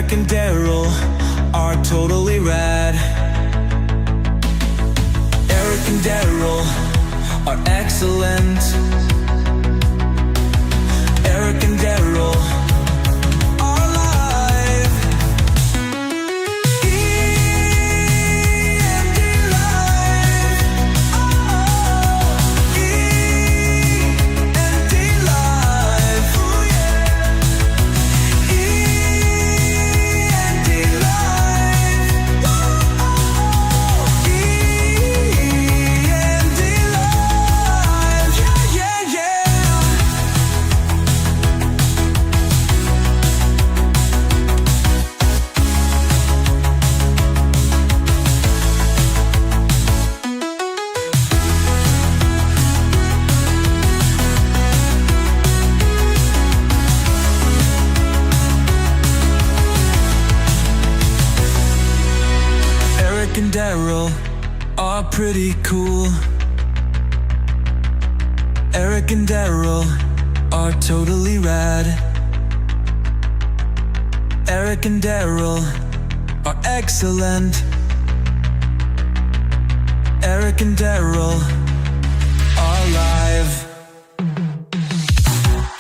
Eric and Darrell are totally rad. Eric and Darrell are excellent. Eric and Darrell are live. E&D live. Oh, E&D live. Oh yeah. E&D live. Oh, E&D live. Yeah, yeah, yeah. Eric and Darrell are pretty cool. Eric and Darrell are totally rad. Eric and Darrell are excellent. Eric and Darrell are live.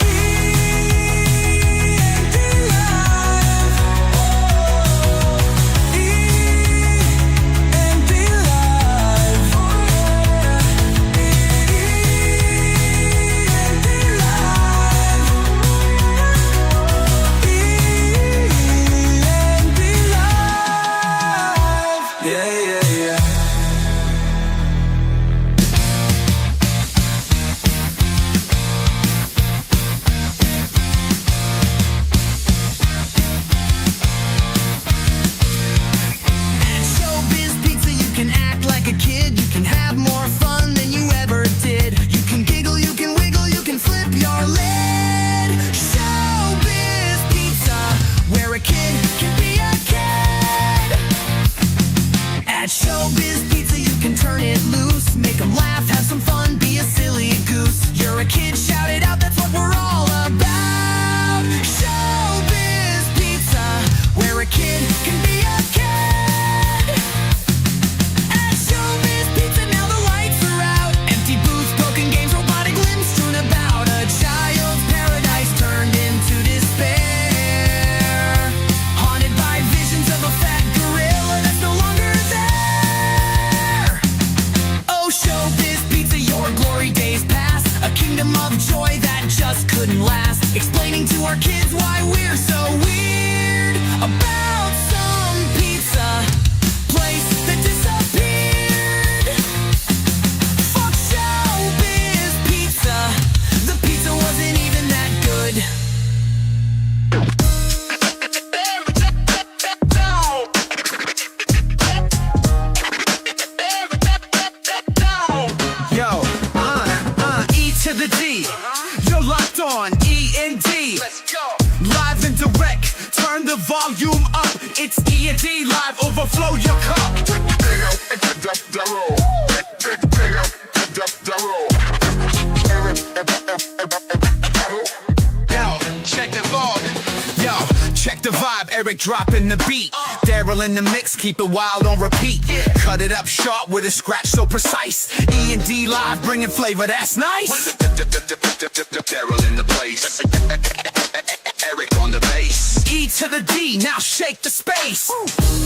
E&D live. Oh, E&D live. Oh yeah. E&D live. E&D live. Yeah, yeah, yeah. Showbiz Pizza, you can act like a kid. You can have more fun than you ever did. You can giggle, you can wiggle, you can flip your lid. Showbiz Pizza, where a kid can be a kid. At Showbiz Pizza, you can turn it loose. Make 'em laugh, have some fun, be a silly goose. You're a kid, shout it out, that's what we're all about. Showbiz Pizza, where a kid can be a kid. At Showbiz Pizza, now the lights are out. Empty booths, broken games, robotic limbs strewn about. A child's paradise turned into despair. Haunted by visions of a fat gorilla that's no longer there. Oh, Showbiz Pizza, your glory days past. A kingdom of joy that just couldn't last. Explaining to our kids why we're so weird about some pizza place that disappeared. Fuck Showbiz Pizza, the pizza wasn't even that good. Yo, E to the D. You're locked on E&D. Let's go. Live and direct. Turn the volume up. It's E&D live. Overflow your cup. Yo, check the log. Yo, check the vibe. Eric dropping the beat. Darrell in the mix. Keep it wild on repeat. Cut it up sharp with a scratch so precise. E&D live, bringing flavor. That's nice. Darrell in the place. Eric on the bass. E to the D, now shake the space.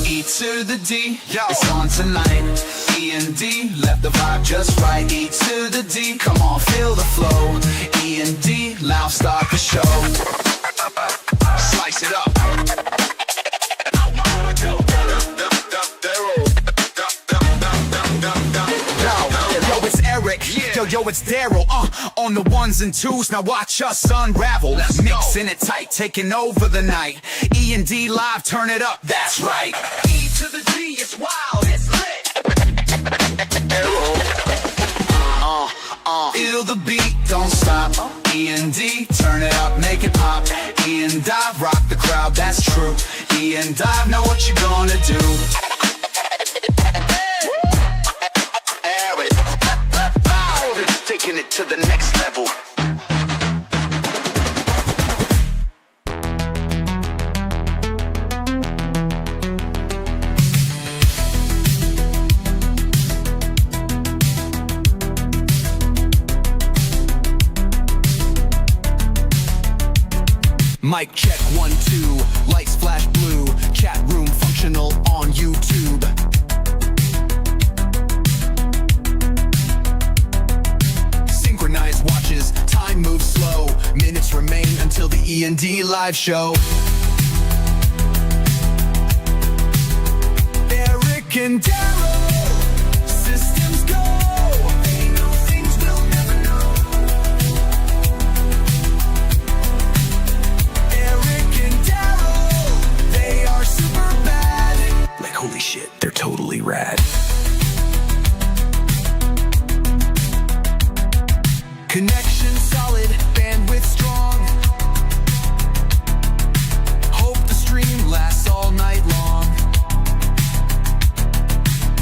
E to the D, Yo. it's on tonight. E and D, left the vibe just right. E to the D, come on, feel the flow. E and D, now start the show. Slice it up. Yo, it's Eric. Yo, it's Darrell. On the ones and twos, now watch us unravel. Let's go. Mixing it tight, taking over the night. E&D live, turn it up. That's right. E to the D, it's wild, it's lit. Feel the beat, don't stop. E and D, turn it up, make it pop. E and dive, rock the crowd, that's true. E and dive, know what you're gonna do. Taking it to the next level. Mic check 1, 2, lights flash blue, chat room functional on YouTube. Synchronized watches, time moves slow, minutes remain until the E&D live show. Eric and Darrell, systems go, they know things we'll never know. Eric and Darrell, they are super bad. Like holy shit, they're totally rad. Connection solid, bandwidth strong. Hope the stream lasts all night long.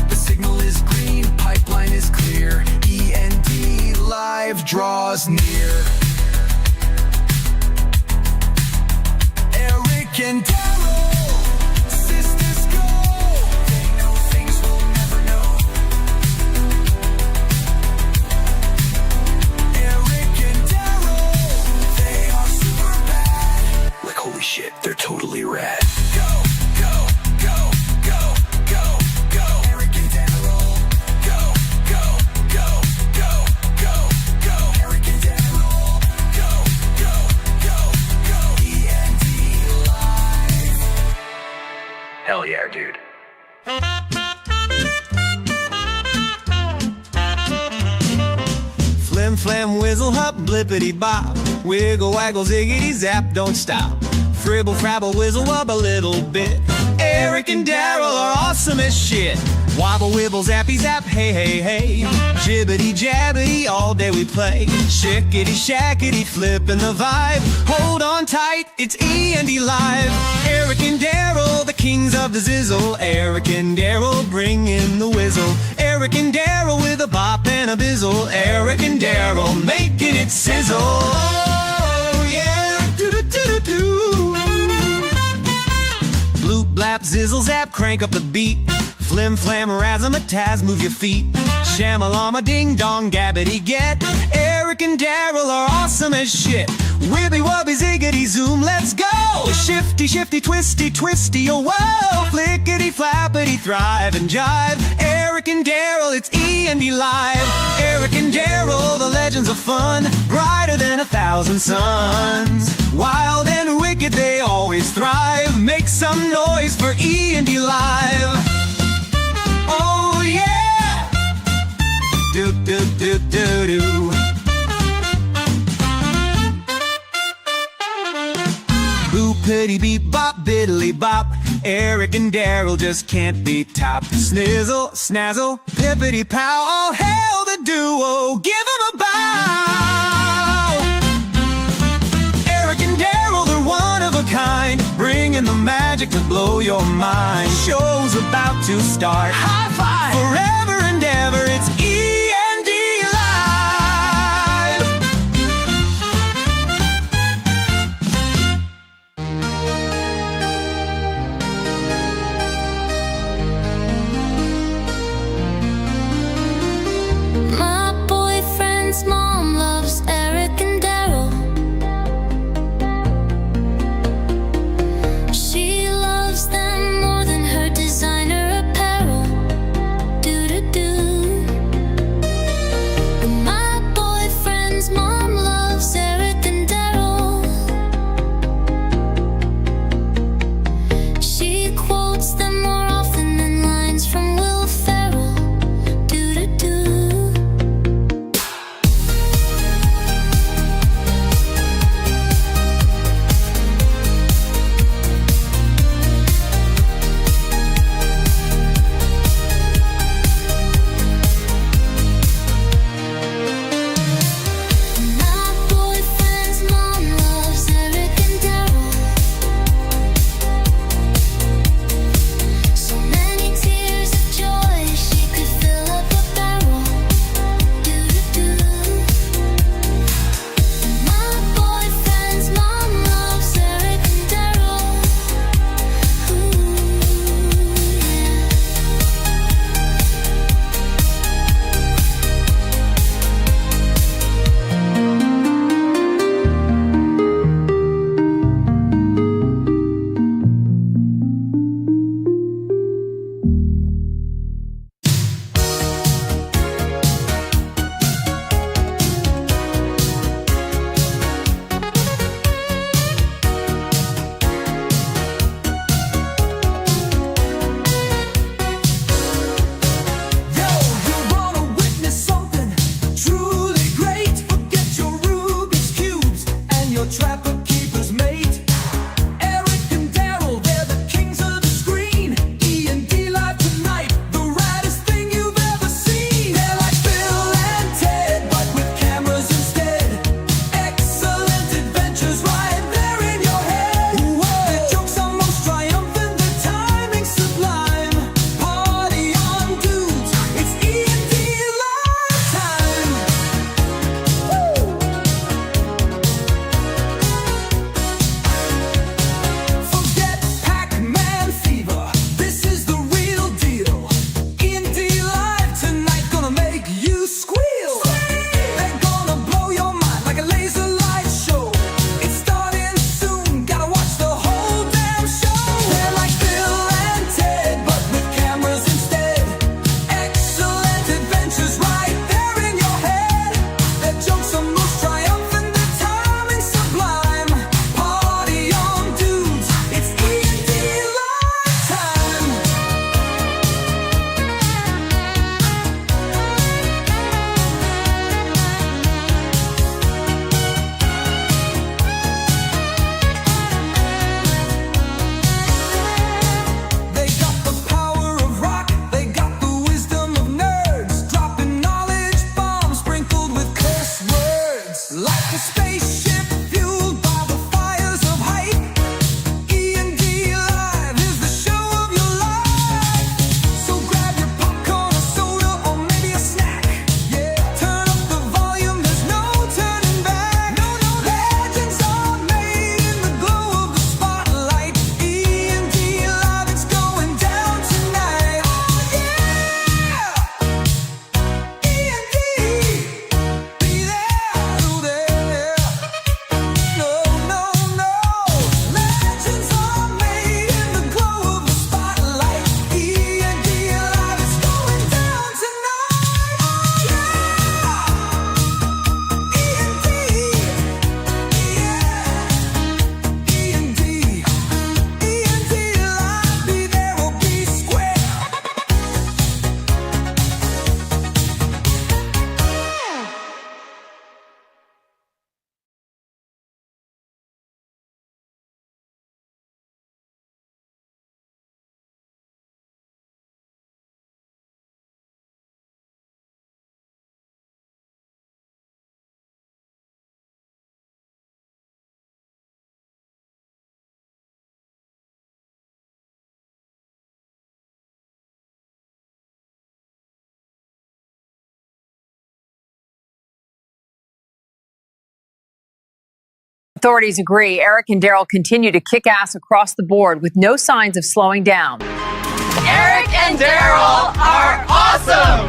The signal is green, pipeline is clear. E&D live draws near. Eric and Darrell, sisters go. They know things we'll never know. Eric and Darrell, they are super bad. Like holy shit, they're totally rad. Go, go, go, go, go, go. Eric and Darrell. Go, go, go, go, go, go. Eric and Darrell. Go, go, go, go. E&D live. Hell yeah, dude. Flim flam whizzle hop blippity bop, wiggle waggle ziggity zap, don't stop. Fribble frabble whizzle wub a little bit. Eric and Darrell are awesome as shit. Wobble wibble zappy zap, hey hey hey. Jibbity jabbity, all day we play. Shickety shackety, flippin' the vibe. Hold on tight, it's E&D live. Eric and Darrell, the kings of the zizzle. Eric and Darrell, bring in the whizzle. Eric and Darrell with a bop and a bizzle. Eric and Darrell, making it sizzle. Oh yeah, do-do-do-do-do. Bloop blap zizzle zap, crank up the beat. Flim flam razzmatazz, move your feet. Shamalama ding dong gabbity get. Eric and Darrell are awesome as shit. Wibby wubby ziggity zoom, let's go. Shifty shifty twisty twisty, oh whoa. Flickety flappity thrive and jive. Eric and Darrell, it's E&D live. Eric and Darrell, the legends of fun. Brighter than 1,000 suns. Wild and wicked, they always thrive. Make some noise for E&D live. Oh yeah! Do do do do do. Boopity beep bop biddly bop. Eric and Darrell just can't be topped. Snizzle snazzle pippity pow. All hail the duo, give 'em a bow. Eric and Darrell, they're one of a kind, bringing the magic to blow your mind. Show's about to start. High five! Forever and ever, it's E&D live. My boyfriend's mom loves Eric and Darrell. She loves them more than her designer apparel. Authorities agree Eric and Darrell continue to kick ass across the board with no signs of slowing down. Eric and Darrell are awesome!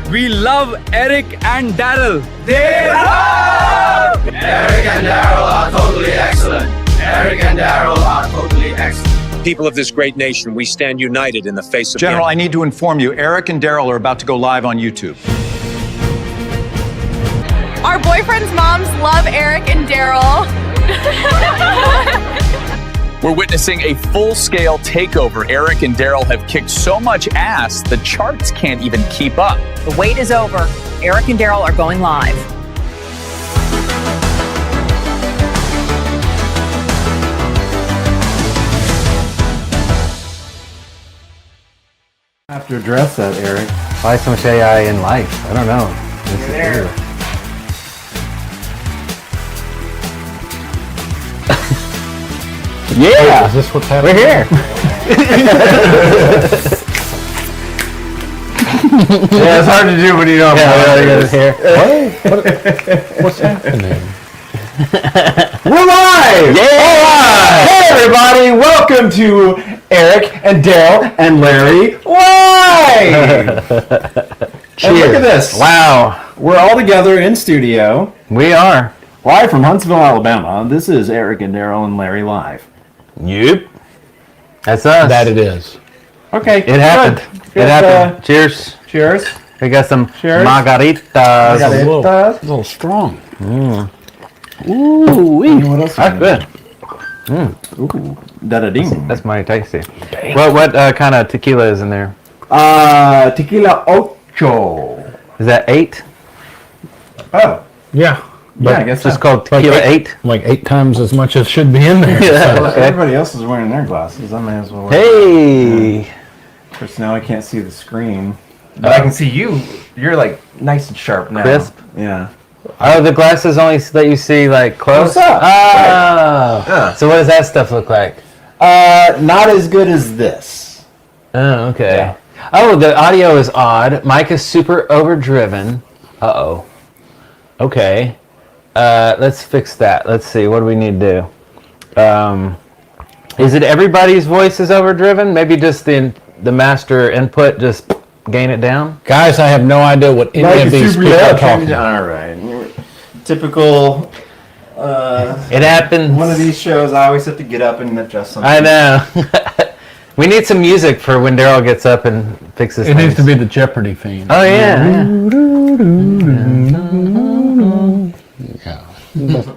We love Eric and Darrell. Eric and Darrell are totally excellent. Eric and Darrell are totally excellent. People of this great nation, we stand united in the face of General, I need to inform you, Eric and Darrell are about to go live on YouTube. Our boyfriends' moms love Eric and Darrell. We're witnessing a full-scale takeover. Eric and Darrell have kicked so much ass, the charts can't even keep up. The wait is over. Eric and Darrell are going live. I have to address that, Eric. Why so much AI in life? I don't know. This is weird. Yeah! Is this what's happening? We're here! Yeah, it's hard to do when you don't have here. What's happening? We're live! Yeah! Hey everybody, welcome to Eric and Darrell and Larry Live! And look at this. Wow. We're all together in studio. We are. Live from Huntsville, Alabama. This is Eric and Darrell and Larry Live. Yep. That's us. That it is. Okay. It happened. Good. It happened. Cheers. Cheers. We got some Cheers. margaritas. A little strong. Ooh, what else? That's good. Ooh, da-da-ding. That's mighty tasty. What kind of tequila is in there? Tequila Ocho. Is that 8? Oh. Yeah. Yeah, I guess It's just so. called tequila 8. Like 8 times as much as should be in there. Well, Okay. everybody else is wearing their glasses. I may as well wear Hey! Of course, now I can't see the screen. But I can see you. You're like nice and sharp now. Crisp? Yeah. Oh, the glasses only let you see like close? What's up? Oh. Yeah. So what does that stuff look like? Not as good as this. Oh, okay. Yeah. Oh, the audio is odd. Mic is super overdriven. Uh-oh. Okay. Let's fix that. Let's see. What do we need to do? Is it everybody's voice is overdriven? Maybe just the master input, just gain it down? Guys, I have no idea what any of these people are talking about. All right. Typical. It happens. One of these shows, I always have to get up and adjust something. I know. We need some music for when Darrell gets up and fixes It things. needs to be the Jeopardy theme. Oh, yeah. Yeah.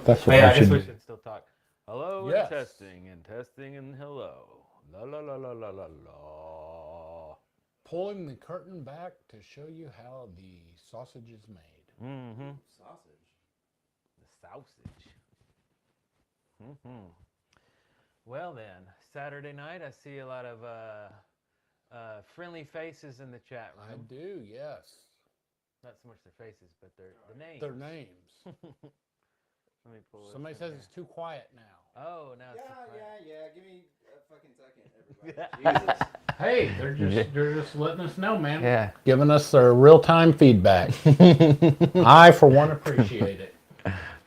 That's what I should do. Still talk. Hello Yes. and testing and hello. La la la la la la la. Pulling the curtain back to show you how the sausage is made. Mm-hmm. Sausage. The sausage. Mm-hmm. Well then, Saturday night, I see a lot of friendly faces in the chat room. I do, yes. Not so much their faces, but their names. Their names. Let me pull this Somebody in says here. it's too quiet now. Oh, now it's too quiet. Yeah. Give me a fucking second, everybody. Jesus. Hey, they're just letting us know, man. Yeah. Giving us their real-time feedback. I, for one, appreciate it.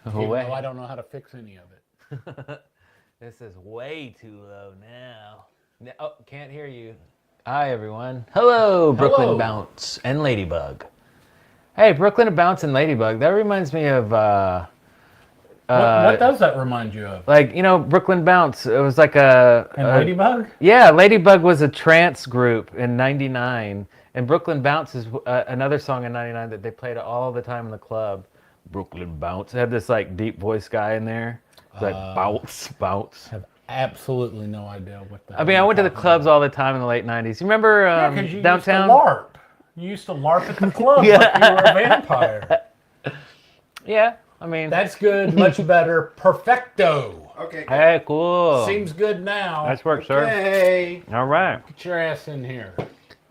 Even though I don't know how to fix any of it. This is way too low now. Oh, can't hear you. Hi, everyone. Hello, Brooklyn Bounce and Ladybug. Hey, Brooklyn Bounce and Ladybug. That reminds me of... what does that remind you of? Like, you know, Brooklyn Bounce. It was like a... Ladybug? Yeah, Ladybug was a trance group in '99. And Brooklyn Bounce is another song in '99 that they played all the time in the club. Brooklyn Bounce. It had this, like, deep voice guy in there. It's like, bounce, bounce. I have absolutely no idea what that is. I mean, I went to the clubs all the time in the late '90s. You remember you downtown? Used to LARP. You used to LARP at the club like you were a vampire. Yeah, I mean... That's good, much better. Perfecto. Okay. Hey, cool. Seems good now. Nice work, sir. Hey. All right. Get your ass in here.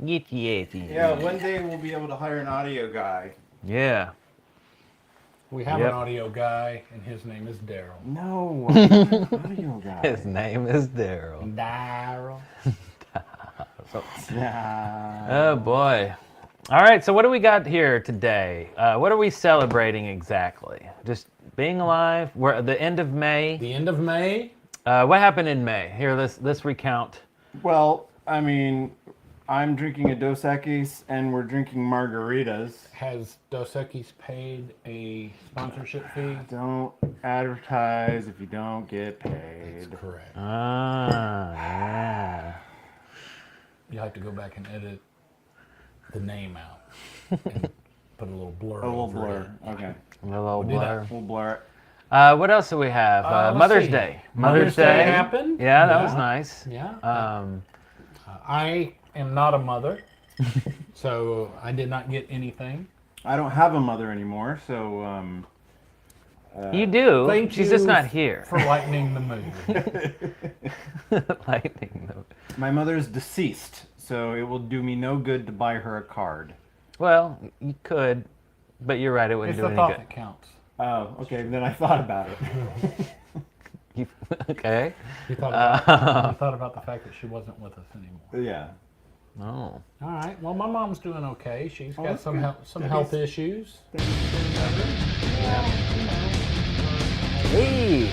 Get your ass in. Yeah, one day we'll be able to hire an audio guy. Yeah. We have an audio guy, and his name is Darrell. No, I'm not an audio guy. His name is Darrell. Darrell. Oh, boy. All right, so what do we got here today? What are we celebrating exactly? Just being alive? We're at the end of May. The end of May? What happened in May? Here, let's recount. Well, I mean, I'm drinking a Dos Equis and we're drinking margaritas. Has Dos Equis paid a sponsorship fee? Don't advertise if you don't get paid. That's correct. Ah, yeah. You have to go back and edit the name out and put a little blur. A little over blur. it. Okay. A little blur. We'll blur it. What else do we have? Let's Mother's see. Day. Mother's Day happened. Yeah, that was nice. Yeah. I am not a mother, so I did not get anything. I don't have a mother anymore, so you do. Thank She's you just not here. for lightening the mood. Lightning. my mother's deceased, so it will do me no good to buy her a card. Well, you could, but you're right. It wouldn't It's do the any thought good. that counts. Oh, okay. Then I thought about it. Okay. You thought about the fact that she wasn't with us anymore. Yeah. Oh. All right. Well, my mom's doing okay. She's got some good. health issues. Hey,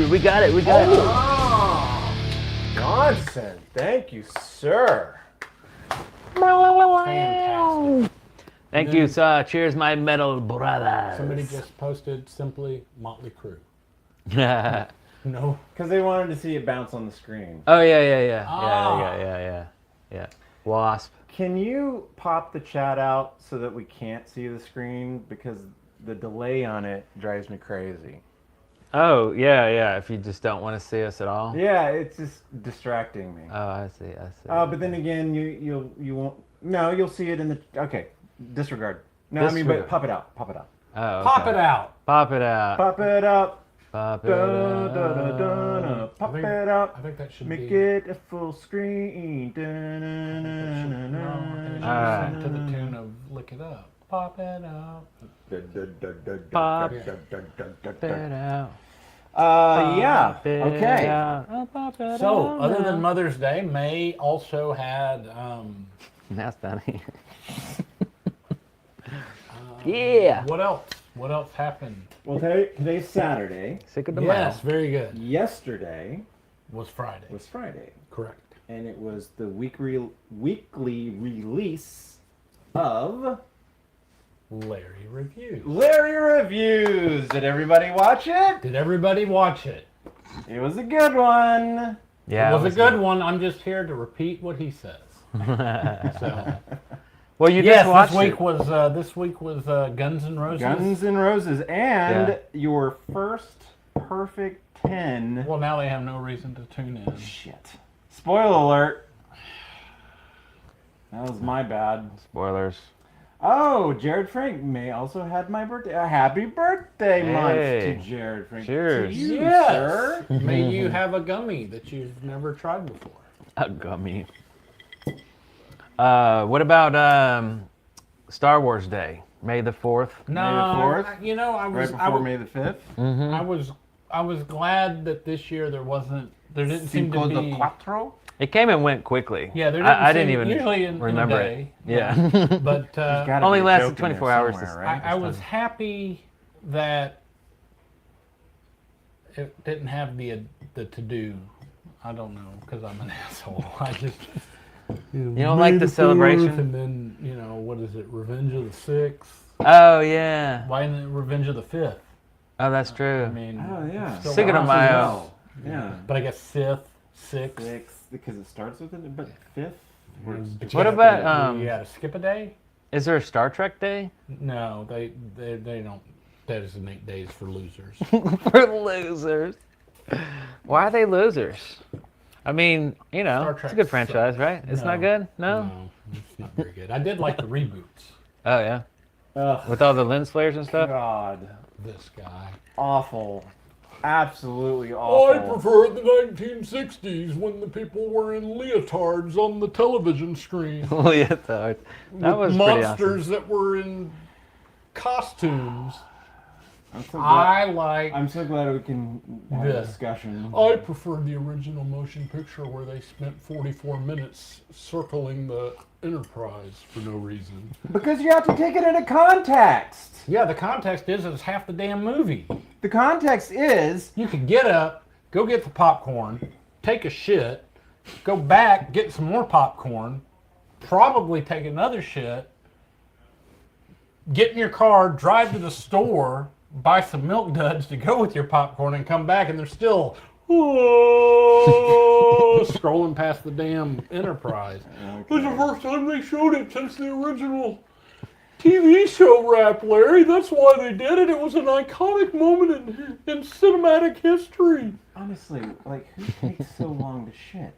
we got it. We got it. Johnson, thank you, sir. Fantastic. Thank you, sir. Cheers, my metal brothers. Somebody just posted simply Motley Crue. Yeah. No. Because they wanted to see it bounce on the screen. Oh yeah. Wasp. Can you pop the chat out so that we can't see the screen? Because the delay on it drives me crazy. Oh yeah. If you just don't want to see us at all. Yeah, it's just distracting me. Oh, I see. But then again, you won't. No, you'll see it in the. Okay, disregard. No, I mean, but pop it out. Pop it out. Oh, okay. Pop it out. Pop it out. Pop it out. Pop it out. Pop it out. I think that should Make be. it a full screen. To the tune of "Lick It Up." Pop it out. Pop it out. Yeah. Okay. Oh, pop it So, out other now. than Mother's Day, May also had. That's funny. Yeah. What else? What else happened? Well, today's Saturday. Sick of the Yes, very good. Yesterday Was Friday. Correct. And it was the weekly release of Larry Reviews. Larry Reviews. Did everybody watch it? Did everybody watch it? It was a good one. Yeah. It was a good one. I'm just here to repeat what he says. So. Well, you just watched this week was Guns N' Roses. Guns N' Roses, and your first perfect 10. Well, now they have no reason to tune in. Shit. Spoiler alert. That was my bad. Spoilers. Oh, Jared Frank may also had my birthday. A happy birthday month to Jared Frank. Cheers. To you, Yes. sir. May you have a gummy that you've never tried before. A gummy. What about Star Wars Day, May the 4th? No, May the 4th? I was Right before May the 5th. Mm-hmm. I was glad that this year there didn't seem to be. Quattro? It came and went quickly. Yeah, there I didn't even usually in remember a day, it. Yeah. But only lasted 24 hours. Right? I was happy that it didn't have the to do. I don't know, because I'm an asshole. I just. You don't like the celebration? And then, what is it? Revenge of the 6th? Oh, yeah. Why isn't it Revenge of the 5th? Oh, that's true. I mean, Oh, yeah. Cinco de Mayo. Yeah. But I guess 5th, 6th. 6th, because it starts with it, but 5th? But What you about, you got to skip a day? Is there a Star Trek Day? No, they don't designate days for losers. For losers. Why are they losers? I mean, it's a good franchise, right? It's not good? No? No, it's not very good. I did like the reboots. Oh, yeah? Ugh. With all the lens flares and stuff? God. This guy. Awful. Absolutely awful. I prefer the 1960s when the people were in leotards on the television screen. Leotards. That was pretty awesome. Monsters that were in costumes. I'm so glad we can have a discussion. I prefer the original motion picture where they spent 44 minutes circling the Enterprise for no reason. Because you have to take it into context. Yeah, the context is it's half the damn movie. The context is you could get up, go get the popcorn, take a shit, go back, get some more popcorn, probably take another shit, get in your car, drive to the store, buy some Milk Duds to go with your popcorn, and come back, and they're still scrolling past the damn Enterprise. Okay. This is the first time they showed it since the original TV show wrap, Larry. That's why they did it. It was an iconic moment in cinematic history. Honestly, like, who takes so long to shit?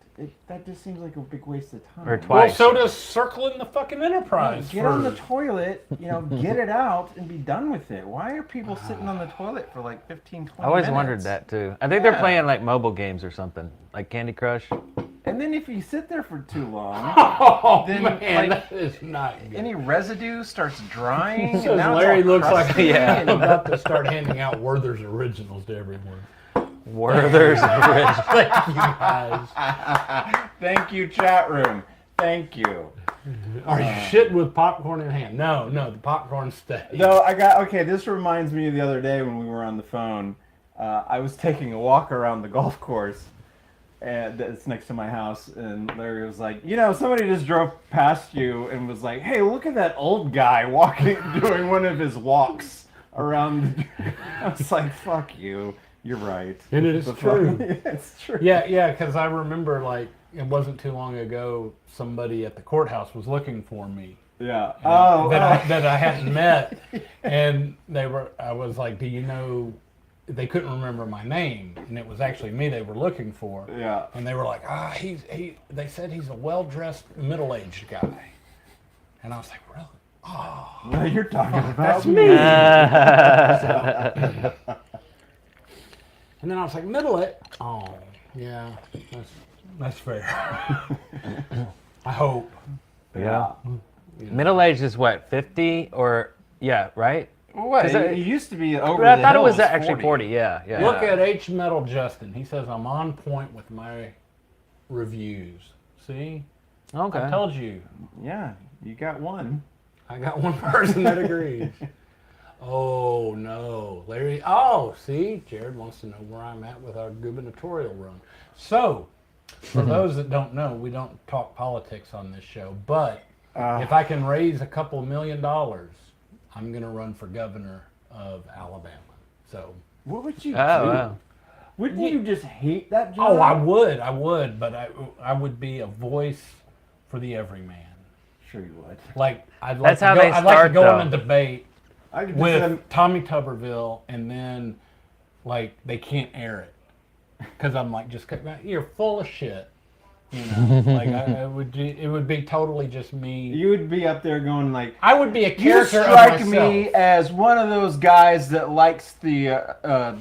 That just seems like a big waste of time. Or twice. Well, so does circling the fucking Enterprise. Get on the toilet, get it out, and be done with it. Why are people sitting on the toilet for like 15, 20 minutes? I always wondered that too. I think they're playing like mobile games or something, like Candy Crush. And then if you sit there for too long, then man, like, that is not good. Any residue starts drying. So and now Larry it's all looks like crusty and about to start handing out Werther's originals to everyone. Werther's originals. Thank you guys. Thank you, chat room. Thank you. Are you shitting with popcorn in hand? No, the popcorn stays. No, this reminds me of the other day when we were on the phone. I was taking a walk around the golf course, and it's next to my house, and Larry was like, somebody just drove past you and was like, hey, look at that old guy walking, doing one of his walks around. I was like, fuck you. You're right. And it is true. It's true. Yeah, because I remember, like, it wasn't too long ago, somebody at the courthouse was looking for me. Yeah. That I hadn't met. And I was like, do you know, they couldn't remember my name. And it was actually me they were looking for. Yeah. And they were like, they said he's a well-dressed, middle-aged guy. And I was like, really? Oh. No, you're talking about that's me. And then I was like, middle-aged? Oh, yeah, that's fair. I hope. Yeah. Middle-aged is what, 50 or, right? What? It used to be over I thought it was actually 40, yeah. Look at H. Metal Justin. He says, I'm on point with my reviews. See? Okay. I told you. Yeah, you got one. I got one person that agrees. Oh, no. Larry. Oh, see? Jared wants to know where I'm at with our gubernatorial run. So, for those that don't know, we don't talk politics on this show, but if I can raise a couple $1 million, I'm going to run for governor of Alabama. So, what would you do? Wow. Wouldn't you just hate that job? Oh, I would, but I would be a voice for the everyman. Sure you would. Like, I'd like to go on a debate with Tommy Tuberville, and then, like, they can't air it. Because I'm like, you're full of shit. Like, it would be totally just me. You would be up there going like, I would be a character of myself. myself. You strike me as one of those guys that likes the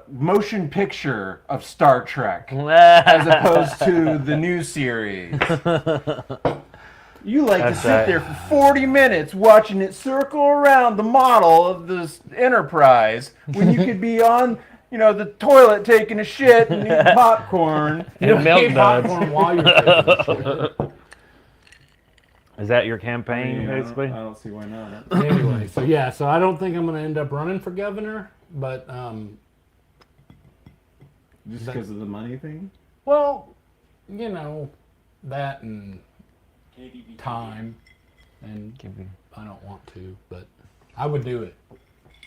motion picture of Star Trek as opposed to the new series. You like to sit there for 40 minutes watching it circle around the model of this Enterprise when you could be on, the toilet taking a shit and eating popcorn. And Milk Duds. Popcorn while you're taking a shit. Is that your campaign, basically? I don't see why not. Anyway, so I don't think I'm going to end up running for governor, but just because of the money thing? Well, that and time, and I don't want to, but I would do it.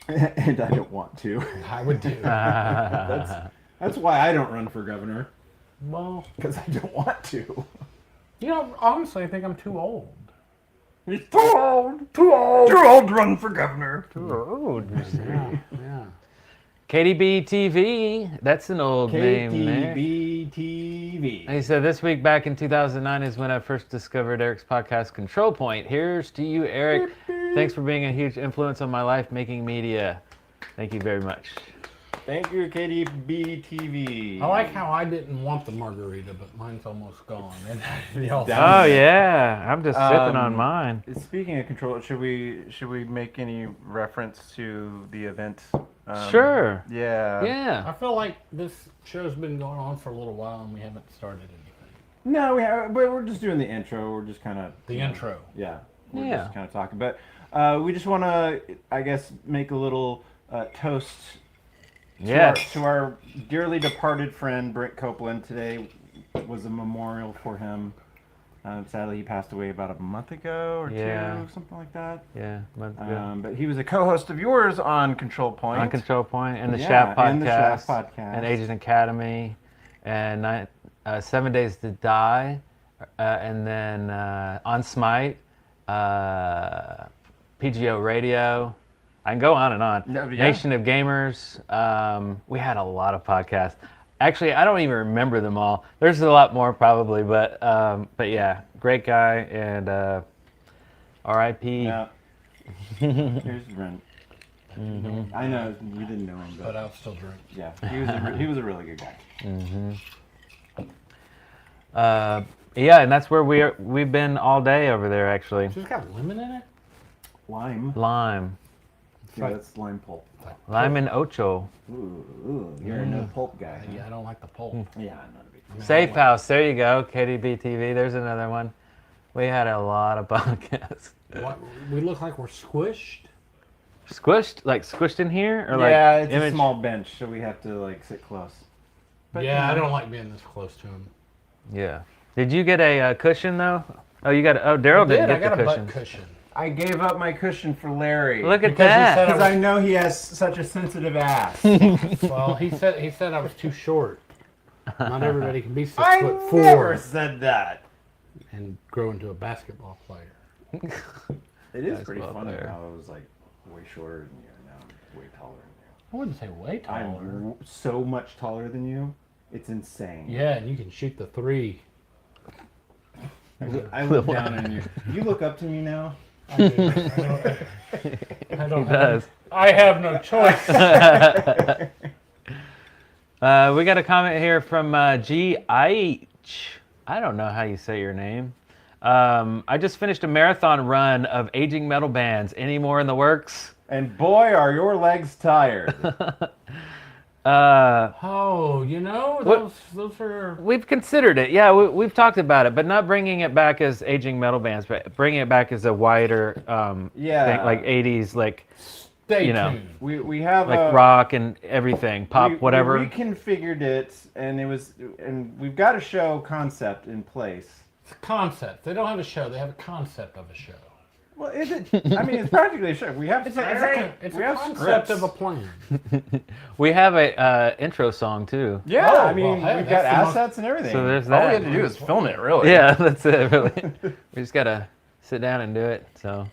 And I don't want to. I would do it. That's why I don't run for governor. Well, because I don't want to. Honestly, I think I'm too old. He's too old. Too old to run for governor. Too old. Yeah. KDB TV, that's an old name there. KDB TV. He said, this week back in 2009 is when I first discovered Eric's podcast, Control Point. Here's to you, Eric. Thanks for being a huge influence on my life making media. Thank you very much. Thank you, KDB TV. I like how I didn't want the margarita, but mine's almost gone. Oh, yeah. I'm just sipping on mine. Speaking of control, should we make any reference to the event Sure. Yeah. Yeah. I feel like this show's been going on for a little while and we haven't started anything. No, but we're just doing the intro. We're just kind of Intro. Yeah. We're Yeah. just kind of talking, but we just want to, I guess, make a little toast. To our dearly departed friend Brent Copeland. Today was a memorial for him. Sadly, he passed away about a month ago or two, something like that. Yeah, a month ago. But he was a co-host of yours on Control Point. On Control Point, and the Shaft Podcast. And the Shaft Podcast. And Agent Academy, and 7 Days to Die, and then On Smite, PGO Radio. I can go on and on. Yeah. Nation of Gamers. We had a lot of podcasts. Actually, I don't even remember them all. There's a lot more probably, but yeah, great guy, and R.I.P. Yeah. Here's Brent. Mm-hmm. I know you didn't know him, but I'll still drink. Yeah, he was a really good guy. Mm-hmm. Yeah, and that's where we've been all day over there. Actually, It's just got lemon in it. lime, Yeah, that's lime pulp. lime and ocho. Ooh, you're a no pulp guy. Yeah, I don't like the pulp. Yeah, I'm not a big fan. Safe House. There you go. KDB TV. There's another one. We had a lot of podcasts. What, we look like we're squished. Squished, like squished in here, or Yeah, like it's image? a small bench, so we have to like sit close. But, Yeah, you I know. don't like being this close to him. Yeah. Did you get a cushion though? Oh, you got. Darrell didn't I get got the a cushion. butt cushion. I gave up my cushion for Larry. Look at Because he that. said Because I know he has such a sensitive ass. Well, he said I was too short. Not everybody can be 6'4" I never said that. and grow into a basketball player. It is pretty Basketball funny player. how I was like way shorter than you, and now I'm way taller than I wouldn't say way you. taller. I'm so much taller than you. It's insane. Yeah, and you can shoot the three. I look down on you. You look up to me now. I do. I don't He does. I have no choice. We got a comment here from GIH. I don't know how you say your name. I just finished a marathon run of aging metal bands. Any more in the works? And boy, are your legs tired. Oh, you know, those are... We've considered it. Yeah, we've talked about it, but not bringing it back as aging metal bands, but bringing it back as a wider thing, like 80s, like, Stay you know, tuned. We have like rock and everything, pop, whatever. We reconfigured it, and we've got a show concept in place. It's a concept. They don't have a show. They have a concept of a show. Well, is it? I mean, it's practically a show. We have It's we a have concept scripts. of a plan. We have a intro song too. Yeah, Oh, I mean, well, hey, we've got that's the most- assets and everything. So there's All we that. have to do is film it, really. Yeah, that's it. Really, we just gotta sit down and do it. So,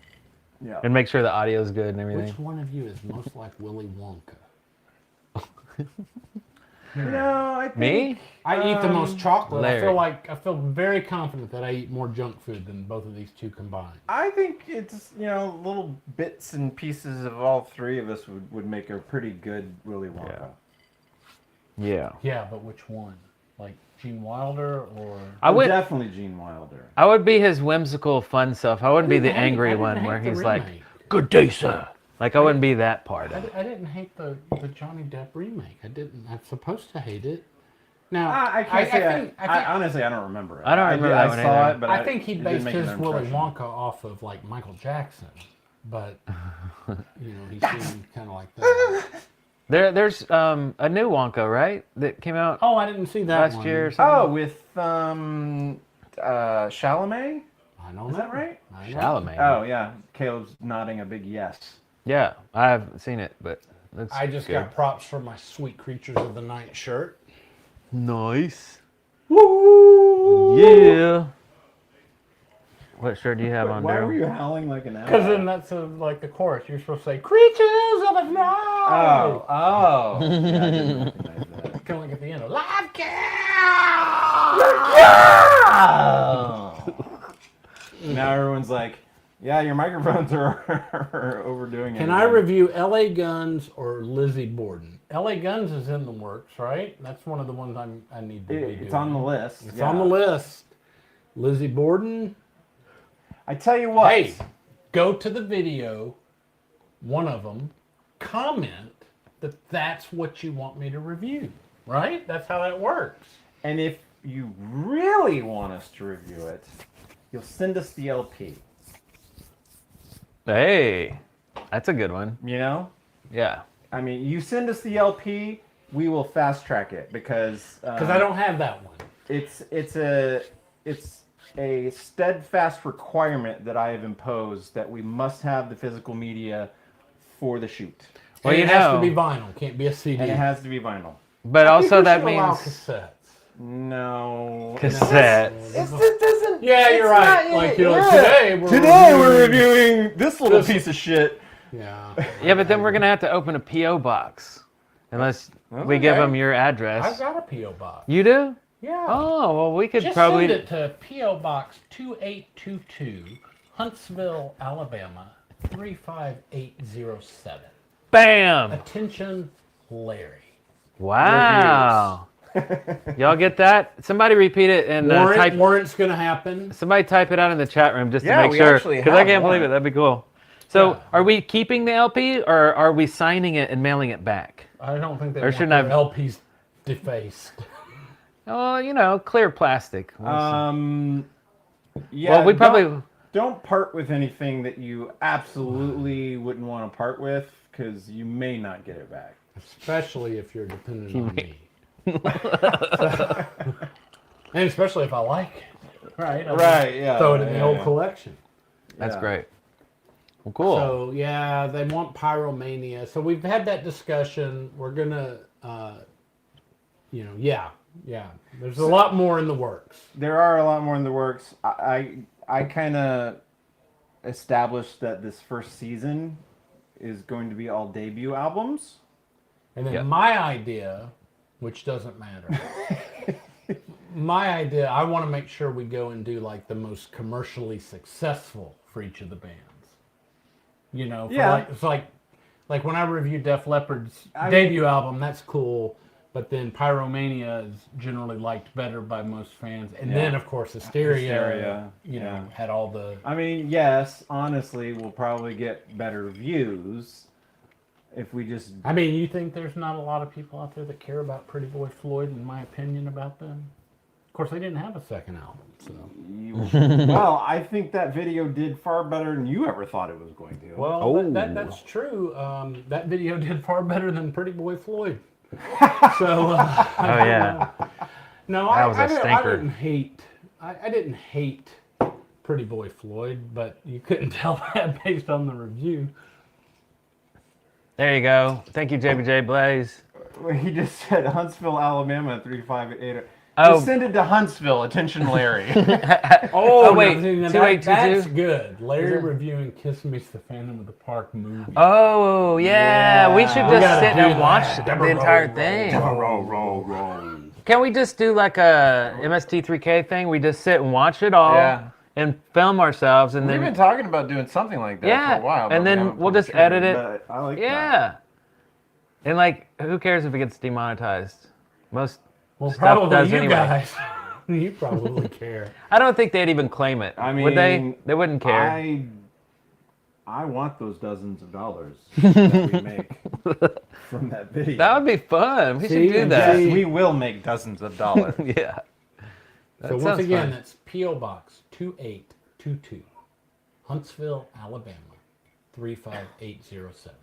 Yeah. and make sure the audio's good and everything. Which one of you is most like Willy Wonka? No, I think Me? I eat the most chocolate. Larry. I feel very confident that I eat more junk food than both of these two combined. I think it's little bits and pieces of all three of us would make a pretty good Willy Wonka. Yeah. Yeah, but which one? Like Gene Wilder or? I would Definitely Gene Wilder. I would be his whimsical, fun self. I wouldn't be the didn't hate- I angry didn't one hate where the he's like, remake. "Good day, sir." Like I wouldn't be that part of it. I didn't hate the Johnny Depp remake. I didn't. I'm supposed to hate it. Now I can't say. think, Honestly, I don't remember it. I don't remember that one I saw either. it, but I think he it based didn't make his an Willy impression. Wonka off of like Michael Jackson, but he seemed kind of like that. There's a new Wonka, right? That came out Oh, I didn't see that last one. year or something. Oh, with Chalamet? I know Is that right? I know. Chalamet. Oh yeah, Caleb's nodding a big yes. Yeah, I haven't seen it, but that's I just good. got props for my Sweet Creatures of the Night shirt. Nice. Yeah. What shirt do you have on, Why were Darrell? you howling like an owl? Because then that's like the chorus. You're supposed to say "Creatures of the Night." Oh. Yeah, I didn't recognize that. Kind of like at the end of Live Now everyone's like, yeah, your microphones are overdoing it. Can I review L.A. Guns or Lizzie Borden? L.A. Guns is in the works, right? That's one of the ones I need to be doing. It's on the list. It's yeah. on the list. Lizzie Borden. I tell you what. Hey, go to the video, one of them, comment, that's what you want me to review, right? That's how that works. And if you really want us to review it, you'll send us the LP. Hey, that's a good one. You know? Yeah. I mean, you send us the LP, we will fast track it because I don't have that one. It's a steadfast requirement that I have imposed that we must have the physical media for the shoot. Well, it has to be vinyl, can't be a CD. And it has to be vinyl. But also that allow means cassettes. No. Cassettes. It doesn't. Yeah, you're right. Like today we're reviewing this little piece of shit. Yeah. Yeah, but then we're gonna have to open a PO box, unless we give them your address. I've got a PO box. You do? Yeah. Oh well, we could Just probably send it to PO Box 2822, Huntsville, Alabama 35807. Bam! Attention, Larry. Wow. Y'all get that? Somebody repeat it and type. Warrant's gonna happen. Somebody type it out in the chat room just to Yeah, make we sure, actually because I have can't believe it. one. That'd be cool. So, Yeah. are we keeping the LP or are we signing it and mailing it back? I don't think they Or want shouldn't their I- LPs defaced. Oh, you know, clear plastic. Yeah. Well, we probably don't part with anything that you absolutely wouldn't want to part with, because you may not get it back. Especially if you're dependent on me. And especially if I like it. Right? Yeah. Throw it in the old collection. That's Yeah. great. Well, cool. So, yeah, they want Pyromania. So we've had that discussion. We're going to, yeah. There's a lot more in the works. There are a lot more in the works. I kind of established that this first season is going to be all debut albums. And then my idea, which doesn't matter, my idea, I want to make sure we go and do like the most commercially successful for each of the bands. You know, it's like when I reviewed Def Leppard's debut album, that's cool. But then Pyromania is generally liked better by most fans. And then, of course, Hysteria, had all the... I mean, yes, honestly, we'll probably get better views if we just... I mean, you think there's not a lot of people out there that care about Pretty Boy Floyd, in my opinion, about them? Of course, they didn't have a second album, so... Well, I think that video did far better than you ever thought it was going to. Well, that's true. That video did far better than Pretty Boy Floyd. So, no, I didn't hate. I didn't hate Pretty Boy Floyd, but you couldn't tell that based on the review. There you go. Thank you, JBJ Blaze. He just said Huntsville, Alabama, 358. Oh. Just send it to Huntsville. Attention, Larry. Wait, 2822? That's good. Larry reviewing Kiss Meets the Phantom of the Park movie. Oh, yeah. We should just sit and watch the entire thing. Roll. Can we just do like a MST3K thing? We just sit and watch it all and film ourselves. And We've then been talking about doing something like that for a while. And then we'll just edit it. I like that. And like, who cares if it gets demonetized? Most Well, stuff probably does you anyway. guys. You probably care. I don't think they'd even claim it. I mean, would they? They wouldn't care. I want those dozens of dollars that we make from that video. That would be fun. We should do that. Yes, we will make dozens of dollars. Yeah. So once again, that's P.O. Box 2822, Huntsville, Alabama, 35807.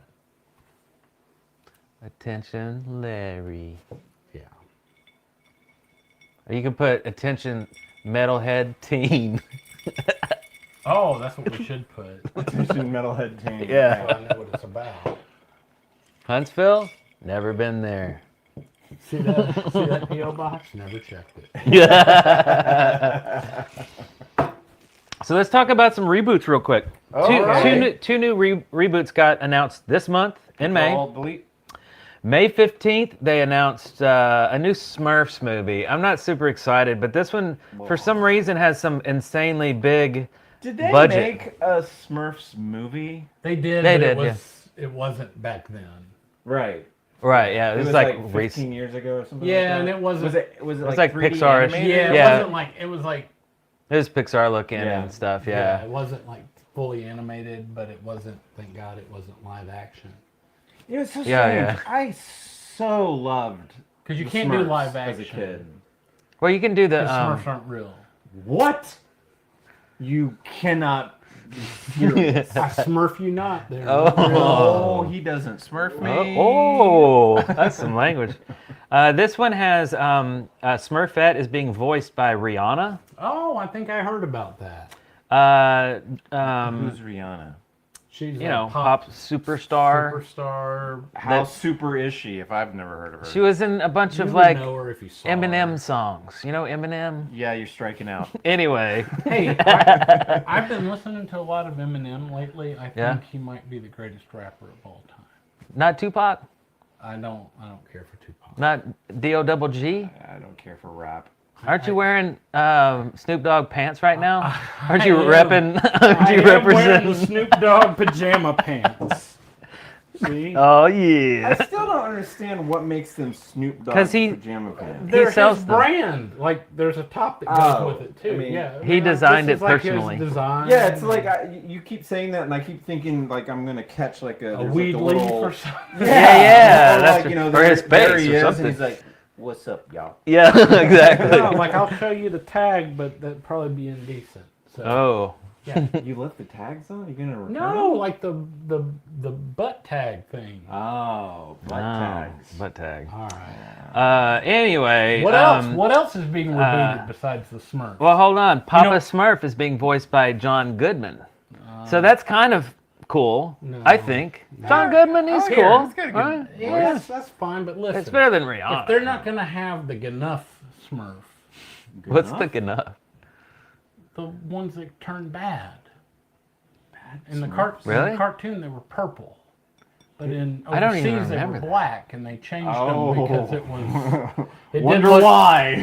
Attention, Larry. Yeah. Or you can put attention, metalhead teen. Oh, that's what we should put. Attention, metalhead team. Yeah. So I know what it's about. Huntsville? Never been there. See that P.O. Box? Never checked it. So let's talk about some reboots real quick. Right. Two new reboots got announced this month in May. Delete. May 15th, they announced a new Smurfs movie. I'm not super excited, but this one, for some reason, has some insanely big Did they budget. make a Smurfs movie? They did. They but did, it wasn't back then. Right. Right, yeah. It was like 15 recent. years ago or something. Yeah, like that. and it wasn't. Was it was like like 3D Pixar-ish. animated? Yeah, it was like. It was Pixar looking Yeah. and stuff, It wasn't like fully animated, but it wasn't. Thank God, it wasn't live action. It was so strange. Yeah. I so loved Because you the can't do Smurfs live as a action. kid. Well, you can do the. The Smurfs aren't real. What? You cannot be serious. I smurf you not. There. Oh, he doesn't smurf me. Oh, that's some language. This one has Smurfette is being voiced by Rihanna. Oh, I think I heard about that. Who's Rihanna? She's you know, pop superstar. Superstar. How super is she? If I've never heard of her. She was in a bunch of would like know her if you saw Eminem her. songs. You know Eminem? Yeah, you're striking out. Anyway. Hey, I've been listening to a lot of Eminem lately. I think he might be the greatest rapper of all time. Not Tupac? I don't care for Tupac. Not D-O-double-G? I don't care for rap. Aren't you wearing Snoop Dogg pants right now? Aren't you I am. repping? Aren't you I am wearing representing the Snoop Dogg pajama pants. See? Oh yeah. I still don't understand what makes them Snoop Dogg 'Cause he- pajama pants. They're sells his them. brand. Like, there's a top that goes with it too. I mean, yeah, he designed this it is like his personally. design. Yeah, it's like you keep saying that, and I keep thinking like I'm gonna catch like a there's, weed like, a leaf little, or something. Yeah. or That's like, you know, or his there face he or is, something. and he's like, "What's up, y'all?" Yeah, exactly. No, like I'll show you the tag, but that'd probably be indecent. So, Oh. yeah. You left the tags on? You gonna return No, them? like the butt tag thing. Oh, butt tags. Butt tag. All right. Anyway. What else? What else is being rebooted besides the Smurfs? Well, hold on. Papa Smurf is being voiced by John Goodman. So that's kind of cool, I think. John Goodman, he's cool. He's got a good right? Yeah, that's fine, but listen. It's better than Rihanna. If they're not going to have the Gnuff Smurf, What's the enough? the ones that turn bad. In the, Really? in the cartoon, they were purple. But in I don't even overseas, they were remember that. black, and they changed them because it was... It Wonder did look, why.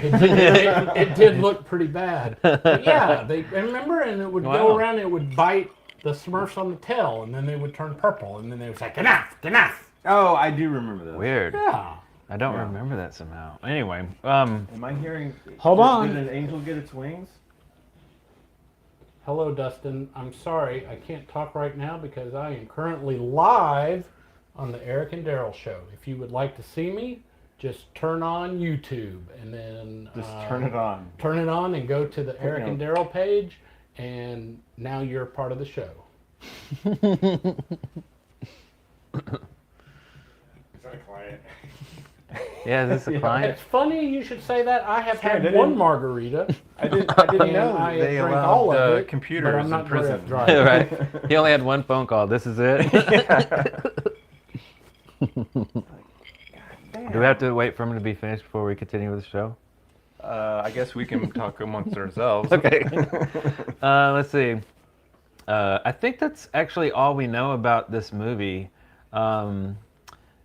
it did look pretty bad. But yeah, they remember, and it would Wow. go around, and it would bite the Smurfs on the tail, and then they would turn purple, and then they would say, Gnuff, Gnuff. Oh, I do remember that. Weird. Yeah. I don't remember that somehow. Anyway, Am I hearing? Hold on. Did an angel get its wings? Hello, Dustin. I'm sorry, I can't talk right now because I am currently live on the Eric and Darrell show. If you would like to see me, just turn on YouTube and then Just turn it on. Turn it on and go to the Eric no. and Darrell page, and now you're part of the show. Is that a client? yeah, is this a client? It's funny you should say that. I have Sure, had didn't- one margarita. I didn't and know I they drank allowed all of it, computers but I'm not in prison. driving. Right. He only had one phone call. This is it. Do we have to wait for him to be finished before we continue with the show? I guess we can talk amongst ourselves. Okay. Let's see. I think that's actually all we know about this movie.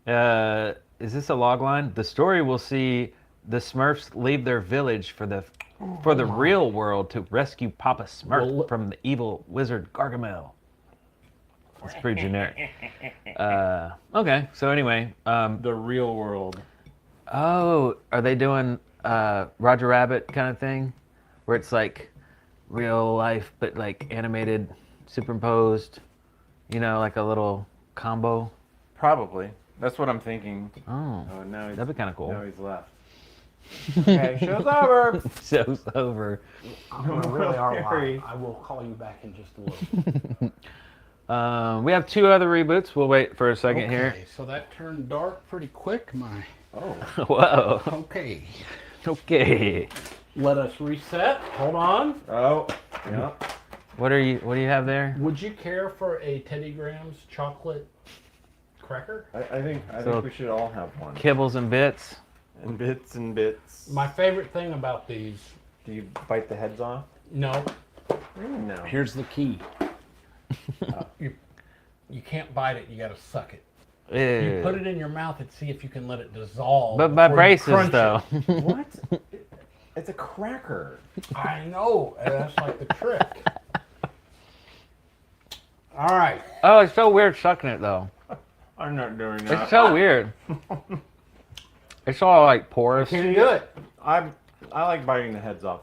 Is this a log line? The story will see the Smurfs leave their village for the real world to rescue Papa Smurf from the evil wizard Gargamel. It's pretty generic. Okay, so anyway. The real world. Oh, are they doing Roger Rabbit kind of thing? Where it's like real life, but like animated, superimposed, you know, like a little combo? Probably. That's what I'm thinking. Oh, now that'd be kind of cool. Now he's left. Okay, show's over. Show's over. We really are Harry. live. I will call you back in just a little. We have two other reboots. We'll wait for a second here. Okay, so that turned dark pretty quick, Oh. Whoa. Okay. Okay. Let us reset. Hold on. Oh. Yeah. What do you have there? Would you care for a Teddy Grahams chocolate cracker? I think So- we should all have one. Kibbles and bits. And bits. My favorite thing about these. Do you bite the heads off? No. No. Here's the key. You can't bite it. You got to suck it. You Ew. put it in your mouth and see if you can let it dissolve. But my before you braces, crunch though. it. What? It's a cracker. I know. That's like the trick. All right. Oh, it's so weird sucking it, though. I'm not doing that. It's so weird. It's all like porous. Can you do it? I like biting the heads off.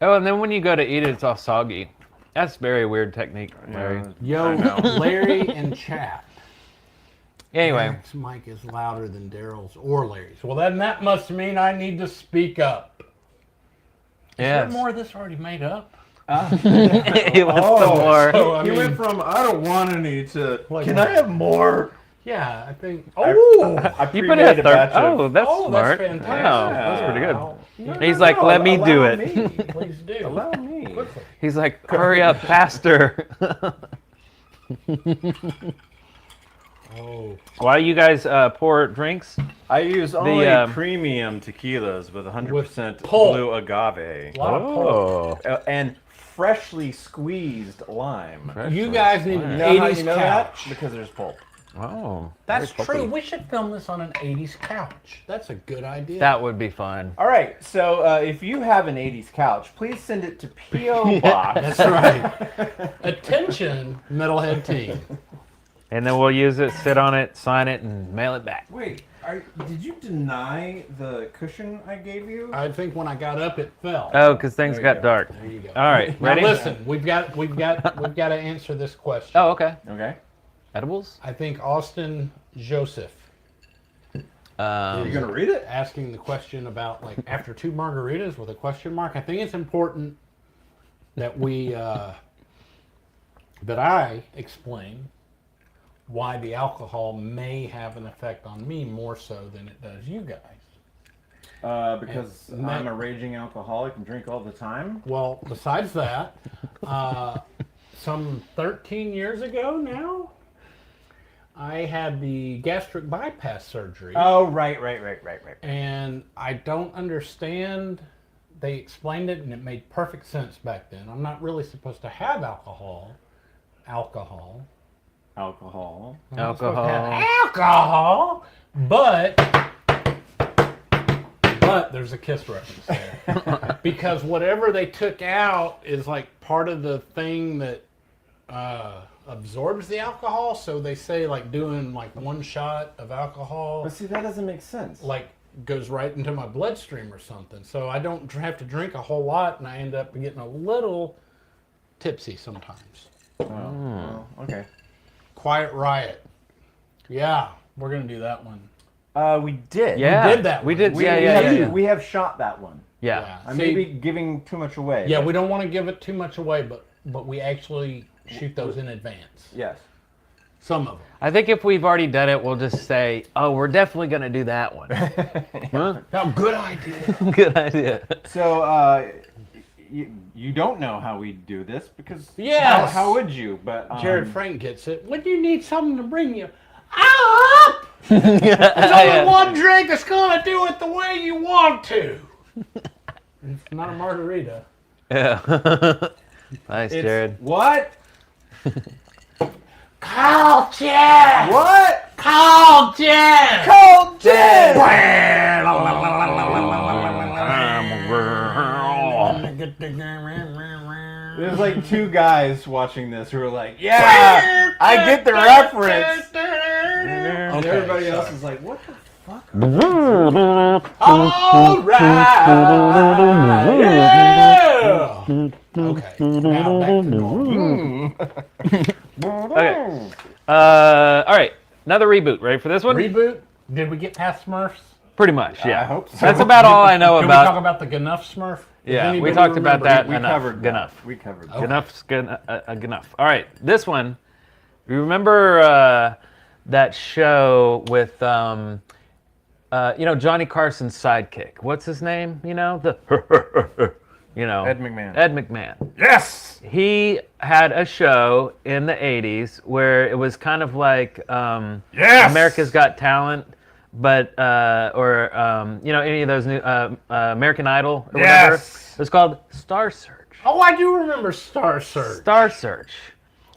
Oh, and then when you go to eat it, it's all soggy. That's very weird technique, Larry. Yo, Larry and chat. Anyway. Eric's mic is louder than Darrell's or Larry's. Well, then that must mean I need to speak up. Is there more of this already made up? He wants some more. So, he went from I don't want any to can I have more? Yeah, I think. I You put it a third. batch of- Oh, that's smart. That's fantastic. Wow, that's pretty good. No, He's like, let me do it. Please do. Allow me. Quickly. He's like, hurry up, faster. Oh. While you guys pour drinks, I use only premium tequilas with 100% blue agave. A lot of pulp. And freshly squeezed lime. You guys need an You know how 80s you know couch. that? Because there's pulp. Oh, That's very true. pulpy. We should film this on an 80s couch. That's a good idea. That would be fun. All right, so if you have an 80s couch, please send it to P.O. Box. That's right. Attention, Metalhead team. And then we'll use it, sit on it, sign it, and mail it back. Wait, did you deny the cushion I gave you? I think when I got up, it fell. Oh, because things There you got go. dark. There you go. All right, Now ready? listen, we've got to answer this question. Oh, okay. Okay. Edibles? I think Austin Joseph. Are you gonna read it? Asking the question about like after 2 margaritas with a question mark. I think it's important that we that I explain why the alcohol may have an effect on me more so than it does you guys. Because I'm a raging alcoholic and drink all the time. Well, besides that, some 13 years ago now, I had the gastric bypass surgery. Oh, right. And I don't understand. They explained it and it made perfect sense back then. I'm not really supposed to have alcohol. Alcohol. I'm not supposed to have alcohol, but there's a Kiss reference there. Because whatever they took out is like part of the thing that absorbs the alcohol. So they say like doing like 1 shot of alcohol. But see, that doesn't make sense. Like goes right into my bloodstream or something. So I don't have to drink a whole lot and I end up getting a little tipsy sometimes. Well, okay. Quiet Riot. Yeah, we're going to do that one. We did. Yeah. We did that We one. did. Yeah. We have shot that one. Yeah. I may be giving too much away. Yeah, but- we don't want to give it too much away, but we actually shoot those in advance. Yes. Some of them. I think if we've already done it, we'll just say, oh, we're definitely going to do that one. Huh? Oh, good idea. Good idea. So, you don't know how we do this because Yes. how would you? But Jared Frank gets it. When you need something to bring you up, there's only one drink that's going to do it the way you want to. It's not a margarita. Yeah. Nice, Jared. What? Cold gin! What? Cold gin! Cold gin! There's like 2 guys watching this who are like, yeah, I get the reference. And everybody else is like, what the fuck? All right! Yeah! Okay, now back to normal. Okay. All right. Another reboot. Ready for this one? Reboot? Did we get past Smurfs? Pretty much, yeah. I hope so. That's about all I know Did about. we talk about the Gnuff Smurf? Does Yeah, we anybody talked about remember? that We enough. covered that. Gnuff. We covered that. Okay. Gnuff's Gnuff. All right, this one. You remember that show with Johnny Carson's sidekick? What's his name? Ed McMahon. Ed McMahon. Yes! He had a show in the 80s where it was kind of like Yes! America's Got Talent, but any of those new American Idol or whatever. Yes! It was called Star Search. Oh, I do remember Star Search. Star Search.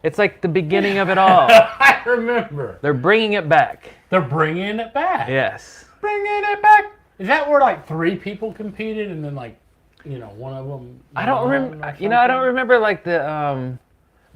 It's like the beginning of it all. I remember. They're bringing it back. They're bringing it back. Yes. Bringing it back. Is that where like 3 people competed and then like, one of them? I don't remember. I don't remember like the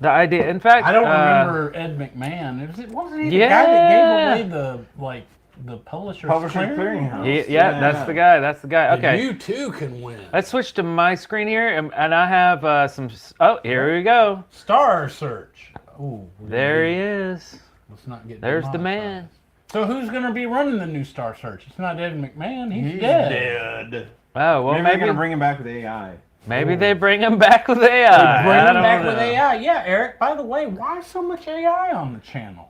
idea. In fact, I don't remember Ed McMahon. Wasn't he the Yeah. guy that gave away the Publishers Clearinghouse. That's the guy. That's the guy. Okay. You too can win. Let's switch to my screen here, and I have some. Oh, here we go. Star Search. Ooh. There he is. Let's not get. There's the demonetized. man. So who's going to be running the new Star Search? It's not Ed McMahon. He's dead. Oh, well, maybe they're going to bring him back with AI. Maybe they bring him back with AI. Bring him back with AI. Yeah, Eric, by the way, why so much AI on the channel?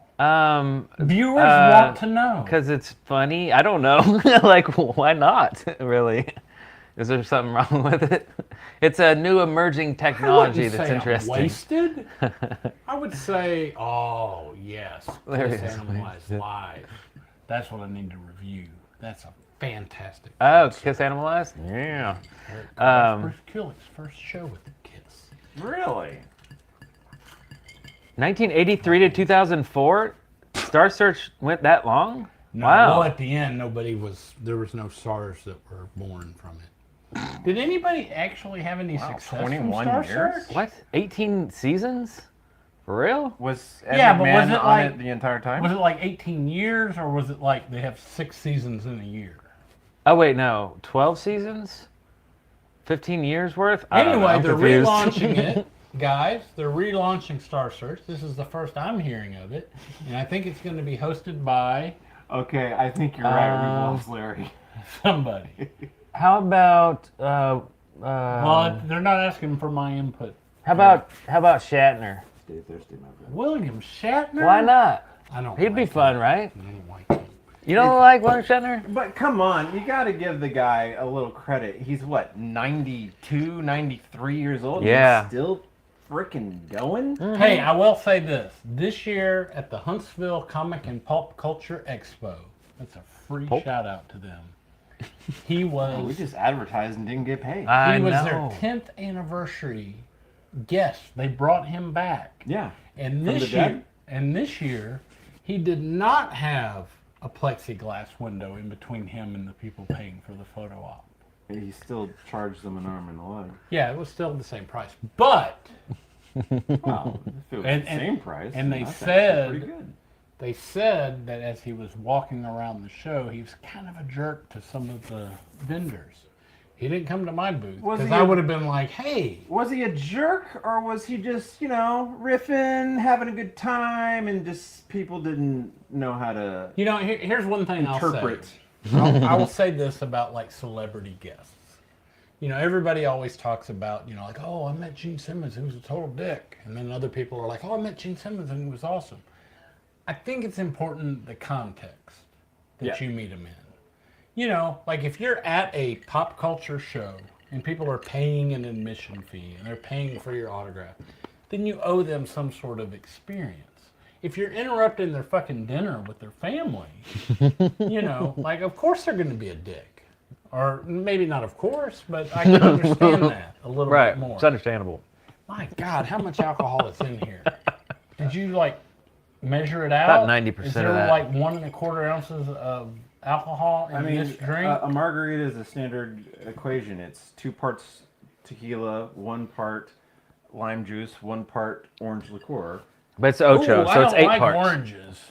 Viewers want to know. Because it's funny. I don't know. Like, why not, really? Is there something wrong with it? It's a new emerging technology that's interesting. Wasted? I would say, oh, yes. Kiss Animalized Live. That's what I need to review. That's a fantastic. Oh, Kiss Animalized? Yeah. Bruce Kulick's first show with the Kiss. Really? 1983 to 2004? Star Search went that long? No, wow. Well, at the end, there was no stars that were born from it. Did anybody actually have any success 21 from Star years? Search? What? 18 seasons? For real? Was Ed McMahon on it the entire time? Was it like 18 years, or was it like they have 6 seasons in a year? Oh, wait, no. 12 seasons? 15 years worth? Anyway, they're relaunching it. Guys, they're relaunching Star Search. This is the first I'm hearing of it. And I think it's going to be hosted by... Okay, I think you're right. We lost Larry. Somebody. How about... well, they're not asking for my input. How about Shatner? Stay thirsty, my friend. William Shatner? Why not? I don't He'd be fun, right? I don't like him. You don't like William Shatner? But come on, you got to give the guy a little credit. He's what, 92, 93 years old? Yeah. He's still freaking going? Hey, I will say this. This year at the Huntsville Comic and Pulp Culture Expo, that's a free shout out to them. He was... we just advertised and didn't get paid. He was their 10th anniversary guest. They brought him back. Yeah. And this year, he did not have a plexiglass window in between him and the people paying for the photo op. He still charged them an arm and a leg. Yeah, it was still the same price. But... Well, if it was the same price, and they that's said... pretty good. They said that as he was walking around the show, he was kind of a jerk to some of the vendors. He didn't come to my booth because I would have been like, hey. Was he a jerk, or was he just, riffing, having a good time, and just people didn't know how to here's one thing interpret. I'll say. I will say this about, like, celebrity guests. Everybody always talks about, like, oh, I met Gene Simmons, he was a total dick. And then other people are like, oh, I met Gene Simmons, and he was awesome. I think it's important the context that you meet him in. Like if you're at a pop culture show and people are paying an admission fee and they're paying for your autograph, then you owe them some sort of experience. If you're interrupting their fucking dinner with their family, like of course they're going to be a dick. Or maybe not of course, but I can understand that a little bit more. It's understandable. My God, how much alcohol is in here? Did you measure it out? About 90% is there of that. 1.25 ounces of alcohol in this drink? A margarita is a standard equation. It's 2 parts tequila, 1 part lime juice, 1 part orange liqueur. But it's Ocho, so it's 8 I don't like parts. oranges.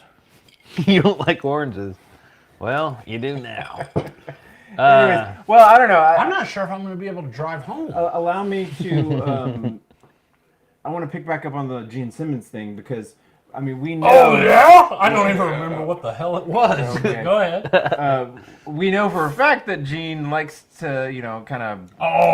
You don't like oranges? Well, you do now. Anyways, well, I don't know. I'm not sure if I'm going to be able to drive home. Allow me to... I want to pick back up on the Gene Simmons thing because... we know... Oh, yeah? I don't even remember what the hell it was. Okay. Go ahead. We know for a fact that Gene likes to, kind of...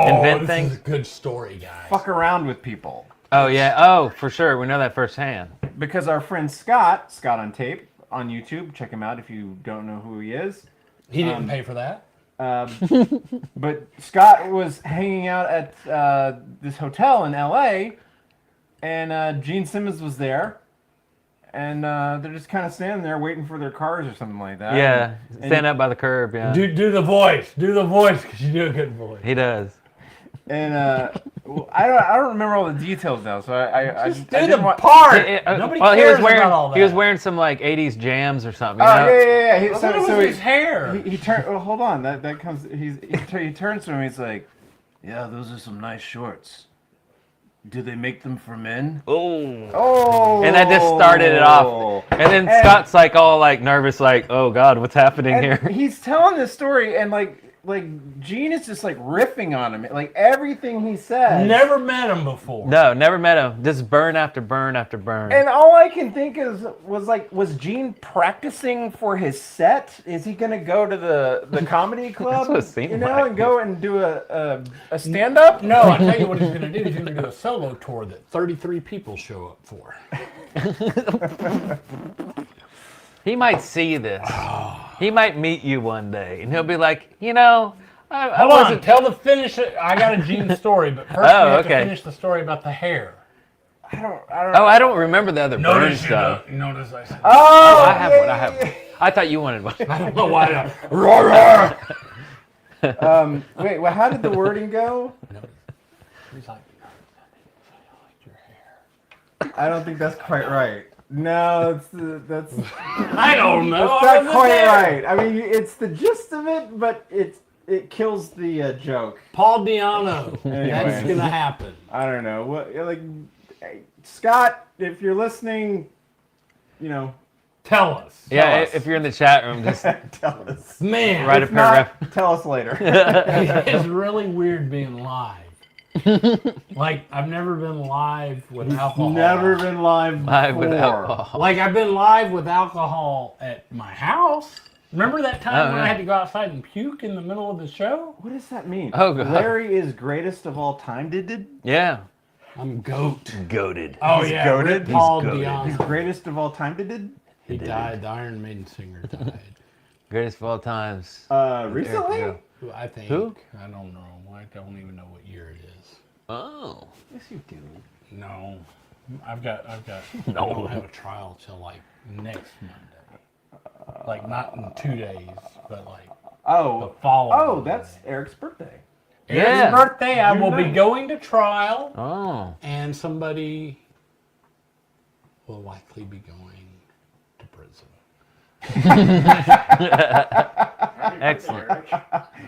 invent things. This is a good story, guys. Fuck around with people. Oh, yeah. Oh, for sure. We know that firsthand. Because our friend Scott on Tape, on YouTube, check him out if you don't know who he is. He didn't pay for that. But Scott was hanging out at this hotel in LA, and Gene Simmons was there. And they're just kind of standing there waiting for their cars or something like that. Yeah, stand up by the curb, yeah. Do the voice. Do the voice, because you do a good voice. He does. And I don't remember all the details now, so I just do the part. Nobody cares about all that. He was wearing some 80s jams or something. Yeah. Look at his hair. He turned. Well, hold on. That comes. He turns to him. He's like, "Yeah, those are some nice shorts. Do they make them for men?" Oh. And that just started it off. And then Scott's all nervous, oh God, what's happening here? He's telling this story, and Gene is just like riffing on him. Like everything he says. Never met him before. No, never met him. Just burn after burn after burn. And all I can think was Gene practicing for his set? Is he gonna go to the comedy club? what it seemed you know, like. and go and do a stand up? No, I tell you what he's gonna do. He's gonna do a solo tour that 33 people show up for. He might see this. He might meet you one day, and he'll be like, you know, I wasn't. Tell the finish. I got a Gene story, but first we have to finish the story about the hair. I don't. Oh, I don't remember the other burn Notice stuff. Notice I said. Oh, I have one. I have one. I thought you wanted one. I don't know why. Wait. Well, how did the wording go? He's like, I don't think that's quite right. No, that's. I don't know. That's not quite right. I mean, it's the gist of it, but it kills the joke. Paul Diano. Anyway. That's gonna happen. I don't know what. Like, hey, Scott, if you're listening, you know, tell us. Yeah, if you're in the chat room, just tell us. Man, write a paragraph. Tell us later. It's really weird being live. Like, I've never been live with alcohol. Never been live with alcohol. Like, I've been live with alcohol at my house. Remember that time when I had to go outside and puke in the middle of the show? What does that mean? Oh, God. Larry is greatest of all time. Did? Yeah. I'm goat. Goated. Oh, He's yeah. goated? Paul He's goated. Diano. He's greatest of all time. Did? He died. The Iron Maiden singer died. Greatest of all times. Recently? I think. Who? I don't know. I don't even know what year it is. Oh. Yes, you do. No. I've got. No. I don't have a trial till like next Monday. Like not in 2 days, but like the following. Oh, that's Eric's birthday. Eric's birthday. I will be nice. going to trial. Oh. And somebody will likely be going to prison. Excellent.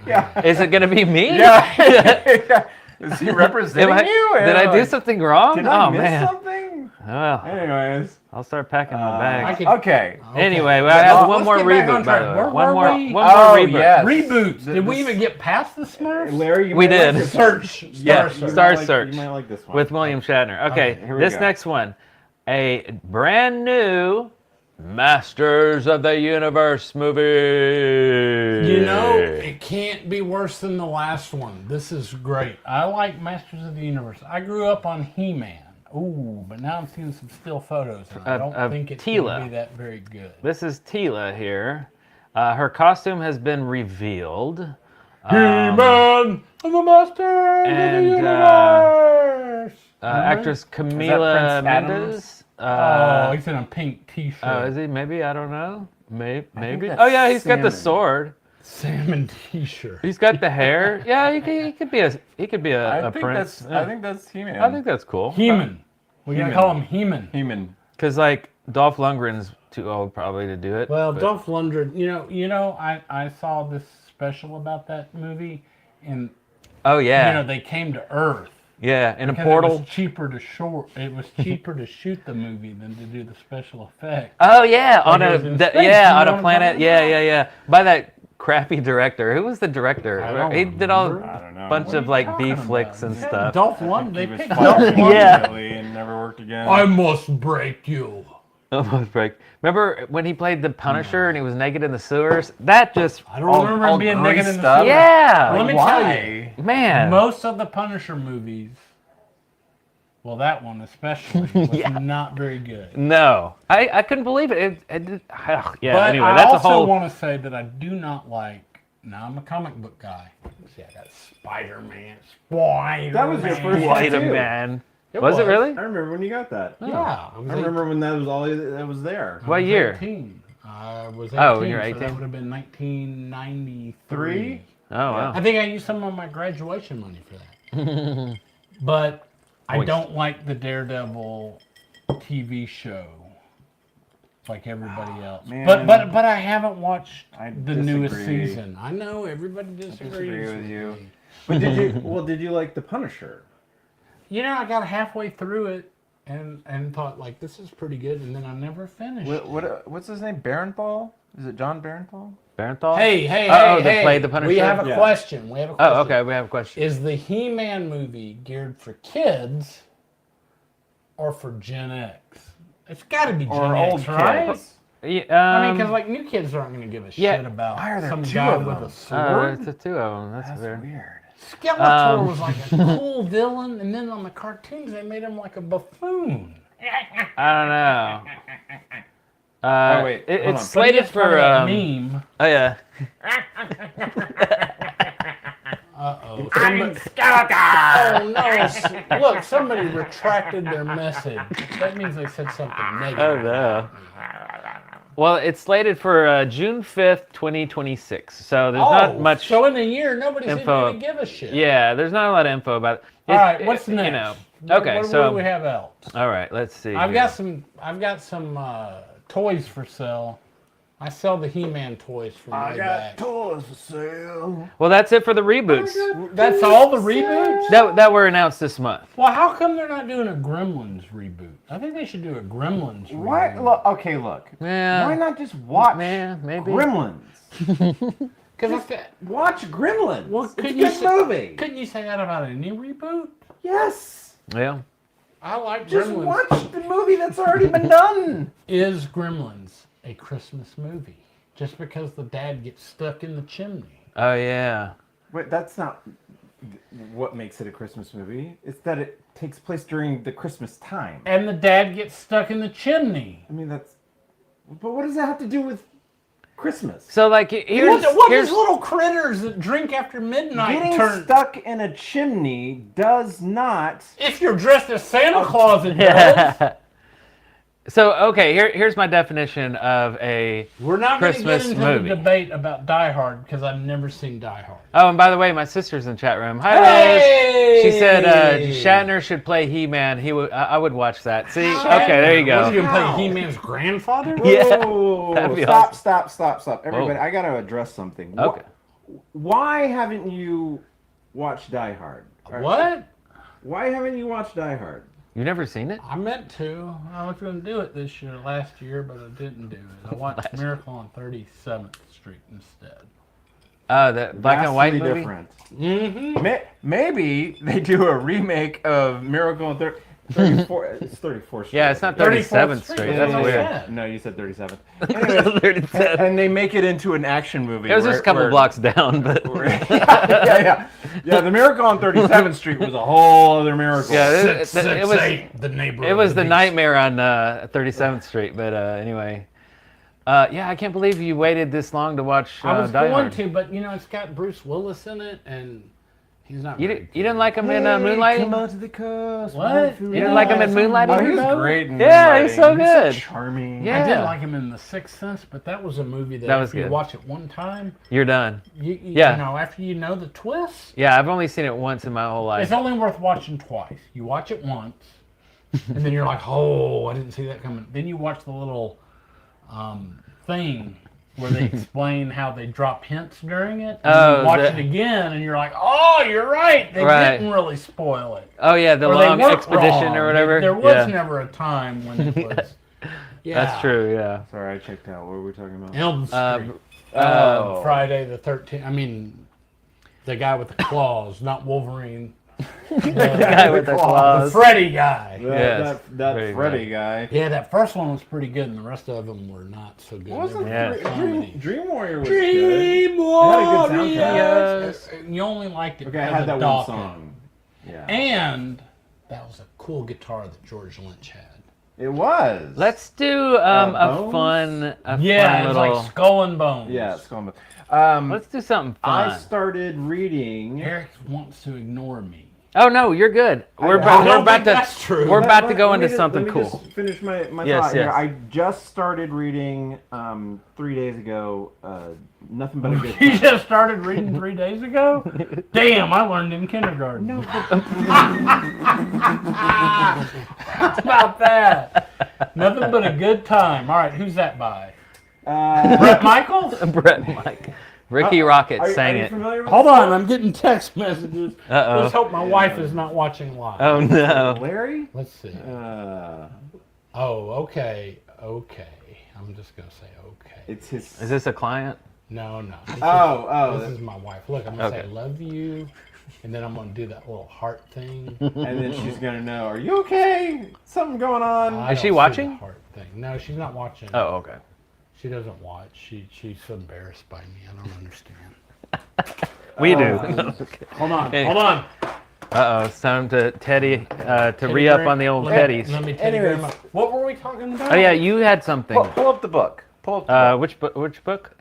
Yeah. Is it going to be me? Yeah. Is he representing you? Did I do something wrong? Did I oh, miss man. something? Well, anyways. I'll start packing my bags. Okay. Anyway, I have one more reboot, by the way. One more reboot. Yes. Reboots. Did we even get past the Smurfs? Larry, we did. Search. Yeah, Star Search. Search. You might like this one. With William Shatner. Okay, here we this go. next one. A brand new Masters of the Universe movie. You know, it can't be worse than the last one. This is great. I like Masters of the Universe. I grew up on He-Man. Ooh, but now I'm seeing some still photos, and I don't think it's going to be that very good. This is Tila here. Her costume has been revealed. He-Man and the Masters of the Universe. Actress Camila Mendes. He's in a pink T-shirt. Oh, is he? Maybe, I don't know. Maybe. that's Oh yeah, he's got the salmon. sword. Salmon T-shirt. He's got the hair. Yeah, he could be a prince. I think that's He-Man. I think that's cool. He-Man. We're gonna call him He-Man. He-Man. Because like Dolph Lundgren's too old probably to do it. Well, but- Dolph Lundgren. You know, I saw this special about that movie, and Oh yeah. you know they came to Earth. Yeah, in a Because portal. It was cheaper to shoot the movie than to do the special effects. Oh yeah, Like on it a was in space, you on know a what planet. I'm Yeah, talking yeah, yeah. By that crappy director. Who was the director? I don't He did all remember. I don't know. bunch What of are like you B talking flicks about? and Yeah, stuff. Dolph Lundgren. They He was picked fired Dolph from Yeah. Italy and never worked again. I must break you. Almost break. Remember when he played the Punisher and he was naked in the sewers? That just I don't remember him being naked in the stuff? sewers. yeah. Let me tell you, Man. most of the Punisher movies, well, that one especially, was Yeah. not very good. No, I couldn't believe it. Yeah. But Anyway, I that's a also whole. want to say that I do not like. Now I'm a comic book guy. See, I got Spider-Man. That was your first one, too. Spider-Man. Was it really? I remember when you got that. Yeah, I remember when that was all that was there. What year? 18. I was 18. Oh, you're So 18? that would have been 1993. Oh wow. I think I used some of my graduation money for that. But I Moist. don't like the Daredevil TV show like everybody else. Man. But I haven't watched I the newest disagree. season. I know everybody disagrees with you. me. But did you? Well, did you like the Punisher? You know, I got halfway through it and thought like this is pretty good, and then I never finished. What's his name? Barenthal? Is it John Barenthal? Barenthal? Hey, they played the Punisher? We have a question. Oh, okay, we have a question. Is the He-Man movie geared for kids or for Gen X? It's got to be Gen X, right? Yeah, I mean, because like new kids aren't going to give a shit about some guy with a sword. It's the two of them. That's weird. Skeletor was like a cool villain, and then on the cartoons they made him like a buffoon. I don't know. Oh, wait. It's slated for meme. Oh yeah. Uh-oh. Oh no! Look, somebody retracted their message. That means they said something negative. Oh no. Well, it's slated for June 5th, 2026. So there's not much. So in a year, nobody's even info. going to give a shit. Yeah, there's not a lot of info about it. All right, what's next? You know. Okay, so what do we have else? All right, let's see. I've got some toys for sale. I sell the He-Man toys from way back. toys for sale. Well, that's it for the reboots. That's all the reboots? That were announced this month. Well, how come they're not doing a Gremlins reboot? I think they should do a Gremlins reboot. Why? Look, okay, look. Yeah. Why not just watch maybe. Gremlins? Watch Gremlins. Well, it's a good movie. Couldn't you say that about any reboot? Yes. Yeah. I like Just Gremlins. watch the movie that's already been done. Is Gremlins a Christmas movie? Just because the dad gets stuck in the chimney. Oh yeah. Wait, that's not what makes it a Christmas movie. It's that it takes place during the Christmas time. And the dad gets stuck in the chimney. I mean, but what does that have to do with Christmas? So like here's these little critters that drink after midnight Getting stuck in a chimney does not. If you're dressed as Santa Claus, it does. So okay, here's my definition of a We're not going to get Christmas into movie. the debate about Die Hard because I've never seen Die Hard. Oh, and by the way, my sister's in the chat room. Hi, Hey! Liz. She said Shatner should play He-Man. I would watch that. See? Shatner. Okay, there you go. Was he going to play He-Man's grandfather? Yeah. Whoa, That'd be stop, awesome. stop. Everybody, I got to address something. Okay. Why haven't you watched Die Hard? What? Why haven't you watched Die Hard? You've never seen it? I meant to. I was going to do it last year, but I didn't do it. I watched Miracle on 37th Street instead. Oh, that black and white movie? Different. Mm-hmm. Maybe they do a remake of Miracle on 34. It's 34th Street. Yeah, it's not 37th Street. That's what I weird. said. No, you said 37th. Anyways, and they make it into an action movie. It was just a couple blocks down, but yeah. The Miracle on 37th Street was a whole other miracle. Yeah, it was the neighborhood. It was the nightmare on 37th Street, but anyway. Yeah, I can't believe you waited this long to watch I was Die going Hard. to, but it's got Bruce Willis in it, and he's not. You didn't like him in Moonlighting? Come out to the coast. What? You didn't like him in Moonlighting? Oh, he was great in Yeah, he's so Moonlighting. good. He's so charming. Yeah. I did like him in The Sixth Sense, but that was a movie that was if you good. watch it one time, You're done. yeah. After you know the twist, Yeah, I've only seen it once in my whole life. it's only worth watching twice. You watch it once, and then you're like, oh, I didn't see that coming. Then you watch the little thing where they explain how they drop hints during it. And you watch it again, and you're like, oh, you're right. They didn't really spoil it. Oh, yeah, the Or they long weren't expedition wrong. or whatever. There was never a time when it was. Yeah. That's true, yeah. Sorry, I checked out. What were we talking about? Elm Street. Friday the 13th. I mean, the guy with the claws, not Wolverine. The guy with the claws. The Freddy guy. Yes, that Freddy guy. Yeah, that first one was pretty good, and the rest of them were not so good. Dream Warrior was Dream good. Warrior. It had a good soundtrack. Yes. You only liked it Okay, I because had of that Dawson. one song. Yeah. And that was a cool guitar that George Lynch had. It was. Let's do a Bones? fun It's little... like Skull and Bones. Yeah, Skull and Bones. Let's do something fun. I started reading. Eric wants to ignore me. Oh no, you're good. We're about to go into something cool. Let me just finish my Yes, thought here. yes. I just started reading 3 days ago. Nothing but a good. You just started reading 3 days ago? Damn, I learned in kindergarten. No. How about that? Nothing but a good time. All right, who's that by? Brett Michaels? Brett Mike. Ricky Rocket sang are you it. familiar with Hold this on, song? I'm getting text messages. Uh-oh. Let's hope my wife is not watching live. Oh no. Larry? Let's see. Uh, Okay. I'm just gonna say okay. it's his. Is this a client? No. This is my wife. Look, I'm gonna say love you, and then I'm gonna do that little heart thing. And then she's gonna know. Are you okay? Something going on? Is she don't see watching? the heart thing. No, she's not watching. Oh, okay. She doesn't watch. She's so embarrassed by me. I don't understand. We do. Hold on. Uh-oh, it's time to Teddy to re-up on the old Teddies. Let me tell you. What were we talking about? Oh yeah, you had something. Pull up the book. Pull up the book. Which book?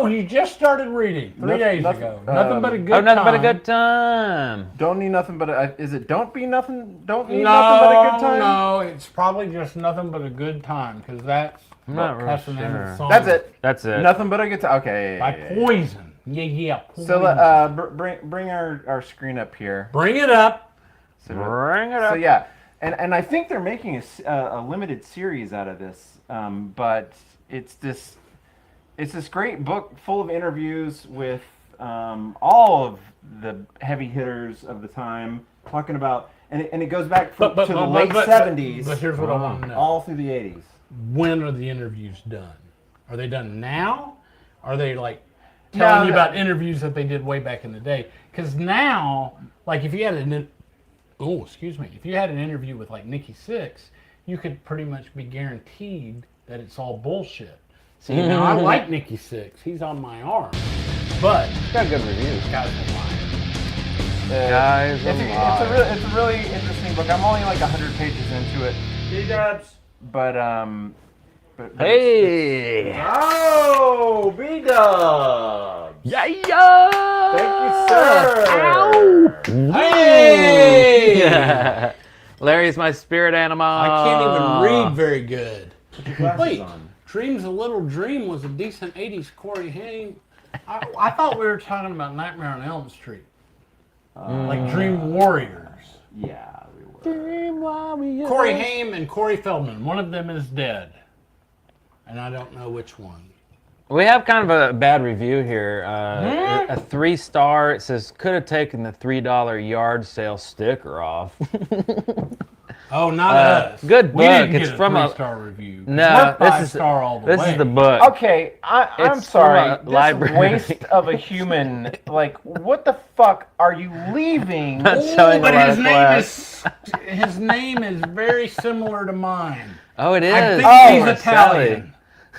You just started reading 3 days ago. Nothing but a good time. Nothing but a good time. Don't need nothing but a. Is it don't need nothing but a good time? No, it's probably just nothing but a good time because that's I'm not really the name of the song. That's it. Nothing but a good time. Okay. By Poison. Yeah. Poison. So bring our screen up here. Bring it up. Bring it up. So yeah, and I think they're making a limited series out of this, but it's this great book full of interviews with all of the heavy hitters of the time, talking about, and it goes back to the late 70s. But here's what I want to know. All through the 80s. When are the interviews done? Are they done now? Are they like telling you about interviews that they did way back in the day? Because now, like if you had if you had an interview with like Nikki Sixx, you could pretty much be guaranteed that it's all bullshit. See, now I like Nikki Sixx. He's on my arm. But It's got good reviews. Guys are lying. It's a really interesting book. I'm only like 100 pages into it. B-dubs. But Hey! Oh, B-dubs. Yeah! Thank you, sir. Ow! Hey! Larry's my spirit animal. I can't even read very good. Put your glasses on. Dream's a Little Dream was a decent 80s Corey Haim. I thought we were talking about Nightmare on Elm Street. Like Dream Warriors. Yeah, we were. Dream Warriors. Corey Haim and Corey Feldman. One of them is dead. And I don't know which one. We have kind of a bad review here. A 3-star. It says, could have taken the $3 yard sale sticker off. Oh, not us. Good book. We didn't It's get from a a 3-star review. No, We're this is 5-star all the this way. is the book. Okay, I'm It's sorry. from a library. This waste of a human. Like, what the fuck are you leaving? Not showing But a lot his of name class. his name is very similar to mine. Oh, it is. I think he's Marcelli. Italian.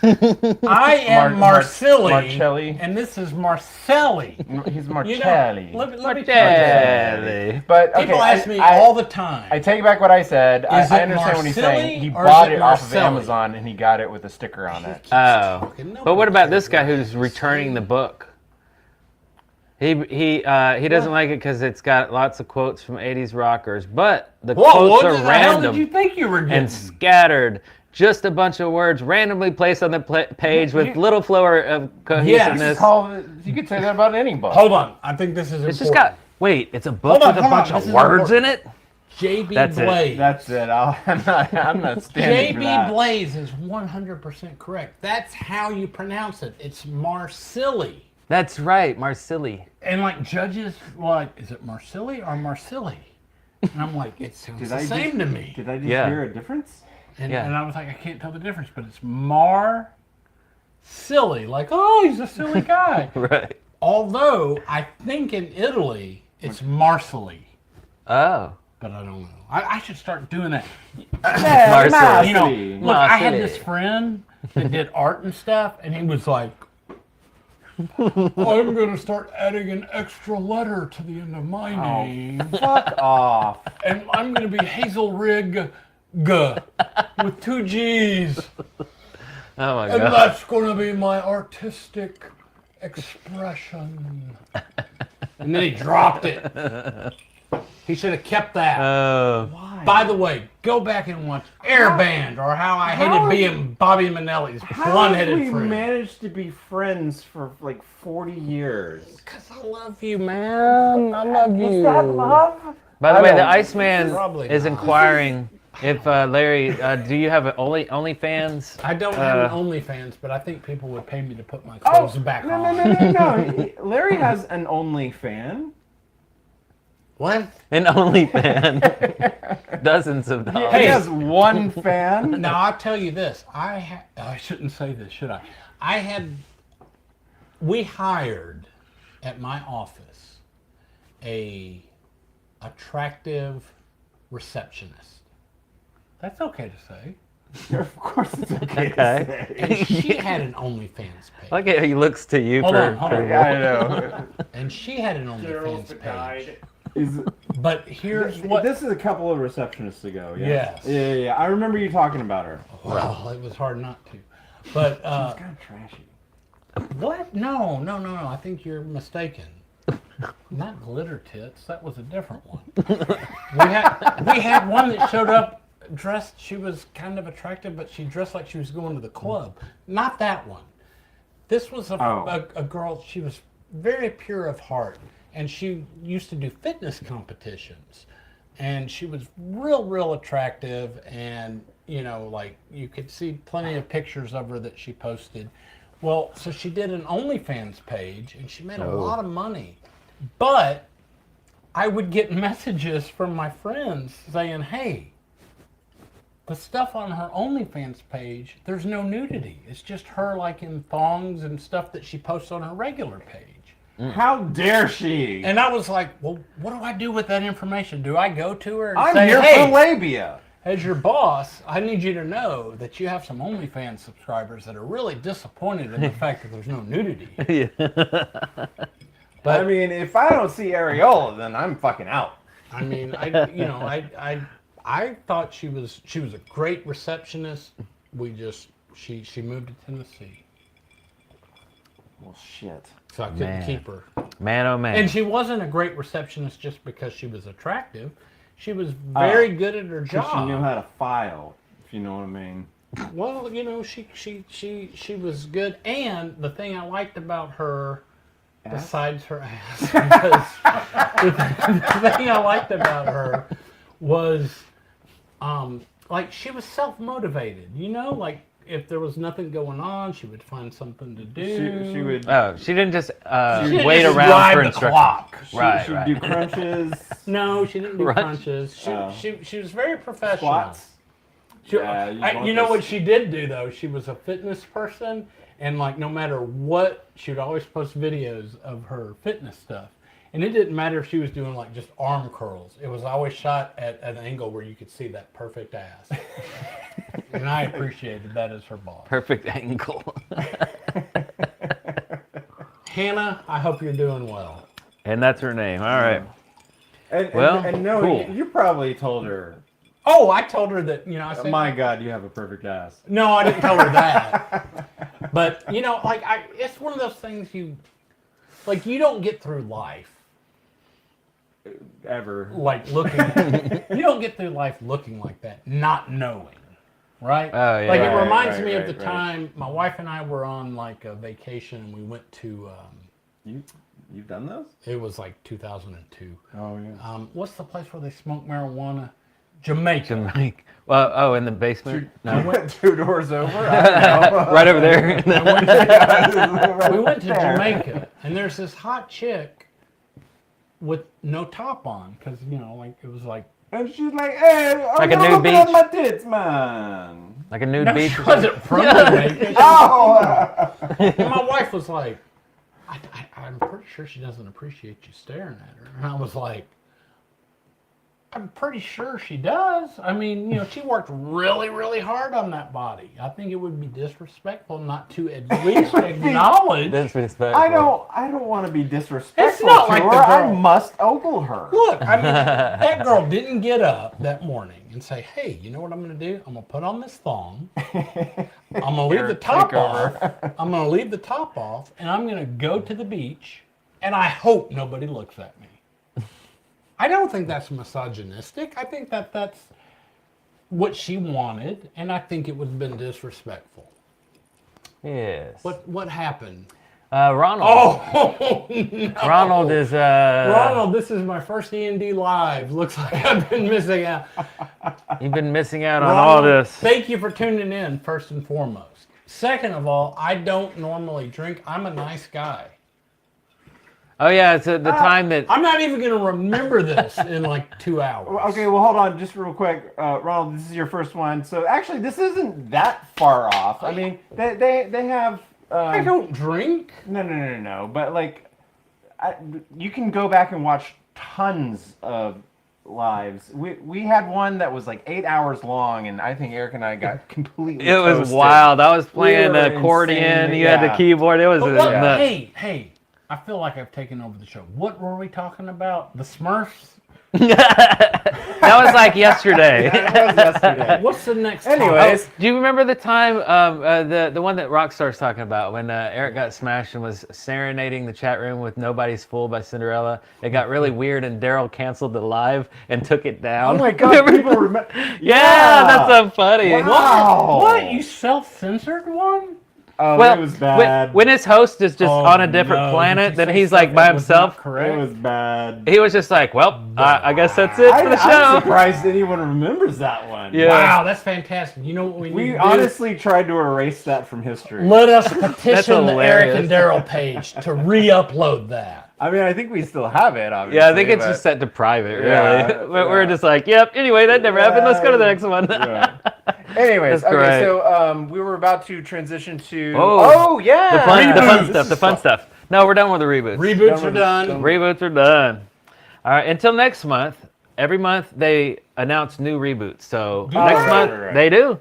I am Marcelli, Marcelli. and this is Marcelli. He's Marcelli. Let me Marcelli. But okay, People ask me all the time. I take back what I said. I Is it understand what he's saying. He Marcelli or bought is it it off of Marcelli? Amazon and he got it with a sticker on it. Oh, but what about this guy who's returning the book? He doesn't like it because it's got lots of quotes from 80s rockers, but the quotes are What the hell random did you think you were getting? and scattered. Just a bunch of words randomly placed on the page with little flow of cohesiveness. You could say that about any book. Hold on, I think this is important. It's just got. Wait, it's a book with a bunch of words in it. JB That's Blaze. it. That's it. I'm not standing for JB that. Blaze is 100% correct. That's how you pronounce it. It's Marcelli. That's right, Marcelli. And like judges, like, is it Marcelli or Marcelli? And I'm like, it sounds the same to me. Did I just hear a difference? And I was like, I can't tell the difference, but it's Silly. Like, oh, he's a silly guy. Right. Although, I think in Italy, it's Marcelli. Oh. But I don't know. I should start doing that. Marcelli. You know, look, I had this friend that did art and stuff, and he was like, I'm going to start adding an extra letter to the end of my name. Fuck off. And I'm going to be Hazelrig with 2 G's. Oh my And god. that's going to be my artistic expression. And then he dropped it. He should have kept that. Oh. By the way, go back and watch Airband or How I Hated Being Bobby Manelli's Blonde-Headed we Friend. managed to be friends for like 40 years? Because I love you, man. I love you. Is that love? By the I way, the don't- Iceman Probably is not. inquiring If Larry, do you have an OnlyFans? I don't have an OnlyFans, but I think people would pay me to put my clothes back on. No. Larry has an OnlyFan. What? An OnlyFan. Dozens of dollars. He has one fan. Now, I'll tell you this. I shouldn't say this, should I? We hired at my office a attractive receptionist. That's okay to say. Of course it's okay to say. And she had an OnlyFans page. Look at how he looks to you Hold for. on. Yeah, I know. And she had an OnlyFans page. Is, But here's what... This is a couple of receptionists ago. Yeah? Yes. Yeah. I remember you talking about her. Well, it was hard not to. But... She's kind of trashy. What? No. I think you're mistaken. Not glitter tits. That was a different one. we had one that showed up dressed. She was kind of attractive, but she dressed like she was going to the club. Not that one. This was a girl. She was very pure of heart, and she used to do fitness competitions. And she was real attractive, and like you could see plenty of pictures of her that she posted. Well, so she did an OnlyFans page, and she made a lot of money. But I would get messages from my friends saying, hey, the stuff on her OnlyFans page, there's no nudity. It's just her like in thongs and stuff that she posts on her regular page. How dare she? And I was like, well, what do I do with that information? Do I go to her and I'm say, here hey, for labia. As your boss, I need you to know that you have some OnlyFans subscribers that are really disappointed in the fact that there's no nudity. But I mean, if I don't see areola, then I'm fucking out. I mean, I thought she was a great receptionist. She moved to Tennessee. Well, shit. So I couldn't keep her. Man, oh man. And she wasn't a great receptionist just because she was attractive. She was very good at her job. She knew how to file, if you know what I mean. Well, she was good, and the thing I liked about her, besides her ass, because the thing I liked about her was, like she was self-motivated. Like if there was nothing going on, she would find something to do. She would. Oh, she didn't just wait around for instructions. She'd do crunches. No, she didn't do crunches. She was very professional. Squats. You know what she did do though? She was a fitness person, and like no matter what, she would always post videos of her fitness stuff. And it didn't matter if she was doing like just arm curls. It was always shot at an angle where you could see that perfect ass. And I appreciated that as her boss. Perfect angle. Hannah, I hope you're doing well. And that's her name. All right. And no, cool. you probably told her. Oh, I told her that, I said, my God, you have a perfect ass. No, I didn't tell her that. But, it's one of those things you don't get through life. Ever. You don't get through life looking like that, not knowing. Right? Oh, yeah. It reminds me of the time my wife and I were on like a vacation and we went to... You've done those? It was like 2002. Oh, yeah. What's the place where they smoke marijuana? Jamaica. Well, in the basement? No. We went 2 doors over? I don't know. Right over there. We went to Jamaica, and there's this hot chick with no top on, because, it was like... And she's like, hey, like a nude beach? At my tits, man. Like a nude beach? She wasn't from Jamaica. And my wife was like, I'm pretty sure she doesn't appreciate you staring at her. And I was like, I'm pretty sure she does. I mean, she worked really hard on that body. I think it would be disrespectful not to at least acknowledge. Disrespectful. I don't want to be disrespectful It's not to like her. the girl. I must ogle her. Look, I mean, that girl didn't get up that morning and say, hey, you know what I'm going to do? I'm going to put on this thong. I'm going to leave the top off. I'm going to leave the top off, and I'm going to go to the beach, and I hope nobody looks at me. I don't think that's misogynistic. I think that's what she wanted, and I think it would have been disrespectful. Yes. What happened? Ronald. Oh, no. Ronald is... Ronald, this is my first E&D live. Looks like I've been missing out. You've been missing out on all this. Thank you for tuning in, first and foremost. Second of all, I don't normally drink. I'm a nice guy. Oh yeah, it's the time that I'm not even going to remember this in like 2 hours. Okay, well, hold on, just real quick, Ronald. This is your first one, so actually, this isn't that far off. I mean, they have. I don't drink. No. But like, you can go back and watch tons of lives. We had one that was like 8 hours long, and I think Eric and I got completely. It was toasted. wild. I was playing the accordion. Insane. You had the keyboard. It was nuts. Hey, I feel like I've taken over the show. What were we talking about? The Smurfs? That was like yesterday. That was yesterday. What's the next Anyways, do you remember the time, the one that Rockstar's talking about, when Eric got smashed and was serenading the chat room with "Nobody's Fool" by Cinderella? It got really weird, and Darrell canceled the live and took it down. Oh my God! People remember. Yeah, that's so funny. Wow. What? You self-censored one? Oh, Well, it was bad. when his host is just on a different planet, then he's like by himself. It was bad. He was just like, well, I guess that's it for the show. I'm surprised anyone remembers that one. Yeah. Wow, that's fantastic. You know what we need We to honestly tried to erase that from history. do? Let us petition the hilarious. Eric and Darrell page to re-upload that. I mean, I think we still have it, obviously. Yeah, I think it's just set to private, really. Yeah, We're just like, yep, anyway, that never happened. Let's go to the next one. Yeah. Anyways, That's okay, great. so we were about to transition to... Oh, yeah! The fun stuff. No, we're done with the reboots. Reboots are done. Reboots are done. All right, until next month. Every month they announce new reboots. So next month they do.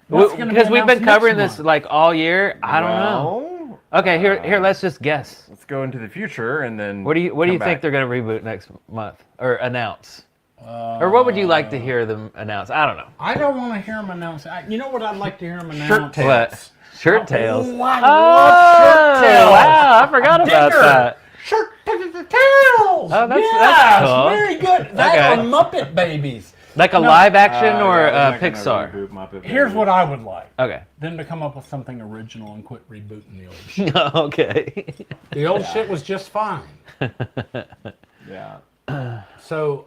Because we've been covering this like all year. I don't know. Okay, here, let's just guess. Let's go into the future and then... What do you think they're going to reboot next month or announce? Or what would you like to hear them announce? I don't know. I don't want to hear them announce. You know what I'd like to hear them announce? Shirt tails. What? Shirt tails. Oh, I love shirt tails. Wow, I forgot about that. Shirt tails. Oh, that's cool. Very good. That or Muppet Babies. Like a live action or Pixar? Here's what I would like. Okay. Them to come up with something original and quit rebooting the old shit. Okay. The old shit was just fine. Yeah. So,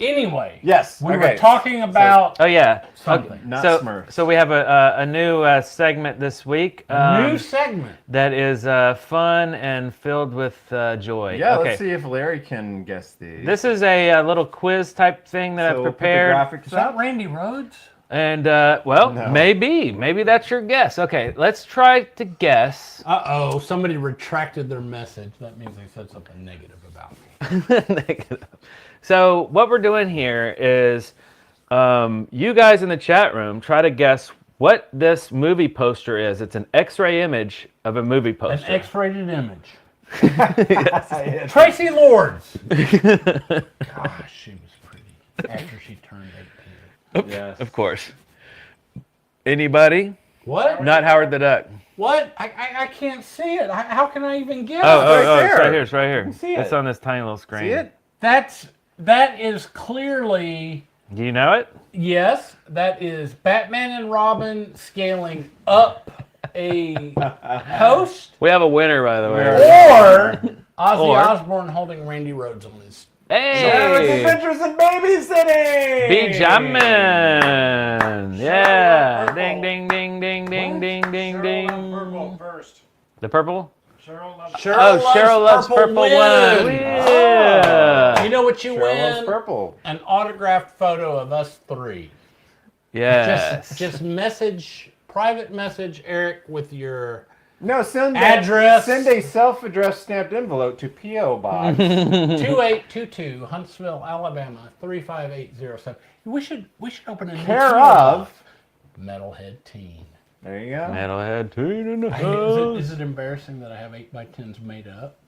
anyway. Yes. We were talking about... Oh, yeah. Something. Not so, Smurfs. So we have a new segment this week. New segment. That is fun and filled with joy. Yeah, okay. let's see if Larry can guess these. This is a little quiz type thing that I've prepared. We'll put the graphics Is that up. Randy Rhodes? And, well, No. maybe that's your guess. Okay, let's try to guess. Uh-oh, somebody retracted their message. That means they said something negative about me. Negative. So what we're doing here is you guys in the chat room try to guess what this movie poster is. It's an X-ray image of a movie poster. An X-rated image. Tracy Lords. Gosh, she was pretty after she turned 18. Yes. Of course. Anybody? What? Not Howard the Duck. What? I can't see it. How can I even guess? It's right here. It's right here. See it. It's on this tiny little screen. See it? That is clearly... Do you know it? Yes, that is Batman and Robin scaling up a post. We have a winner, by the way. Or Ozzy Osbourne holding Randy Rhodes on his... Hey! Adventures in Babysitting! Be jammin'! Yeah! Ding, ding, ding, ding, ding, ding, ding, ding. Purple first. The purple? Cheryl Cheryl loves purple one. Yeah. You know what you Cheryl win? loves purple. An autographed photo of us three. Yes. Just private message Eric with your No, send address. Send a self-addressed stamped envelope to P.O. Box 2822 Huntsville, Alabama 35807. We should open a new care P.O. of box. Metalhead Teen. There you go. Metalhead Teen in the house. Is it embarrassing that I have 8x10s made up?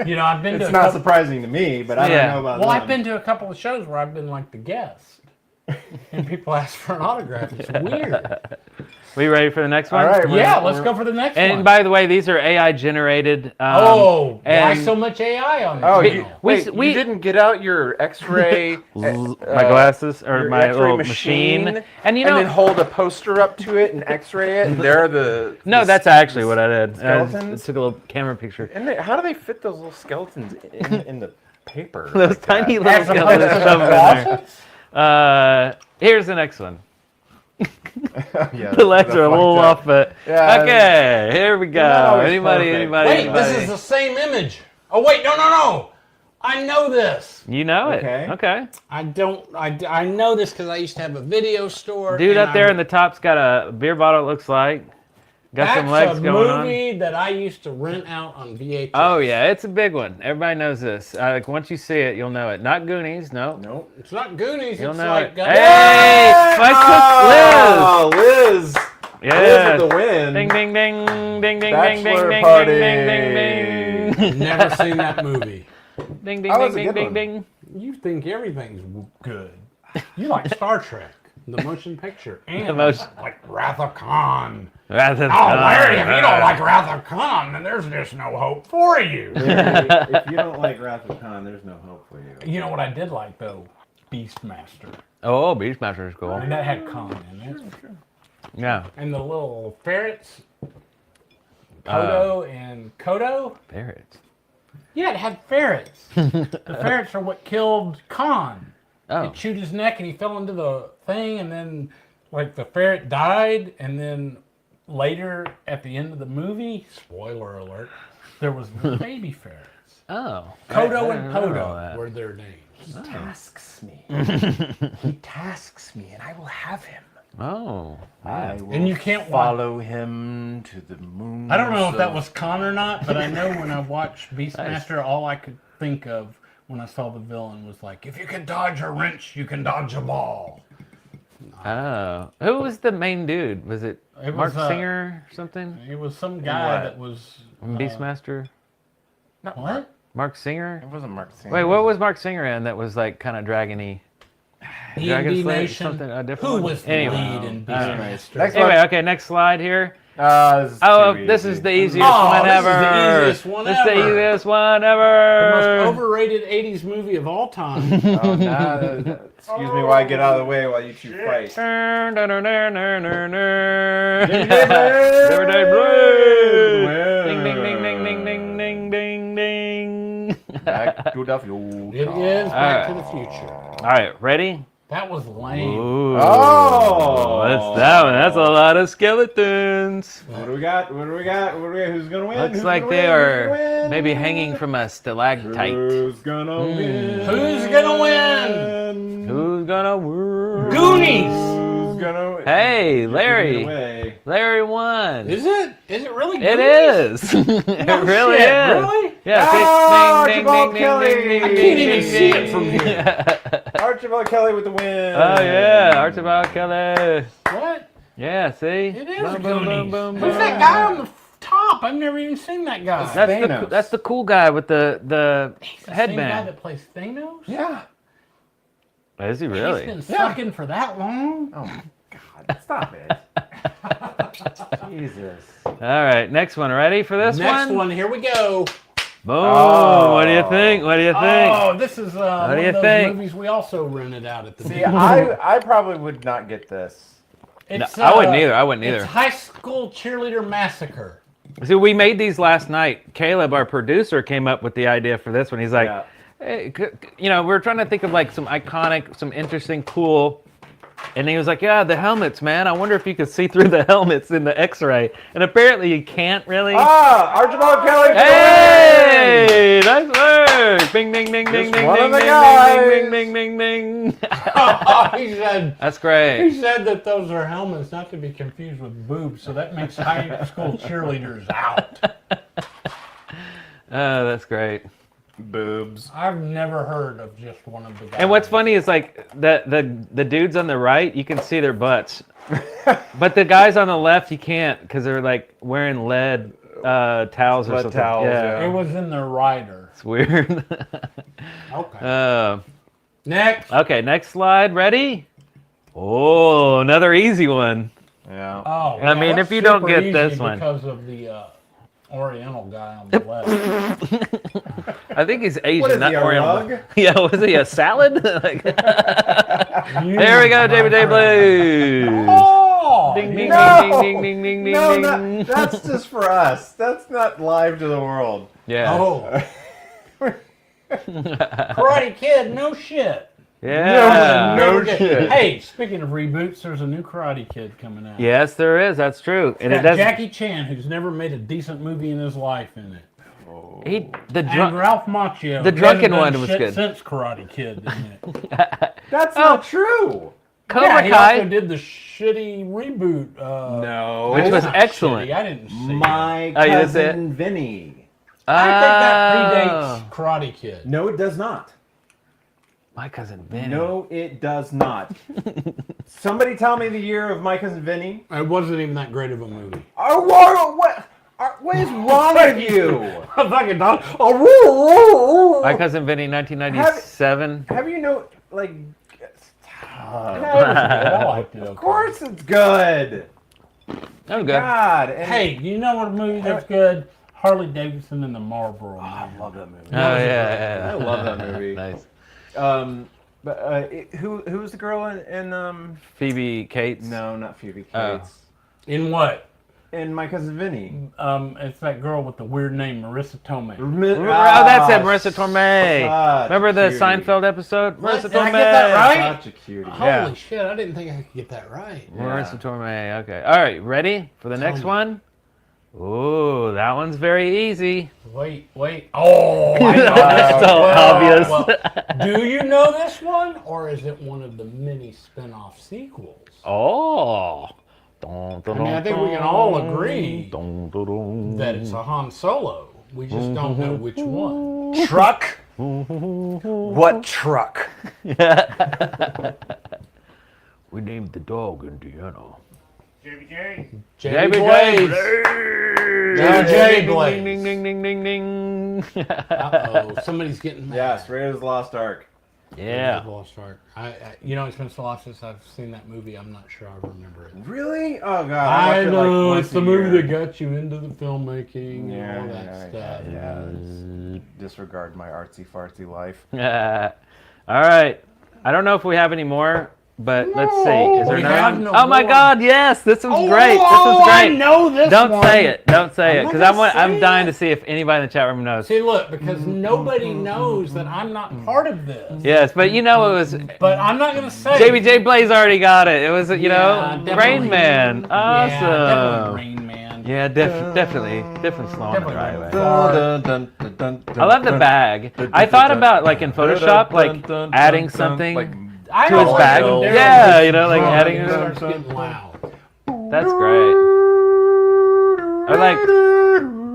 You know, I've been to It's not surprising to me, but I don't know about Well, them. I've been to a couple of shows where I've been like the guest. And people ask for an autograph. It's weird. We ready for the next one? All right. Yeah, let's go for the next one. And by the way, these are AI generated. Why so much AI on this? Oh, channel? you didn't get out your X-ray, my glasses or your my X-ray little machine, and you know, and then hold a poster up to it and X-ray it, and there are the no, that's actually what I did. Skeletons? I took a little camera picture. And how do they fit those little skeletons in the paper? Those like tiny that? little skeletons. Here's the next one. Yeah, The legs are a little off, but Yeah, okay, here we go. Anybody? Wait, this is the same image. Oh wait, no. I know this. You know it. Okay. Okay. I know this because I used to have a video store. Dude and up there in the top's got a beer bottle, it looks like. Got some legs going on. That's a movie that I used to rent out on VHS. Oh yeah, it's a big one. Everybody knows this. Like once you see it, you'll know it. Not Goonies, no. Nope. It's not Goonies. You'll it's know like it. Hey, my cook Liz. Liz. Yeah. Liz with the win. Ding ding ding ding ding ding ding Bachelor ding party. ding ding ding. Never seen that movie. Ding ding That was ding a ding good ding one. ding. You think everything's good. You like Star Trek, the motion picture, and The motion- like Wrath of Khan. Wrath of Oh, Khan. Larry, if you don't like Wrath of Khan, then there's just no hope for you. If you don't like Wrath of Khan, there's no hope for you. You know what I did like, though? Beastmaster. Oh, Beastmaster is cool. And that had Khan in it. Yeah. And the little ferrets, Kodo and Kodo. Ferrets. Yeah, it had ferrets. The ferrets are what killed Khan. Oh. It chewed his neck and he fell into the thing, and then like the ferret died, and then later at the end of the movie, spoiler alert, there was baby ferrets. Oh. Kodo I and didn't know Podo that. were their names. He tasks me. He tasks me, and I will have him. Oh. I will And you can't follow him to the moon. I don't know if that was Khan or not, but I know when I watched Beastmaster, all I could think of when I saw the villain was like, if you can dodge a wrench, you can dodge a ball. Oh. Who was the main dude? Was it, It Mark was, Singer or something? It was some guy What? that was... From Beastmaster? What? Mark Singer? It wasn't Mark Singer. Wait, what was Mark Singer in that was like kind of dragony? D&D Slayer, Nation. something, a different Who one? was the Anyway. lead in Beastmaster? Next Anyway, one. okay, next slide here. This is Oh, too this easy. is the easiest Oh, one this is ever. the easiest one This is the ever. easiest one The ever. most overrated 80s movie of all time. Oh, nah, excuse me while I get out of the way while you two fight. Everyday Blues. Ding ding ding ding ding ding ding ding ding. Back to the future. It is Back to the Future. All right, ready? That was lame. Ooh. Oh, That's that one. That's a lot of skeletons. What do we got? What do we got? What do we got? Who's gonna win? Looks Who's like gonna they win? are Who's gonna win? maybe hanging from a stalactite. Who's gonna win? Who's gonna win? Who's gonna win? Goonies. Who's gonna win? Hey, You're Larry. giving it away. Larry won. Is it? Is it really It Goonies? is. It No really shit, is. really? Yeah. Ah, ding, Archibald ding, Kelly. ding, ding, I ding, can't ding, even ding, see ding. it from here. Archibald Kelly with the win. Oh yeah, Archibald Kelly. What? Yeah, see? It is Boom, boom, Goonies. boom, boom, Who's boom. that guy on the top? I've never even seen that guy. That's the cool guy with the He's the same guy headband. that plays Thanos? Yeah. Is he He's really? been sucking for that long? Oh my God! Stop it. Jesus. All right, next one. Ready for this Next one? one, here we go. Boom. Oh. What do you think? What do you think? Oh, this is one do you of those think? movies we also rented out at the See, beginning. I probably would not get this. It's, I wouldn't either. I wouldn't It's either. High School Cheerleader Massacre. See, we made these last night. Caleb, our producer, came up with the idea for this one. He's like, Yeah. hey, we're trying to think of like some iconic, some interesting, cool. And he was like, yeah, the helmets, man. I wonder if you could see through the helmets in the X-ray. And apparently you can't really. Ah, Archibald Kelly. Hey, nice work! Bing, ding, ding, ding, Just ding, one ding, of the ding, guys. ding, ding, ding, ding, ding. He said That's great. he said that those are helmets, not to be confused with boobs, so that makes high school cheerleaders out. Oh, that's great. Boobs. I've never heard of just one of the guys. And what's funny is like the dudes on the right, you can see their butts, but the guys on the left you can't because they're like wearing lead towels or Lead something. towels, It was in the rider. It's weird. Okay. Next. Okay, next slide. Ready? Oh, another easy one. Yeah. Oh, I mean, that's if you don't super get easy this one. because of the Oriental guy on the left. I think he's Asian, What is not he, a Oriental. rug? Yeah, was he a salad? Like, there we go, David Day Blues. Oh, Ding, ding, No! ding, ding, ding, ding, No, ding. that's just for us. That's not live to the world. Yeah. Oh. Karate Kid, no shit. Yeah. No shit. Hey, speaking of reboots, there's a new Karate Kid coming out. Yes, there is. That's true. And it does. Jackie Chan, who's never made a decent movie in his life, in it. And Ralph Macchio. The drunken one was good. Since Karate Kid, isn't it? That's not true. Cobra He Kai also did the shitty reboot. No. Which was excellent. Shitty. I didn't see My Oh, you didn't see Cousin Vinny. I think that predates Karate Kid. No, it does not. My Cousin Vinny. No, it does not. Somebody tell me the year of My Cousin Vinny. It wasn't even that great of a movie. Oh, what is wrong with you? I'm fucking dog. My Cousin Vinny, 1997. Have you know, like... I liked it. Of course it's good. That was good. God. Hey, you know what movie that's good? Harley Davidson and the Marlboro Man. I love that movie. Oh, yeah. I love that movie. Nice. But who was the girl in Phoebe Cates? No, not Phoebe Cates. In what? In My Cousin Vinny. It's that girl with the weird name, Marissa Tomei. That's it, Marissa Tomei. Remember the cutie. Seinfeld episode? What? Marissa Did Tomei. I get that right? Such a cutie. Holy shit, I didn't think I could get that right. Marissa Tomei. Okay. All right, ready for the next one? Ooh, that one's very easy. Wait. Oh, I know this. So obvious. Well, do you know this one, or is it one of the many spin-off sequels? Oh. I mean, I think we can all agree that it's a Han Solo. We just don't know which one. Truck? What truck? We named the dog Indiana. JB Blaze. JB Ding, Blaze. ding, ding, ding, ding, ding. Uh-oh, somebody's getting mad. Yes, Raiders of the Lost Ark. Yeah. Lost Ark. It's been so long since I've seen that movie. I'm not sure I remember it. Really? Oh God! I know like it's the movie that got you into the filmmaking and all that stuff. Yeah. Disregard my artsy fartsy life. All right. I don't know if we have any more, but let's see. Is there We another have one? no Oh my more. God! Yes, this was great. This was I great. know this Don't one. say it. Don't say it, I'm because not gonna I'm say dying it. to see if anybody in the chat room knows. See, look, because nobody knows that I'm not part of this. Yes, but you know it was. But I'm not going to say. JBJ Blaze already got it. It was, you know, definitely. Rain Man. Awesome. Yeah, definitely Rain Man. Yeah, definitely slow on the driveway. Definitely. I love the bag. I thought about, like, in Photoshop, like, adding something to his bag. Yeah, you know, like adding it. Starts getting loud. That's great. Or like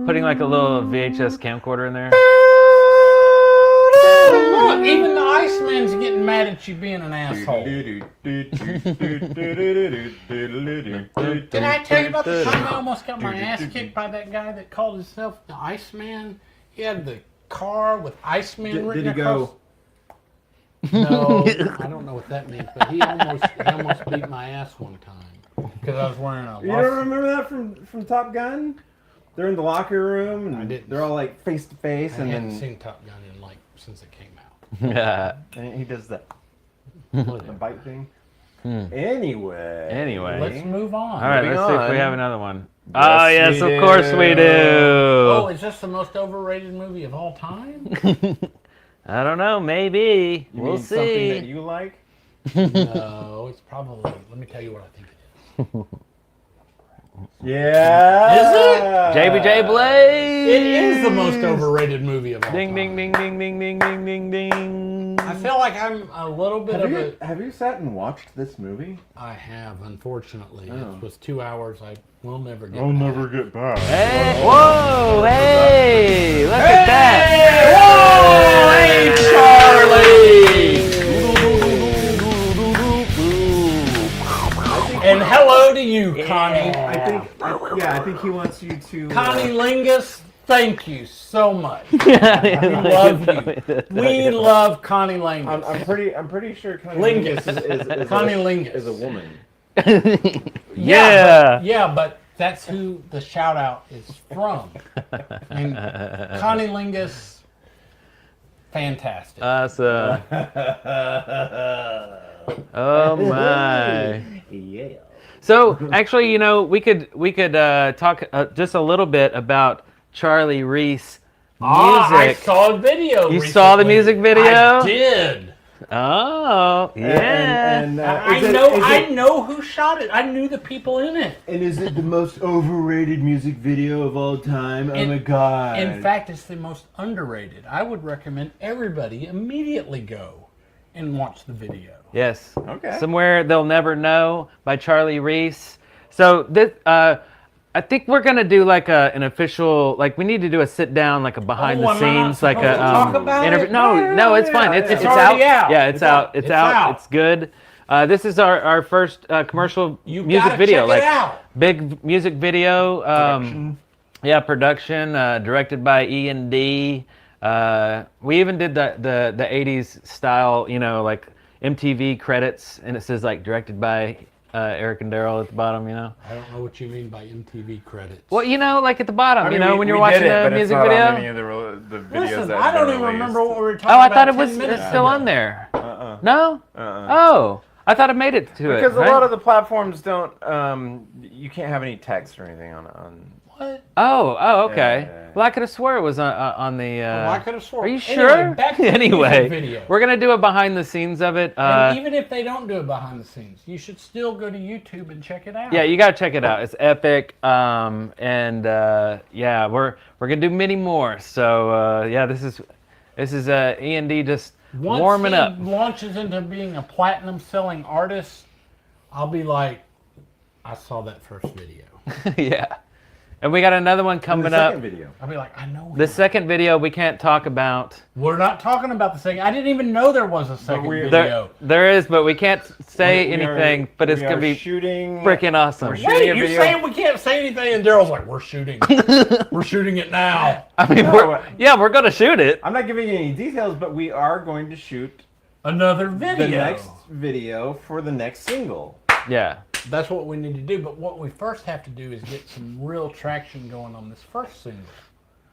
putting like a little VHS camcorder in there. Look, even the Iceman's getting mad at you being an asshole. Did I tell you about the time I almost got my ass kicked by that guy that called himself the Iceman? He had the car with Iceman written Did he across. go? No, I don't know what that means, but he almost beat my ass one time because I was wearing a. You don't remember that from Top Gun? They're in the locker room and they're all like face to face, I and hadn't then seen Top Gun in like since it came out. Yeah. and he does that the bite thing. Anyway, Let's move on. All right, let's see if we have another one. Yes, Oh, yes, we of course we do. Oh, is this the most overrated movie of all time? I don't know, maybe. You We'll mean something see. that you like? No, it's probably. Let me tell you what I think it is. Yeah. Is it? JBJ Blaze. It is the most overrated movie of all Ding, time. ding, ding, ding, ding, ding, ding, ding, ding. I feel like I'm a little bit of a. Have you sat and watched this movie? I have, unfortunately. It was 2 hours. I will never get. I'll back. never get back. Hey, whoa, hey, look at Whoa, hey, Charlie! And hello to you, Connie. I think he wants you to. Connie Lingus, thank you so much. We love you. We love Connie Lingus. I'm pretty sure Connie Lingus is Connie Lingus is a woman. Yeah. But that's who the shout out is from. And Connie Lingus, fantastic. Awesome. Oh my. Yeah. So actually, you know, we could talk just a little bit about Charlie Reese music. I saw a video. You saw the music video? I did. Oh, yeah. I know who shot it. I knew the people in it. And is it the most overrated music video of all time? Oh my god. In fact, it's the most underrated. I would recommend everybody immediately go and watch the video. Yes. Okay. Somewhere They'll Never Know by Charlie Reese. So this, I think we're gonna do like an official, like we need to do a sit down, like a behind the scenes, like a talk about interview. it? No, it's fine. It's already out. Yeah, it's out. It's out. It's good. This is our first commercial music video, check it like out. big music video. Production directed by E&D. We even did the 80s style, like MTV credits, and it says like directed by Eric and Darrell at the bottom, I don't know what you mean by MTV credits. Well, like at the bottom, when you're we watching did it, a but music it's not video. on any of the videos Listen, that I don't have even been remember what we were talking Oh, I about. thought it was 10 minutes still ago. on there. No? Oh, I thought it made it to it. Because a right? lot of the platforms don't, you can't have any text or anything on. What? Oh, okay. Yeah. Well, I could have swore it was on the. I could have sworn. Are you sure? Anyway, back to the music video. We're gonna do a behind the scenes of it. And even if they don't do it behind the scenes, you should still go to YouTube and check it out. Yeah, you gotta check it out. It's epic. We're gonna do many more. So this is E&D just warming up. Once he launches into being a platinum selling artist, I'll be like, I saw that first video. Yeah. And we got another one coming up. Video. I'll be like, I know. The second video we can't talk about. We're not talking about the second. I didn't even know there was a second video. There is, but we can't say anything. But it's gonna be shooting freaking awesome. Wait, you're saying we can't say anything, and Darrell's like, we're shooting. We're shooting it now. I mean, we're gonna shoot it. I'm not giving you any details, but we are going to shoot another video. The next video for the next single. Yeah. That's what we need to do. But what we first have to do is get some real traction going on this first single.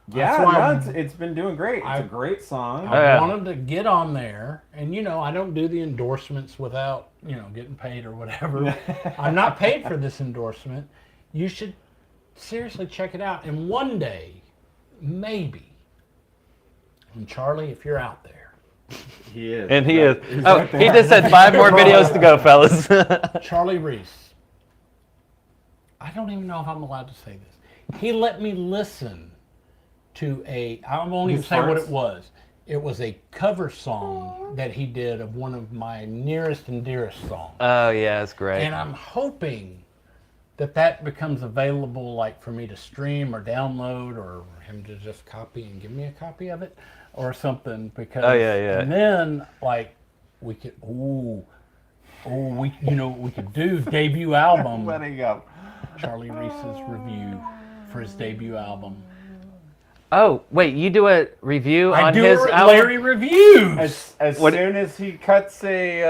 Yeah, it's been doing great. It's a great song. I wanted to get on there, and I don't do the endorsements without getting paid or whatever. I'm not paid for this endorsement. You should seriously check it out. And one day, maybe, and Charlie, if you're out there. He is. And he is. Oh, he just said 5 more videos to go, fellas. Charlie Reese. I don't even know if I'm allowed to say this. He let me listen to I won't even say what it was. It was a cover song that he did of one of my nearest and dearest songs. Oh, yeah, it's great. And I'm hoping that becomes available, like for me to stream or download, or him to just copy and give me a copy of it. Or something, because and then we could we could do debut album. Let it go. Charlie Reese's review for his debut album. Oh wait, you do a review on his album? Larry reviews. As soon as he cuts a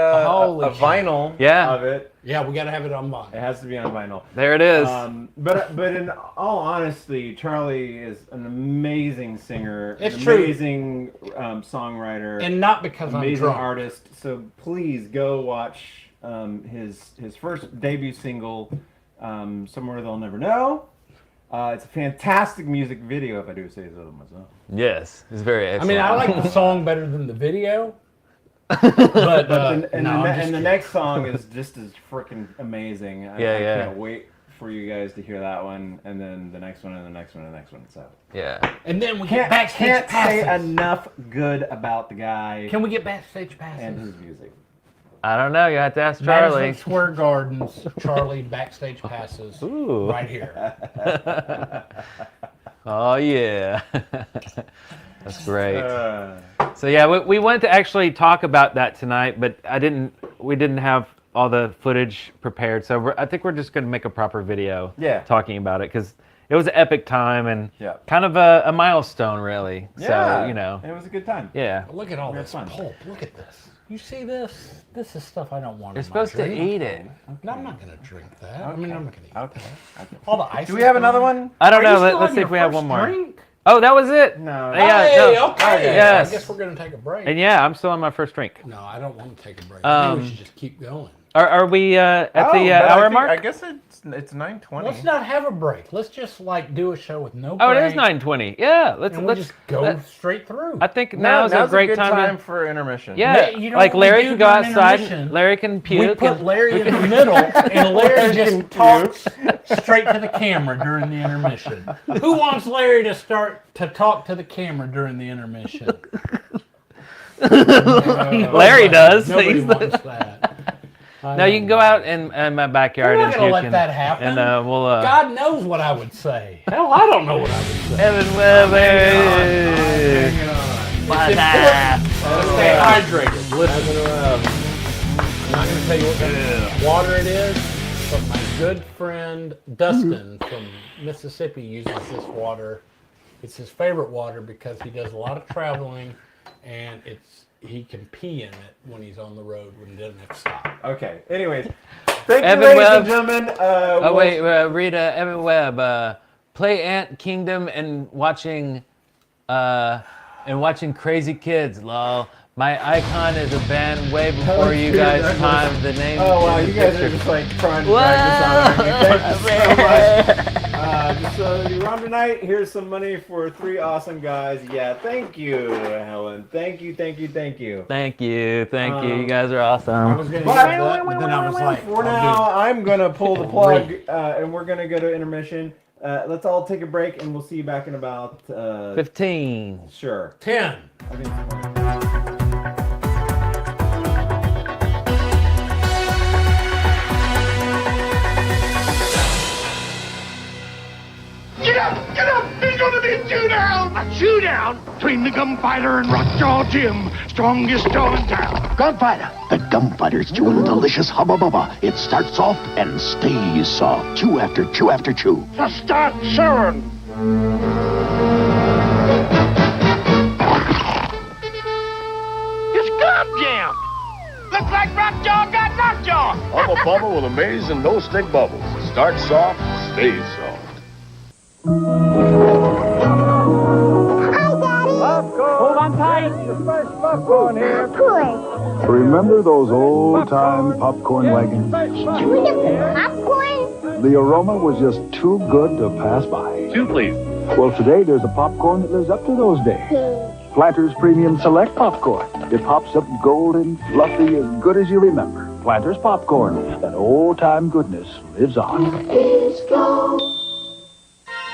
vinyl of it. Yeah, we gotta have it on vinyl. It has to be on vinyl. There it is. But in all honesty, Charlie is an amazing singer, true. Amazing songwriter, and not because amazing I'm drunk. artist. So please go watch his first debut single, "Somewhere They'll Never Know." It's a fantastic music video, if I do say so myself. Yes, it's very excellent. I mean, I like the song better than the video. But the next song is just as freaking amazing. I can't wait for you guys to hear that one, and then the next one, and the next one, and the next one. So and then we get backstage passes. Say enough good about the guy. Can we get backstage passes and his music? I don't know. You have to ask Charlie. Madison Square Gardens, Charlie backstage passes. Ooh. Right here. Oh yeah, that's great. So yeah, we wanted to actually talk about that tonight, but we didn't have all the footage prepared. So I think we're just going to make a proper video talking about it, because it was an epic time and kind of a milestone, really. Yeah, so it was a good time. Yeah. But look at all this pulp. Look at this. You see this? This is stuff I don't want. You're supposed to eat it. No, I'm not going to drink that. Okay. I mean, I'm not going to eat that. Okay. All the ice. Do we have another one? I don't know. Let's see if we have one more. Drink? Oh, that was it. No. Hey, okay. Yes. I guess we're going to take a break. And yeah, I'm still on my first drink. No, I don't want to take a break. I think we should just keep going. Are we at Oh, the but hour I think- mark? I guess it's 9:20. Let's not have a break. Let's just like do a show with no break. Oh, it is 9:20. Yeah, let's just go straight through. I think now's a great good time for intermission. Yeah, You know like what we Larry do can go during outside. intermission? Larry can puke. We put and- Larry in the middle, and Larry just talks straight to the camera during the intermission. Who wants Larry to start to talk to the camera during the intermission? Larry does. Nobody He's wants that. No, you can go out in my backyard I'm and not gonna puke let and, that happen. and we'll. God knows what I would say. Hell, I don't know what I would say. Evan Weber. Stay hydrated. Listen. I'm not going to tell you what kind of water it is, but my good friend Dustin from Mississippi uses this water. It's his favorite water because he does a lot of traveling, and he can pee in it when he's on the road when he doesn't have to stop. Okay. Anyways, thank you, Evan ladies Webb. and gentlemen. Oh wait, Rita, Evan Webb. Play Ant Kingdom and watching Crazy Kids. Lol. My icon is a band way before you guys time. The name. Oh wow, you guys are just like trying to drag this out. Thank you so much. Just so you're on tonight. Here's some money for 3 awesome guys. Yeah, thank you, Helen. Thank you. Thank you. You guys are awesome. I was going to that, but then I was like, for now, I'm gonna pull the plug, and we're gonna go to intermission. Let's all take a break, and we'll see you back in about 15. Sure. 10. I think it's 20. Get up! Get up! There's gonna be a shootout! A shootout? Between the Gunfighter and Rockjaw Jim, strongest jaw in town. Gunfighter. The Gunfighter's chewing delicious hubba bubba. It starts soft and stays soft. Chew after chew after chew. Just start chewing. It's Gum Jam! Looks like Rockjaw got Lockjaw! Hubba Bubba with amazing no-stick bubbles. Start soft, stays soft. Hold on tight. Popcorn here. Remember those old-time popcorn wagons? Popcorn? The aroma was just too good to pass by. 2, please. Well, today there's a popcorn that lives up to those days. Planters Premium Select Popcorn. It pops up golden, fluffy, as good as you remember. Planters Popcorn. That old-time goodness lives on.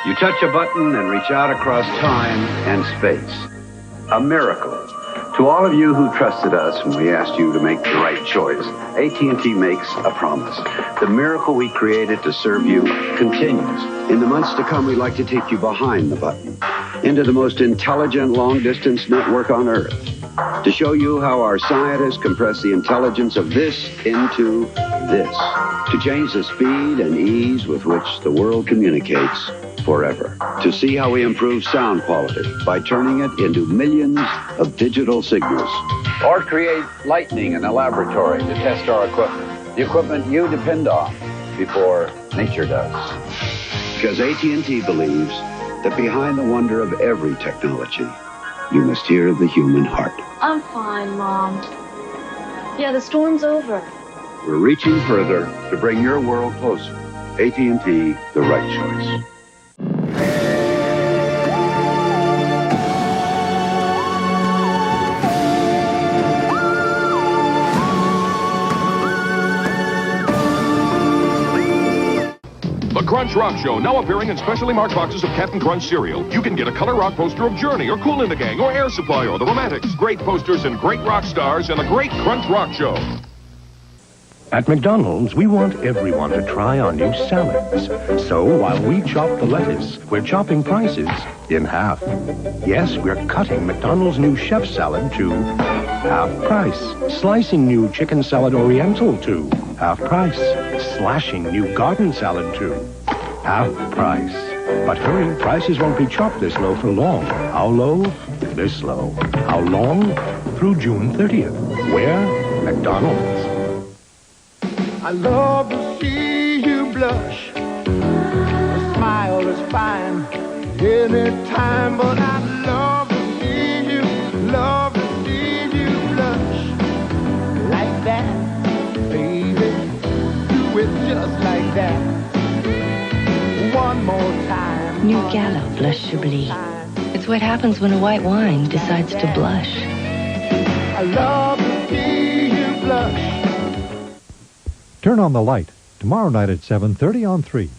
You touch a button and reach out across time and space. A miracle. To all of you who trusted us when we asked you to make the right choice, AT&T makes a promise. The miracle we created to serve you continues. In the months to come, we'd like to take you behind the button, into the most intelligent long-distance network on Earth, to show you how our scientists compress the intelligence of this into this, to change the speed and ease with which the world communicates forever, to see how we improve sound quality by turning it into millions of digital signals, or create lightning in a laboratory to test our equipment, the equipment you depend on before nature does. Because AT&T believes that behind the wonder of every technology, you must hear the human heart. I'm fine, Mom. Yeah, the storm's over. We're reaching further to bring your world closer. AT&T, the right choice. The Crunch Rock Show, now appearing in specially marked boxes of Captain Crunch cereal. You can get a color rock poster of Journey or Kool in the Gang or Air Supply or The Romantics. Great posters and great rock stars and the great Crunch Rock Show. At McDonald's, we want everyone to try our new salads. So while we chop the lettuce, we're chopping prices in half. Yes, we're cutting McDonald's new chef salad to half price. Slicing new chicken salad oriental to half price. Slashing new garden salad to half price. But hurry, prices won't be chopped this low for long. How low? This low. How long? Through June 30th. Where? McDonald's. I love to see you blush. A smile is fine anytime, but I love to see you blush like that, baby. just like that. One more time. New Gala Blush Chablis. It's what happens when a white wine decides to blush. I love to see you blush. Turn on the light. Tomorrow night at 7:30 on 3.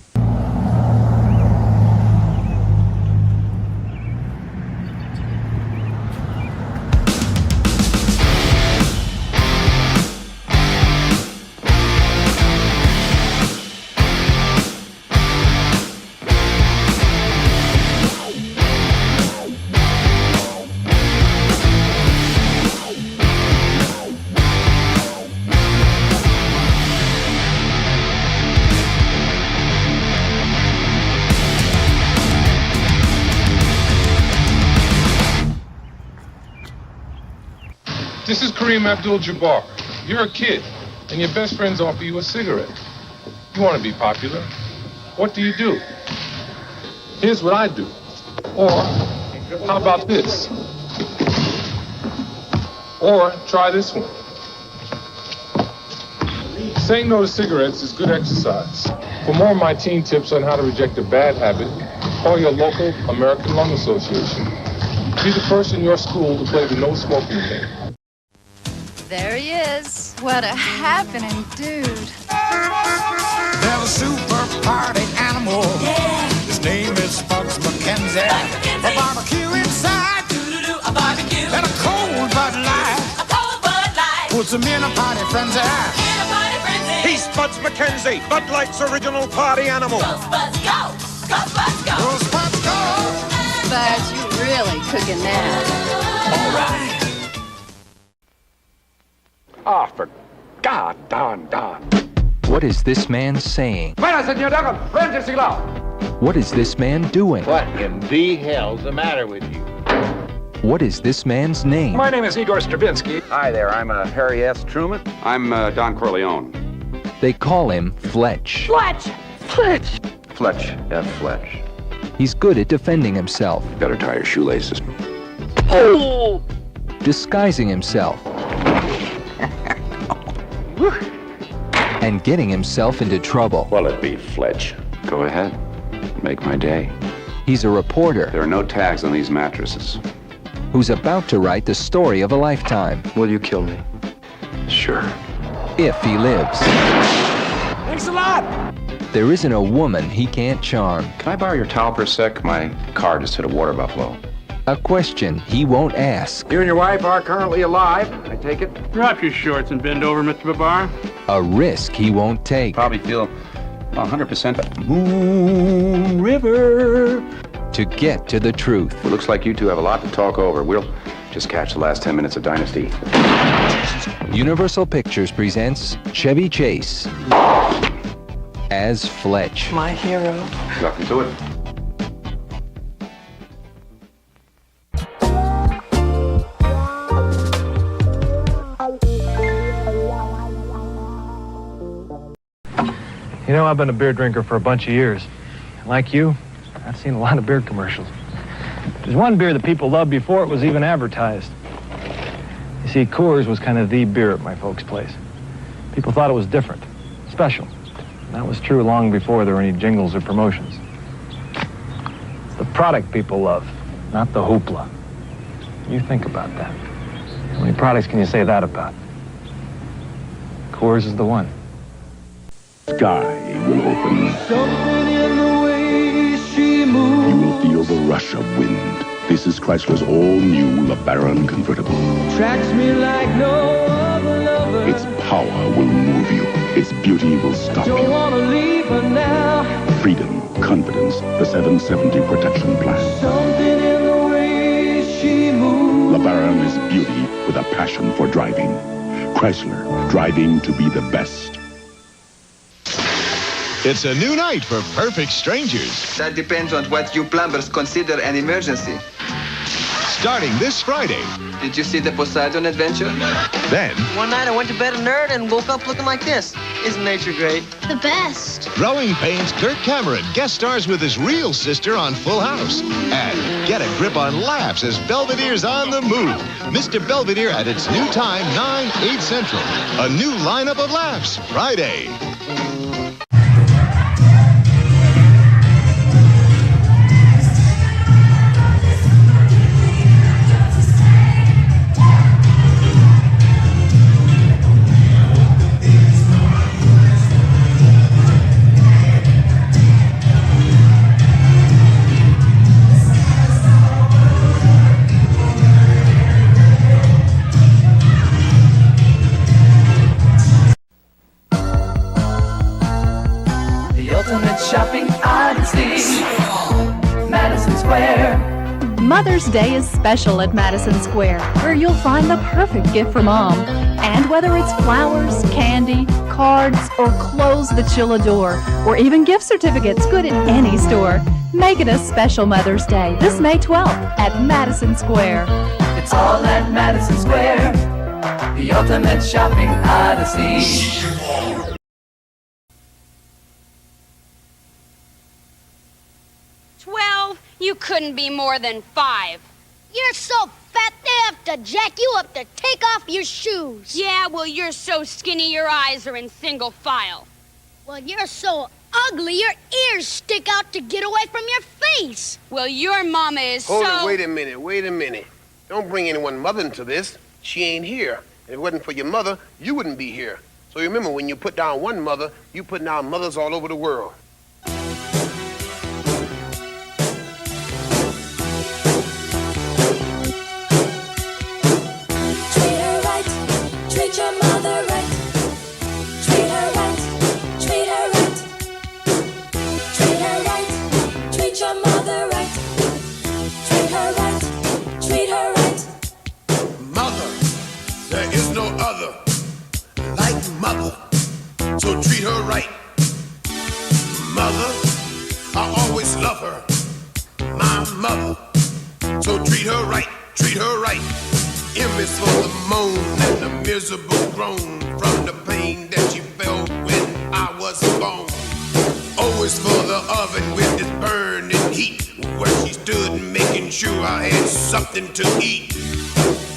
This is Kareem Abdul-Jabbar. You're a kid, and your best friends offer you a cigarette. You want to be popular. What do? Here's what I do. Or, how about this? Or, try this one. Saying no to cigarettes is good exercise. For more of my teen tips on how to reject a bad habit, call your local American Lung Association. Be the person in your school to play the no smoking game. There he is. What a happening dude. They're a super party animal. Yeah. His name is Bugs McKenzie. A barbecue inside. A barbecue. And a cold Bud Light. A cold Bud Light. Puts him in a party frenzy. In a party frenzy. He's Buds McKenzie, Bud Light's original party animal. Go, Buds, go. Go, Buds, go. Go, Buds, go. Buds, you really cooking that. All right. Ah, for God, Don. What is this man saying? What is this man doing? What in the hell's the matter with you? What is this man's name? My name is Igor Stravinsky. Hi there, I'm Harry S. Truman. I'm Don Corleone. They call him Fletch. Fletch! Fletch, F. Fletch. He's good at defending himself, Better tie your shoelaces. Oh! disguising himself, and getting himself into trouble. Well, it be Fletch. Go ahead. Make my day. He's a reporter. There are no tags on these mattresses. Who's about to write the story of a lifetime. Will you kill me? Sure. If he lives. Thanks a lot! There isn't a woman he can't charm. Can I borrow your towel for a sec? My car just hit a water buffalo. A question he won't ask. You and your wife are currently alive, I take it? Drop your shorts and bend over, Mr. Babar. A risk he won't take. Probably feel 100% Moon River. To get to the truth. Well, looks like you two have a lot to talk over. We'll just catch the last 10 minutes of Dynasty. Universal Pictures presents Chevy Chase as Fletch. My hero. Welcome to it. You know, I've been a beer drinker for a bunch of years. Like you, I've seen a lot of beer commercials. There's one beer that people loved before it was even advertised. You see, Coors was kind of the beer at my folks' place. People thought it was different, special. And that was true long before there were any jingles or promotions. It's the product people love, not the hoopla. You think about that. How many products can you say that about? Coors is the one. Sky will open. Something in the way she moves. You will feel the rush of wind. This is Chrysler's all-new LeBaron convertible. Tracks me like no other lover. Its power will move you. Its beauty will stop Don't you. wanna leave her now. Freedom, confidence, the 770 protection plan. Something in the way she moves. LeBaron is beauty with a passion for driving. Chrysler, driving to be the best. It's a new night for perfect strangers. That depends on what you plumbers consider an emergency. Starting this Friday. Did you see the Poseidon Adventure? Then, one night I went to bed a nerd and woke up looking like this. Isn't nature great? The best. Growing Pains Kirk Cameron guest stars with his real sister on Full House. And get a grip on laughs as Belvedere's on the move. Mr. Belvedere at its new time, 9, 8 Central. A new lineup of laughs, Friday. ultimate shopping odyssey. Madison Square. Mother's Day is special at Madison Square, where you'll find the perfect gift for Mom. And whether it's flowers, candy, cards, or clothes that she'll adore, or even gift certificates good in any store, make it a special Mother's Day this May 12th at Madison Square. It's all at Madison Square, the ultimate shopping odyssey. 12? You couldn't be more than 5. You're so fat they have to jack you up to take off your shoes. Yeah, well, you're so skinny your eyes are in single file. Well, you're so ugly your ears stick out to get away from your face. Well, your mama is Hold it, wait a minute. Don't bring anyone mother into this. She ain't here. If it wasn't for your mother, you wouldn't be here. So remember, when you put down one mother, you put down mothers all over the world. Treat her right, treat your mother right. Treat her right, treat her right. Treat her right, treat your mother right. Treat her right, treat her right. Mother, there is no other like mother, so treat her right. Mother, I always love her, my mother, so treat her right, treat her right. M is for the moan and the miserable groan from the pain that she felt when I was born. O is for the oven with its burning heat, where she stood making sure I had something to eat.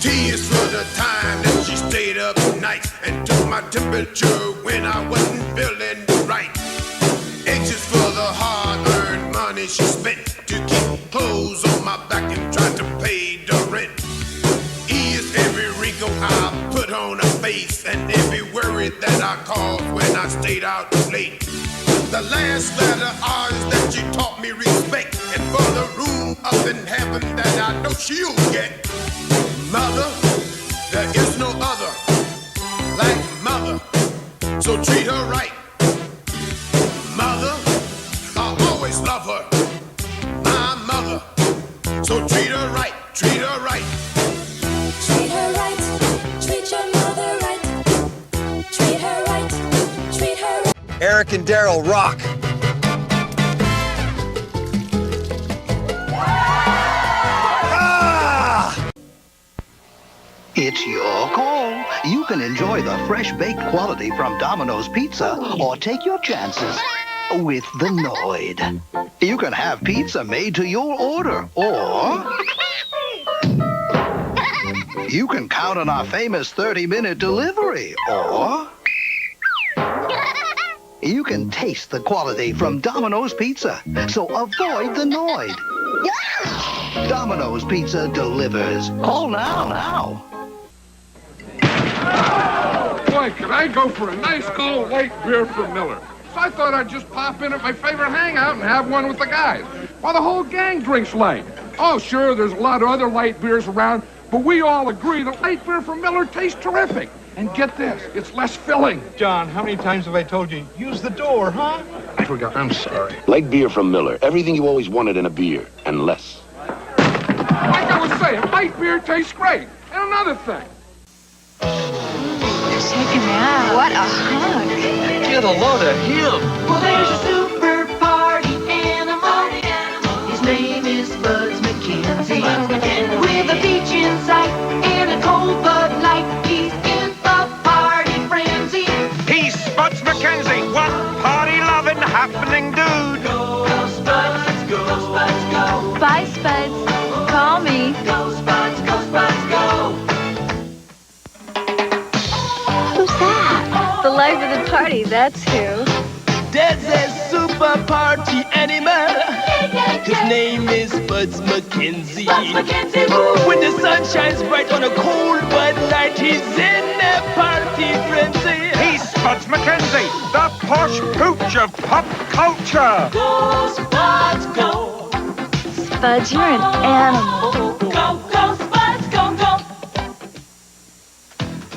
T is for the time that she stayed up nights and took my temperature when I wasn't feeling right. H is for the hard-earned money she spent to keep clothes on my back and tried to pay the rent. E is every wrinkle I put on her face and every worry that I caused when I stayed out late. The last letter R is that she taught me respect, and for the room up in heaven that I know she'll get. Mother, there is no other like mother, so treat her right. Mother, I always love her, my mother, so treat her right, treat her right. Treat her right, treat your mother right. Treat her right, treat her right. Eric and Darrell rock. It's your call. You can enjoy the fresh baked quality from Domino's Pizza or take your chances with the Noid. You can have pizza made to your order, or you can count on our famous 30-minute delivery, or you can taste the quality from Domino's Pizza, so avoid the Noid. Domino's Pizza delivers. Call now. Boy, could I go for a nice cold light beer from Miller. So I thought I'd just pop in at my favorite hangout and have one with the guys. Well, the whole gang drinks light. Oh, sure, there's a lot of other light beers around, but we all agree that light beer from Miller tastes terrific. And get this, it's less filling. John, how many times have I told you, use the door, huh? I forgot, I'm sorry. Light beer from Miller. Everything you always wanted in a beer, and less. Like I was saying, light beer tastes great. And another thing. Check him out. What a hunk. Get a load of him. Well, there's a super party animal. His name is Buds McKenzie. With a beach in sight and a cold Bud Light, he's in the party frenzy. He's Spuds McKenzie, one party-loving, happening dude. Go, Spuds, go, Spuds, go. Bye, Spuds. Call me. Go, Spuds, go. Who's that? The life of the party, that's who. There's a super party animal. His name is Buds McKenzie. When the sun shines bright on a cold Bud Light, he's in a party frenzy. He's Spuds McKenzie, the posh pooch of pop culture. Go, Spuds, go. Spuds, you're an animal. Go, Spuds, go.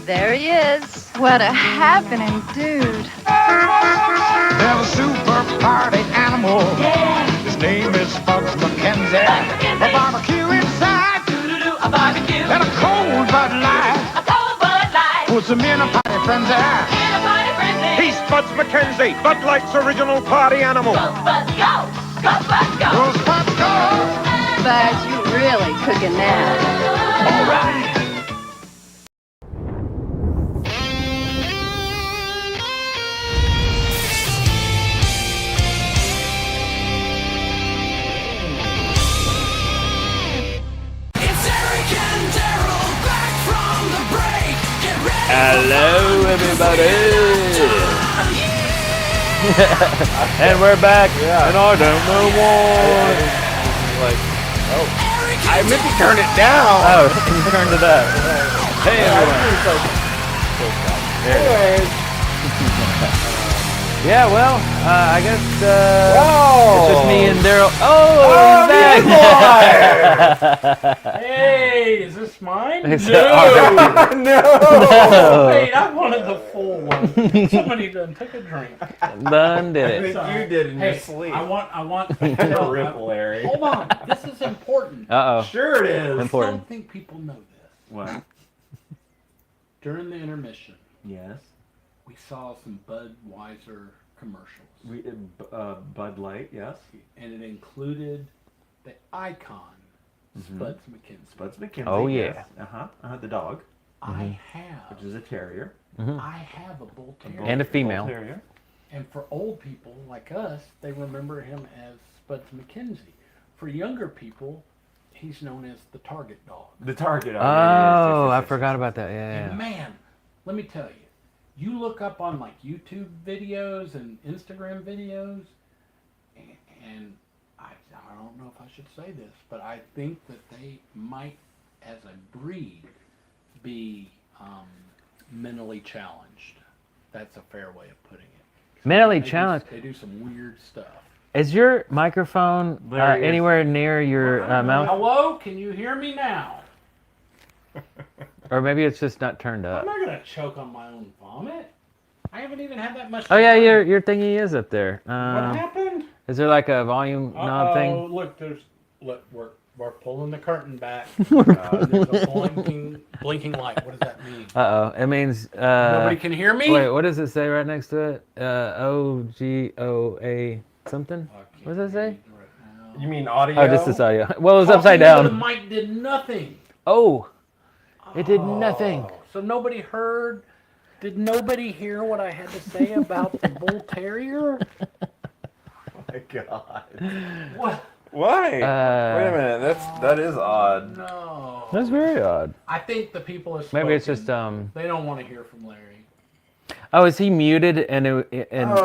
There he is. What a happening dude. There have a super party animal. Yeah. His name is Spuds McKenzie. A barbecue inside. A barbecue. And a cold Bud Light. A cold Bud Light. Puts him in a party frenzy. In a party frenzy. He's Spuds McKenzie, Bud Light's original party animal. Go, Bud, go! Go, Bud, go! Go, Spuds, go! Bud, you really cooking now. All right. Hello, everybody. And we're back. Yeah. And I don't know why. Like, oh, I meant to turn it down. Oh, you turned it up. Hey, everyone. Anyways. Yeah, well, I guess it's just me and Darrell. Oh, Hey, is this mine? It's No. Wait, I wanted the full one. Somebody done took a drink. Done did I it. think you did in your sleep. I want Ripple, Larry. Hold on, this is important. Uh-oh. Sure it is. Important. I don't think people know this. What? During the intermission, Yes. we saw some Budweiser commercials. Bud Light, yes. And it included the icon, Spuds McKenzie. Spuds McKenzie. Oh, yes. yeah. The dog. I have. Which is a terrier. I have a bull terrier. And a female. Bull terrier. And for old people like us, they remember him as Spuds McKenzie. For younger people, he's known as the Target dog. The Target dog. Oh, I forgot about that. Yeah. And man, let me tell you, you look up on like YouTube videos and Instagram videos, and I don't know if I should say this, but I think that they might, as a breed, be mentally challenged. That's a fair way of putting it. Mentally challenged. They do some weird stuff. Is your microphone anywhere near your mouth? Hello? Can you hear me now? Or maybe it's just not turned I'm up. not going to choke on my own vomit. I haven't even had that much Oh, yeah, time. your thingy is up there. What happened? Is there like a volume knob Oh, thing? look, we're pulling the curtain back. There's a blinking light. What does that mean? Uh-oh. It means... Nobody can hear me? Wait, what does it say right next to it? O-G-O-A something? What does it say? You mean audio? Oh, just this audio. Well, it was upside down. The mic did nothing. Oh. It did nothing. So nobody heard? Did nobody hear what I had to say about the bull terrier? Oh my God. What? Why? Wait a minute. That is odd. No. That's very odd. I think the people have Maybe it's just They don't want to hear from Larry. Oh, is he muted and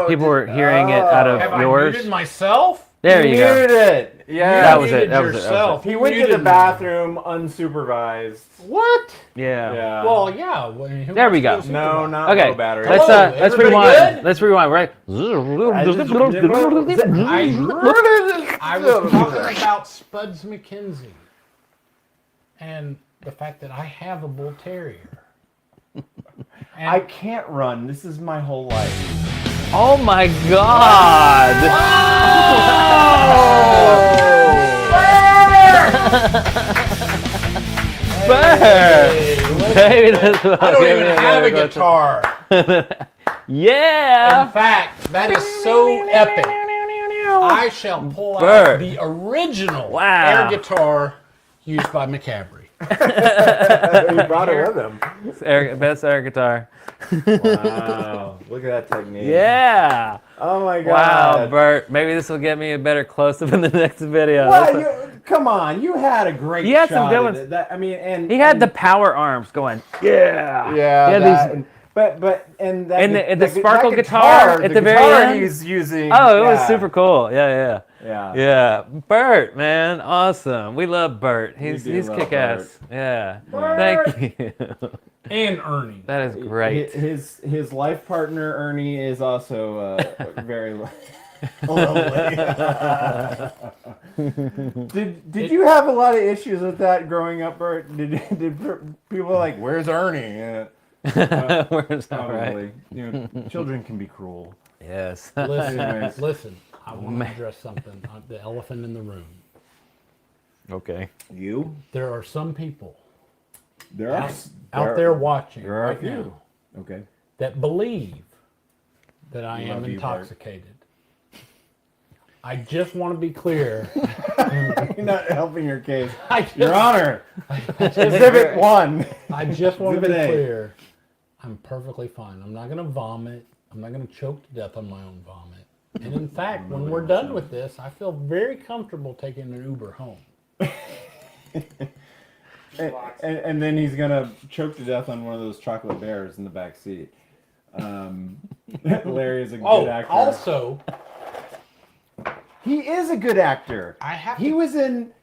people were hearing it out of Have yours? I muted myself? There you go. Muted it. Yeah. That was it. That was it. He went to the bathroom unsupervised. What? Yeah. Well, yeah. There we go. No, not okay. low battery. Let's rewind. good? Let's rewind. Right. I was talking about Spuds McKenzie and the fact that I have a bull terrier. And I can't run. This is my whole life. Oh my God! Baby, that's what I don't even have a guitar. Yeah. In fact, that is so epic. I shall pull out the original air guitar used by McCaffrey. He brought it with him. Best air guitar. Wow. Look at that technique. Yeah. Oh my God. Wow, Bert. Maybe this will get me a better close-up in the next video. Come on, you had a great He had shot some good at ones. it. That, I mean, and he had the power arms going. Yeah. Yeah. These, but the sparkle guitar at the very end. He's using. Oh, it was super cool. Yeah. Yeah. Bert, man, awesome. We love Bert. He's kick-ass. Yeah. Bert. Thank you. And Ernie. That is great. His life partner Ernie is also very lovely. Did you have a lot of issues with that growing up, Bert? Did people like, where's Ernie? Words not Probably. right. You know, children can be cruel. Yes. Listen. I want to address something. The elephant in the room. Okay. You? There are some people out there watching There are right a few. now Okay. that believe that I am Love you, intoxicated. I just want to be clear. You're not helping your case. Your Honor. Exhibit 1. I just want to be Exhibit A. clear. I'm perfectly fine. I'm not going to vomit. I'm not going to choke to death on my own vomit. And in fact, when we're done with this, I feel very comfortable taking an Uber home. And then he's gonna choke to death on one of those chocolate bears in the back seat. Larry is a good actor. Also, he is a good actor. He was in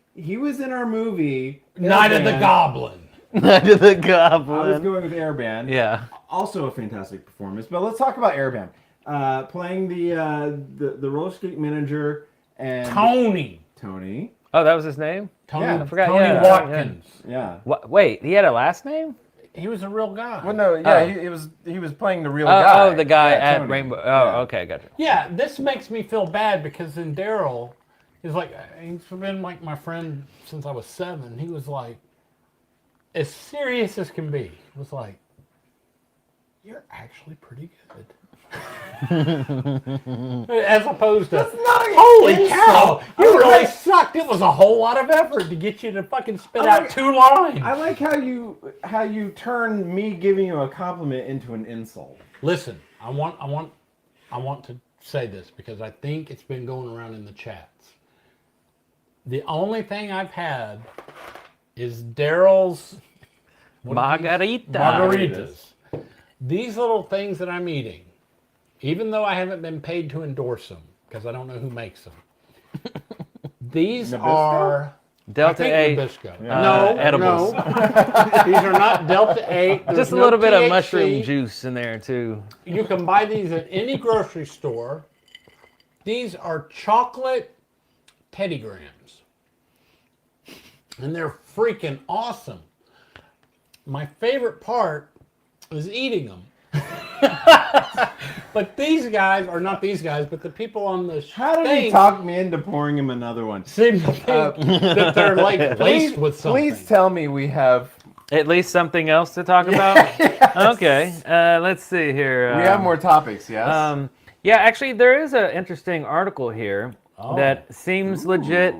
our movie Night of the Goblin. Night of the Goblin. I was going with Airband. Yeah. Also a fantastic performance. But let's talk about Airband. Playing the roller skate manager and Tony. Oh, that was his name? Tony, I forgot. Tony Watkins. Yeah. Wait, he had a last name? He was a real guy. Well, no, yeah, he was playing the real guy. Oh, the guy at Tony. Rainbow. Oh, okay, gotcha. Yeah, this makes me feel bad because in Darrell, he's been like my friend since I was 7. He was like, as serious as can be, was like, you're actually pretty good. As opposed to, holy cow, you really sucked. It was a whole lot of effort to get you to fucking spit out 2 lines. I like how you turn me giving you a compliment into an insult. Listen, I want to say this because I think it's been going around in the chats. The only thing I've had is Darrell's margaritas. These little things that I'm eating, even though I haven't been paid to endorse them, because I don't know who makes them. These Nabisco? are Delta 8 Nabisco. edibles. No. These are not Delta 8. There's Just a no little bit of THC. mushroom juice in there too. You can buy these at any grocery store. These are chocolate Teddy Grahams. And they're freaking awesome. My favorite part is eating them. But these guys, or not these guys, but the people on the How did he talk me into pouring him another one? Seem to think that they're like laced with something. Please tell me we have at least something else to talk about. Yes. Okay, let's see here. We have more topics, yes. Yeah, actually, there is an interesting article here that seems legit.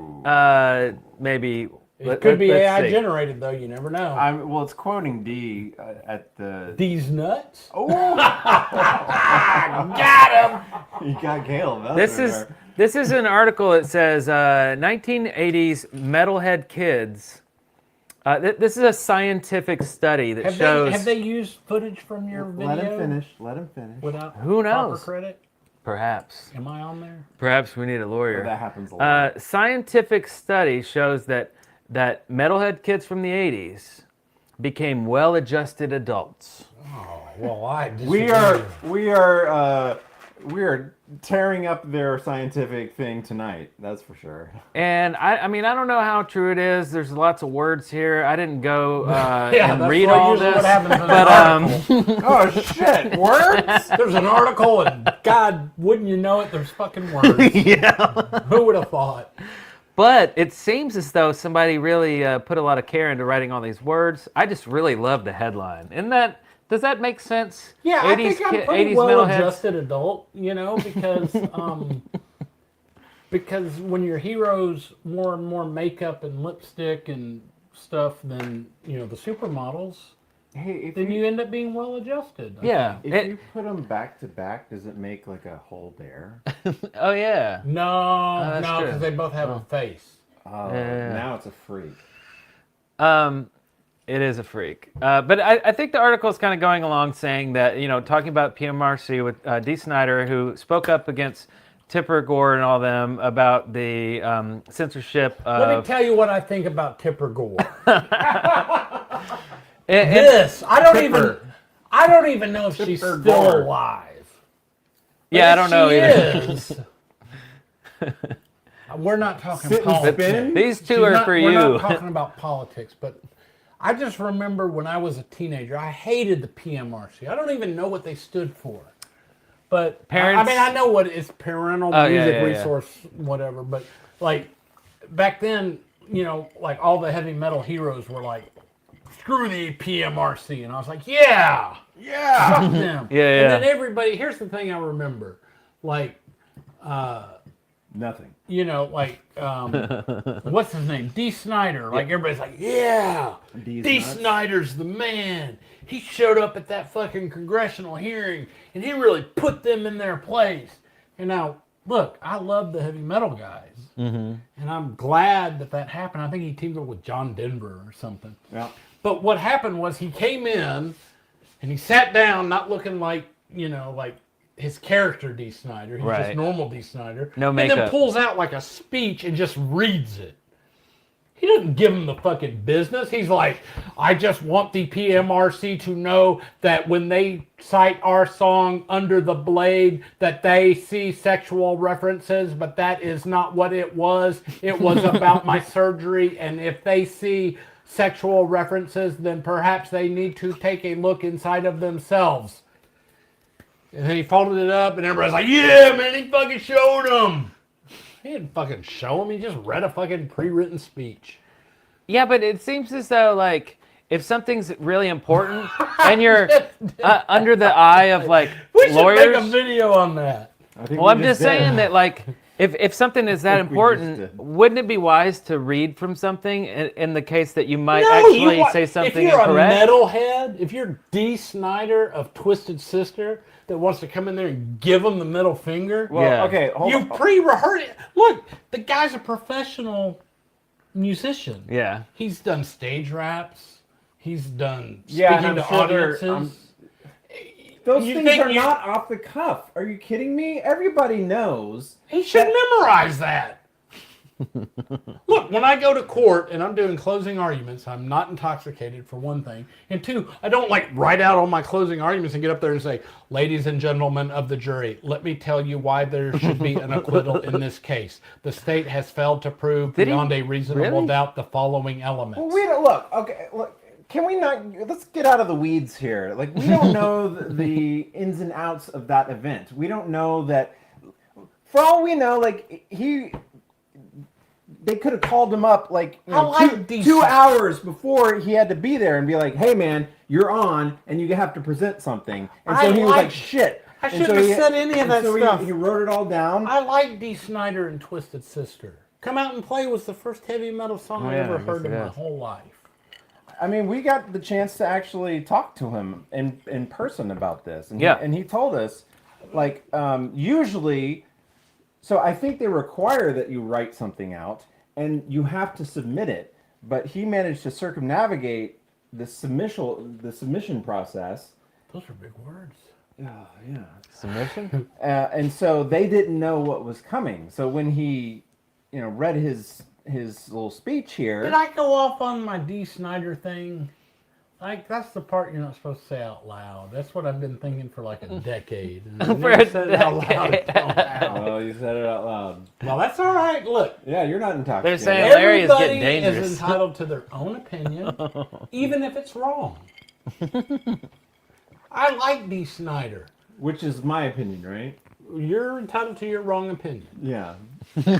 Maybe. It could be AI generated, though. You never know. Well, it's quoting D at the... These nuts? Oh! Got him! You got Gale. This is an article that says 1980s metalhead kids. This is a scientific study that shows... Have they used footage from your video? Let him finish. Let him finish. Without Who knows? proper credit? Perhaps. Am I on there? Perhaps we need a lawyer. Well, that happens a lot. Scientific study shows that metalhead kids from the 80s became well-adjusted adults. Oh, well, I disagree. We are tearing up their scientific thing tonight. That's for sure. And I mean, I don't know how true it is. There's lots of words here. I didn't go yeah, and read all this. What happens in but oh shit, words? There's an article, and God, wouldn't you know it? There's fucking words. Yeah. Who would have thought? But it seems as though somebody really put a lot of care into writing all these words. I just really love the headline. Does that make sense? Yeah, 80s, I think I'm a pretty 80s well-adjusted adult, you know, because when your heroes more and more makeup and lipstick and stuff than, you know, the supermodels, then you end up being well-adjusted. Yeah. If you put them back to back, does it make like a whole bear? Oh, yeah. No, because they both have a face. Oh, now it's a freak. It is a freak. But I think the article is kind of going along saying that, you know, talking about PMRC with Dee Snider, who spoke up against Tipper Gore and all them about the censorship of... Let me tell you what I think about Tipper Gore. I don't even know if she's still alive. Yeah, I don't know either. We're not talking politics. These two are for you. We're not talking about politics, but I just remember when I was a teenager, I hated the PMRC. I don't even know what they stood for. But Parents. I know what it's parental music resource, whatever. But like back then, like all the heavy metal heroes were like, screw the PMRC. And I was like, yeah. Fuck them. And then everybody, here's the thing I remember. Like, nothing. What's his name? D. Snyder. Like, everybody's like, yeah, D. Snyder's the man. He showed up at that fucking congressional hearing, and he really put them in their place. And now, look, I love the heavy metal guys. And I'm glad that happened. I think he teamed up with John Denver or something. Yeah. But what happened was he came in, and he sat down, not looking like, like his character D. Snyder. He's just normal D. Snyder. No makeup. And then pulls out like a speech and just reads it. He doesn't give him the fucking business. He's like, I just want the PMRC to know that when they cite our song Under the Blade, that they see sexual references, but that is not what it was. It was about my surgery, and if they see sexual references, then perhaps they need to take a look inside of themselves. And then he folded it up, and everybody's like, yeah, man, he fucking showed him. He didn't fucking show him. He just read a fucking pre-written speech. Yeah, but it seems as though, like, if something's really important and you're under the eye of, like, we should lawyers... make a video on that. Well, I'm just saying that, like, if something is that important, wouldn't it be wise to read from something in the case that you might actually say something incorrect? If you're a metalhead, if you're D. Snyder of Twisted Sister that wants to come in there and give him the middle finger, okay, hold on. pre-rehearsed it. Look, the guy's a professional musician. Yeah. He's done stage raps. He's done speaking to audiences. Those things are not off the cuff. Are you kidding me? Everybody knows. He should memorize that. Look, when I go to court and I'm doing closing arguments, I'm not intoxicated, for one thing. And two, I don't like write out all my closing arguments and get up there and say, ladies and gentlemen of the jury, let me tell you why there should be an acquittal in this case. The state has failed to prove beyond a reasonable doubt the following elements. Well, look. Can we not? Let's get out of the weeds here. Like, we don't know the ins and outs of that event. We don't know that. For all we know, like they could have called him up like 2 hours before he had to be there and be like, "Hey, man, you're on, and you have to present something." And so he was like, "Shit." I shouldn't have said any of that stuff. He wrote it all down. I like D. Snyder and Twisted Sister. Come Out and Play was the first heavy metal song I ever heard in my whole life. I mean, we got the chance to actually talk to him in person about this. And and he told us, like, usually, so I think they require that you write something out, and you have to submit it. But he managed to circumnavigate the submission process. Those are big words. Oh, yeah. Submission? And so they didn't know what was coming. So when he, read his little speech here. Did I go off on my D. Snyder thing? Like, that's the part you're not supposed to say out loud. That's what I've been thinking for like a decade. And I never said it out loud. Oh, you said it out loud. Well, that's all right. Look. Yeah, you're not intoxicated. They're saying Larry is getting Everybody dangerous. is entitled to their own opinion, even if it's wrong. I like D. Snyder. Which is my opinion, right? You're entitled to your wrong opinion. Yeah.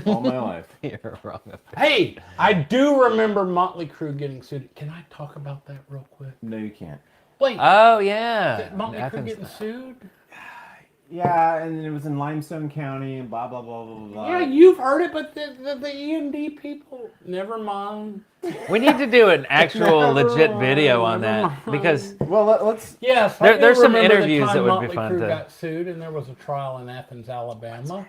All my life. You're wrong opinion. Hey, I do remember Motley Crue getting sued. Can I talk about that real quick? No, you can't. Wait. Oh, yeah. Motley Crue getting sued? Yeah, and it was in Limestone County and blah, blah, blah, blah, blah. Yeah, you've heard it, but the EMD people, never mind. We need to do an actual legit video on that because let's. Yes, there's some remember interviews the time that would Motley be fun Crue to. got sued, and there was a trial in Athens, Alabama.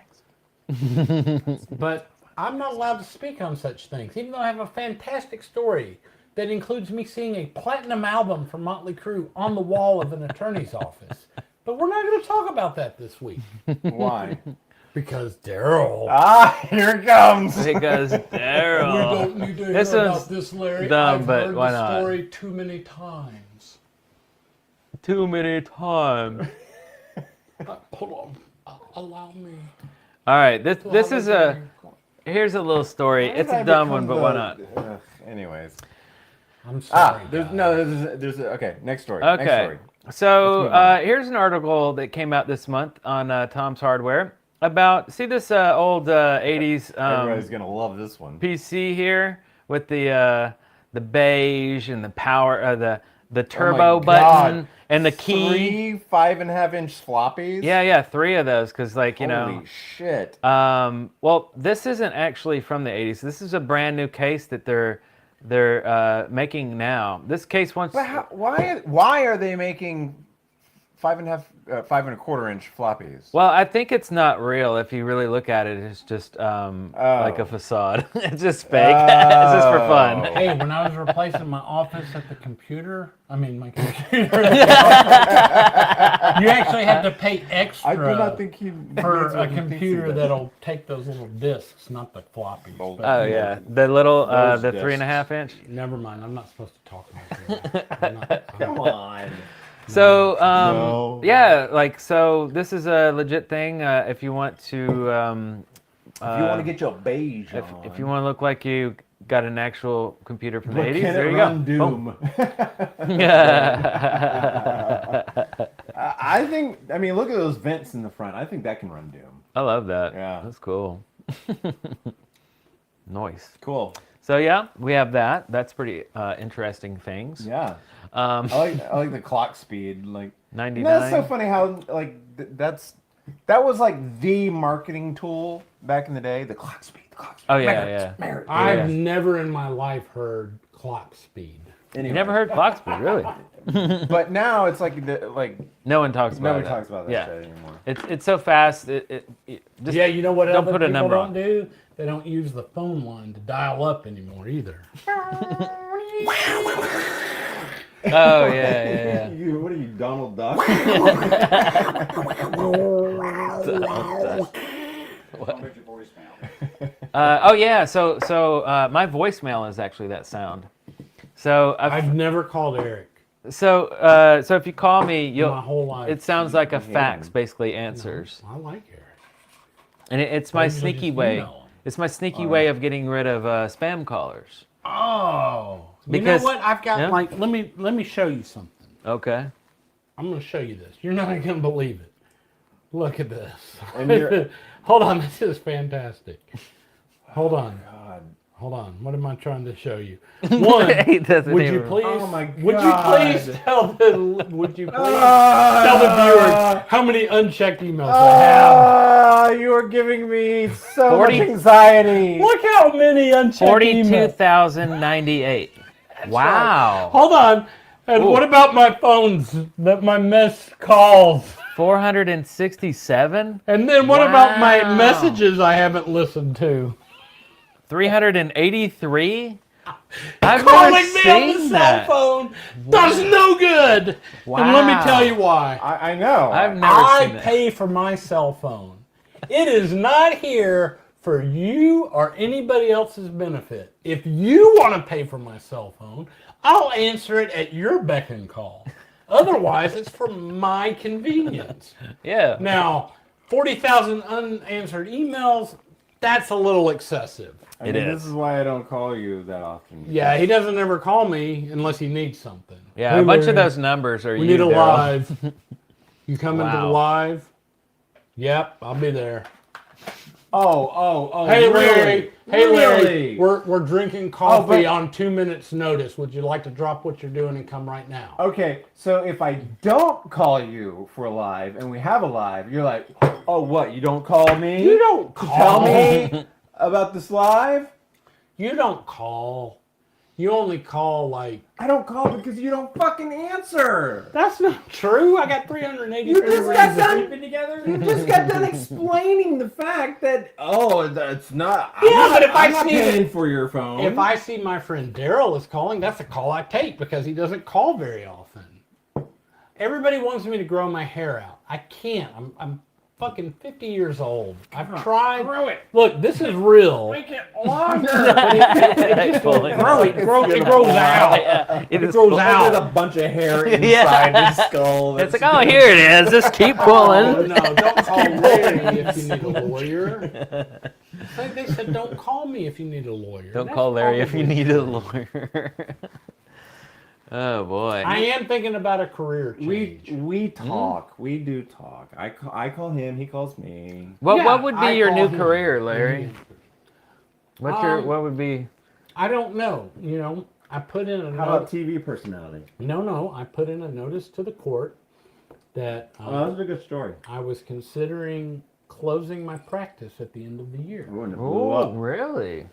But I'm not allowed to speak on such things, even though I have a fantastic story that includes me seeing a platinum album from Motley Crue on the wall of an attorney's office. But we're not going to talk about that this week. Why? Because Darrell. Here it comes. Because Darrell. We don't need to hear about this, Larry. Dumb, I've but heard why the not? story too many times. Too many times. Hold on. Allow me. All right. This is a. Here's a little story. It's a dumb one, but why not? Anyways. I'm sorry. Okay, next story. Okay. Next story. So here's an article that came out this month on Tom's Hardware about, see this old 80s Everybody's going to love this one. PC here with the beige and the power, the turbo button and the key. 3 5.5-inch floppies? Yeah, 3 of those, because Holy shit. Well, this isn't actually from the 80s. This is a brand new case that they're making now. This case wants. But why are they making 5.25-inch floppies? Well, I think it's not real. If you really look at it, it's just like a facade. It's just fake. It's just for fun. Hey, when I was replacing my office at the computer, my computer, you actually have to pay extra I do not think for a computer that'll take those little discs, not the floppies. Oh yeah, the little the 3.5-inch. Never mind. I'm not supposed to talk about that. Come on. So No. yeah, so this is a legit thing. If you want to, if you want to get your beige on. If you want to look like you got an actual computer from the 80s, can there it you run go. Doom? I think. Look at those vents in the front. I think that can run Doom. I love that. Yeah, that's cool. Nice. Cool. So yeah, we have that. That's pretty interesting things. Yeah. I like the clock speed, 99. That's so funny how that was like the marketing tool back in the day. The clock speed. Oh yeah, Merit. I've never in my life heard clock speed. Anyway. You never heard clock speed, really? But now it's like no one talks about that shit anymore. It's so fast. Just you know what? Don't other put a people number don't on. do? They don't use the phone line to dial up anymore either. Oh yeah. What are you, Donald Duck? Oh yeah. So my voicemail is actually that sound. So I've never called Eric. So if you call me, My whole life. it sounds like a fax basically answers. I like Eric. And it's my usually sneaky just way. email him. It's my sneaky way of getting rid of spam callers. Oh. Because- you know what? I've got Yeah? let me show you something. Okay. I'm going to show you this. You're not going to believe it. Look at this. And Hold on, this is fantastic. Hold on. God. Hold on. What am I trying to show you? One, He doesn't would you even- please? Oh my Would you God. please tell the? Would you please tell the viewers how many unchecked emails I have? You are giving me so 40 much anxiety. Look how many unchecked emails. 42,098. Wow. Hold on. And what about my phones? My missed calls. 467. And then what about my Wow. messages I haven't listened to? 383. I've Calling never me on the seen cell that. phone does no good. And let me tell you why. I know. I've never seen that. pay for my cell phone. It is not here for you or anybody else's benefit. If you want to pay for my cell phone, I'll answer it at your beck and call. Otherwise, it's for my convenience. Yeah. Now, 40,000 unanswered emails, that's a little excessive. This is why I don't call you that often. Yeah, he doesn't ever call me unless he needs something. Yeah, Hey, a bunch of Larry, those numbers are we you, need a Darrell. live. You come into the Wow. live? Yep, I'll be there. Oh. Hey Larry, really? hey Really? Larry, we're drinking coffee but- on 2 minutes notice. Would you like to drop what you're doing and come right now? Okay, so if I don't call you for a live and we have a live, you're like, oh, what? You don't call me? You don't to call tell me about this live? You don't call. You only call like. I don't call because you don't fucking answer. That's not true. I got 380 You just got done sleeping together. You just got done explaining the fact that it's not. Yeah, but if I'm I not see paying that- for your phone. If I see my friend Darrell is calling, that's a call I take because he doesn't call very often. Everybody wants me to grow my hair out. I can't. I'm fucking 50 years old. I've tried. Grow it. Look, this is real. Make it longer. It just won't grow. It grows out. Yeah. It grows There's out. a bunch of hair inside Yeah. his skull. It's like, oh, here it is. Just keep pulling. Oh, no, don't call Larry if you need a lawyer. They said don't call me if you need a lawyer. Don't That's call Larry if you probably need a true. lawyer. Oh boy. I am thinking about a career change. We talk. We do talk. I call him. He calls me. What would be your new call him. career, Larry? What would be? I don't know. You know, I put in a How about TV personality? No. I put in a notice to the court that that was a good story. I was considering closing my practice at the end of the year. Oh, really?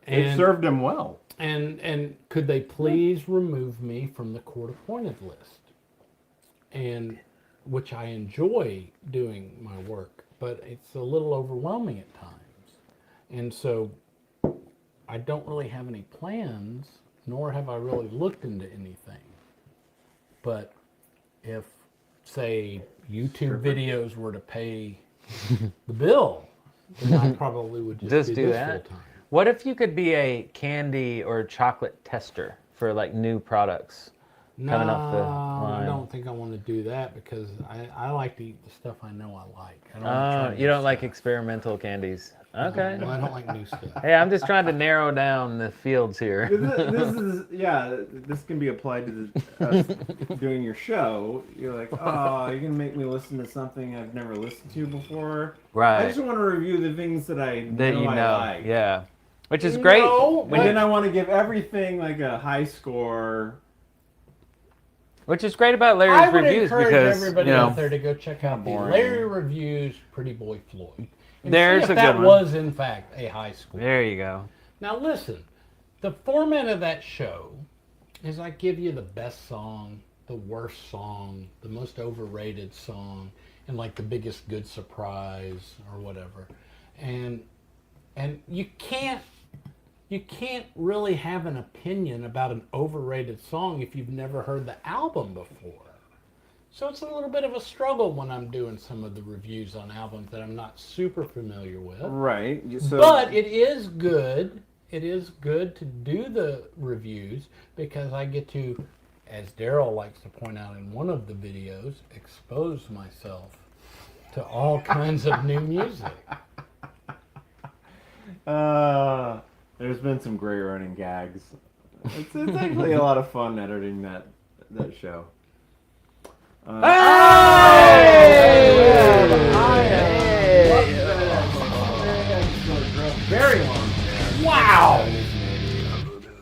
It served him well. And could they please remove me from the court-appointed list? And which I enjoy doing my work, but it's a little overwhelming at times. And so I don't really have any plans, nor have I really looked into anything. But if, say, YouTube videos were to pay the bill, then I probably would just do this that. full-time. What if you could be a candy or chocolate tester for like new products coming off the line? I don't think I want to do that because I like to eat the stuff I know I like. I don't want to try You don't like experimental candies. Okay. No, I don't like new stuff. Hey, I'm just trying to narrow down the fields here. This can be applied to us doing your show. You're like, oh, you're gonna make me listen to something I've never listened to before. Right. I just want to review the things that I like. Yeah. Which is great. And then I want to give everything like a high score. Which is great about Larry's reviews because I would encourage everybody out there to go check out the Larry Reviews Pretty Boy Floyd. And There's see if a good that one. was in fact a high score. There you go. Now listen, the format of that show is I give you the best song, the worst song, the most overrated song, and like the biggest good surprise or whatever. And you can't really have an opinion about an overrated song if you've never heard the album before. So it's a little bit of a struggle when I'm doing some of the reviews on albums that I'm not super familiar with. Right. But it is good. It is good to do the reviews because I get to, as Darrell likes to point out in one of the videos, expose myself to all kinds of new music. There's been some great running gags. It's actually a lot of fun editing that show. Very long. Wow!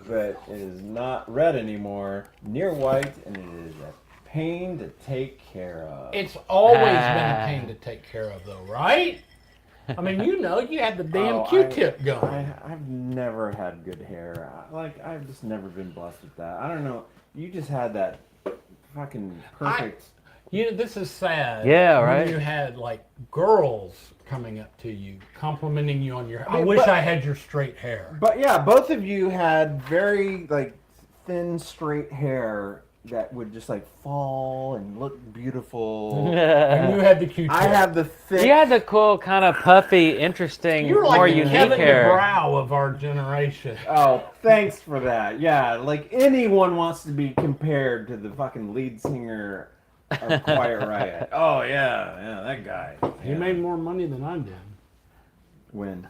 But it is not red anymore, near white, and it is a pain to take care of. It's always been a pain to take care of, though, right? I mean, you had the damn Q-tip going. I've never had good hair. I've just never been blessed with that. I don't know. You just had that fucking perfect. This is sad. Yeah, right. When you had like girls coming up to you, complimenting you on your. I wish I had your straight hair. But yeah, both of you had very like thin, straight hair that would just like fall and look beautiful. And you had the Q-tip. I have the thick. You had the cool, kind of puffy, interesting, You're like more the unique Kevin hair. Brow of our generation. Oh, thanks for that. Yeah, like anyone wants to be compared to the fucking lead singer of Quiet Riot. Oh yeah, that guy. He made more money than I did. When?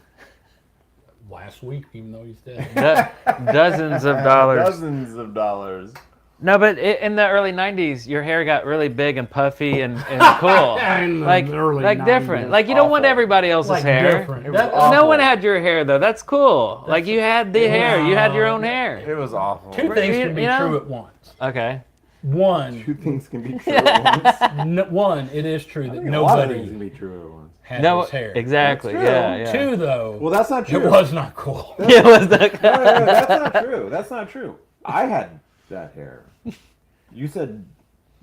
Last week, even though he's dead. Dozens of dollars. Dozens of dollars. No, but in the early '90s, your hair got really big and puffy and cool. In the like early like 90s. different. Like you don't want everybody else's Like hair. different. It was That- awful. No one had your hair though. That's cool. Like you had the hair. You had your own hair. It was awful. Two things can be true at once. Okay. One, Two things can be true at once. one, it is true that A lot of nobody things can be true at once. had No, his hair. exactly. That's true. Yeah. Two, though. Well, that's not true. It was not cool. It was not. No, that's not true. That's not true. I had that hair. You said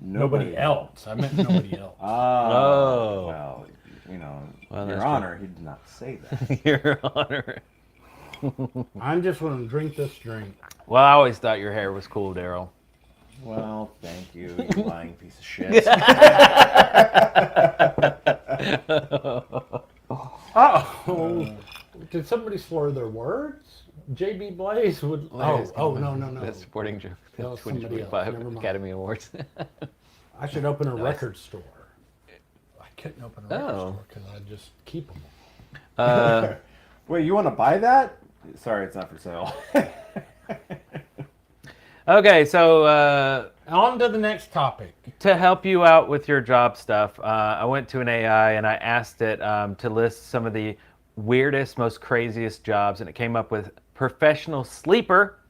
Nobody else. I meant nobody else. Oh. Well, you know, Well, Your that's Honor, he did not say that. Your Honor. I'm just going to drink this drink. Well, I always thought your hair was cool, Darrell. Well, thank you, you lying piece of shit. Oh, did somebody slur their words? J.B. Blaze would. Oh, no. That's sporting joke. That was somebody else. 2025 Never mind. Academy Awards. I should open a Nice. record store. I couldn't open a record Oh. store because I just keep them. Wait, you want to buy that? Sorry, it's not for sale. Okay, so on to the next topic. To help you out with your job stuff, I went to an AI and I asked it to list some of the weirdest, most craziest jobs, and it came up with professional sleeper.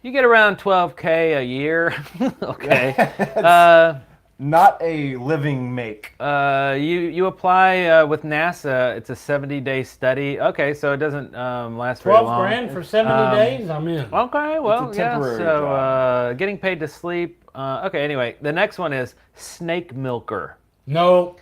You get around $12K a year. Okay. Not a living make. You apply with NASA. It's a 70-day study. Okay, so it doesn't last very long. $12,000 for 70 days? I'm in. Okay, well, It's a temporary So getting paid to sleep. Okay, anyway, the next one is snake milker. No,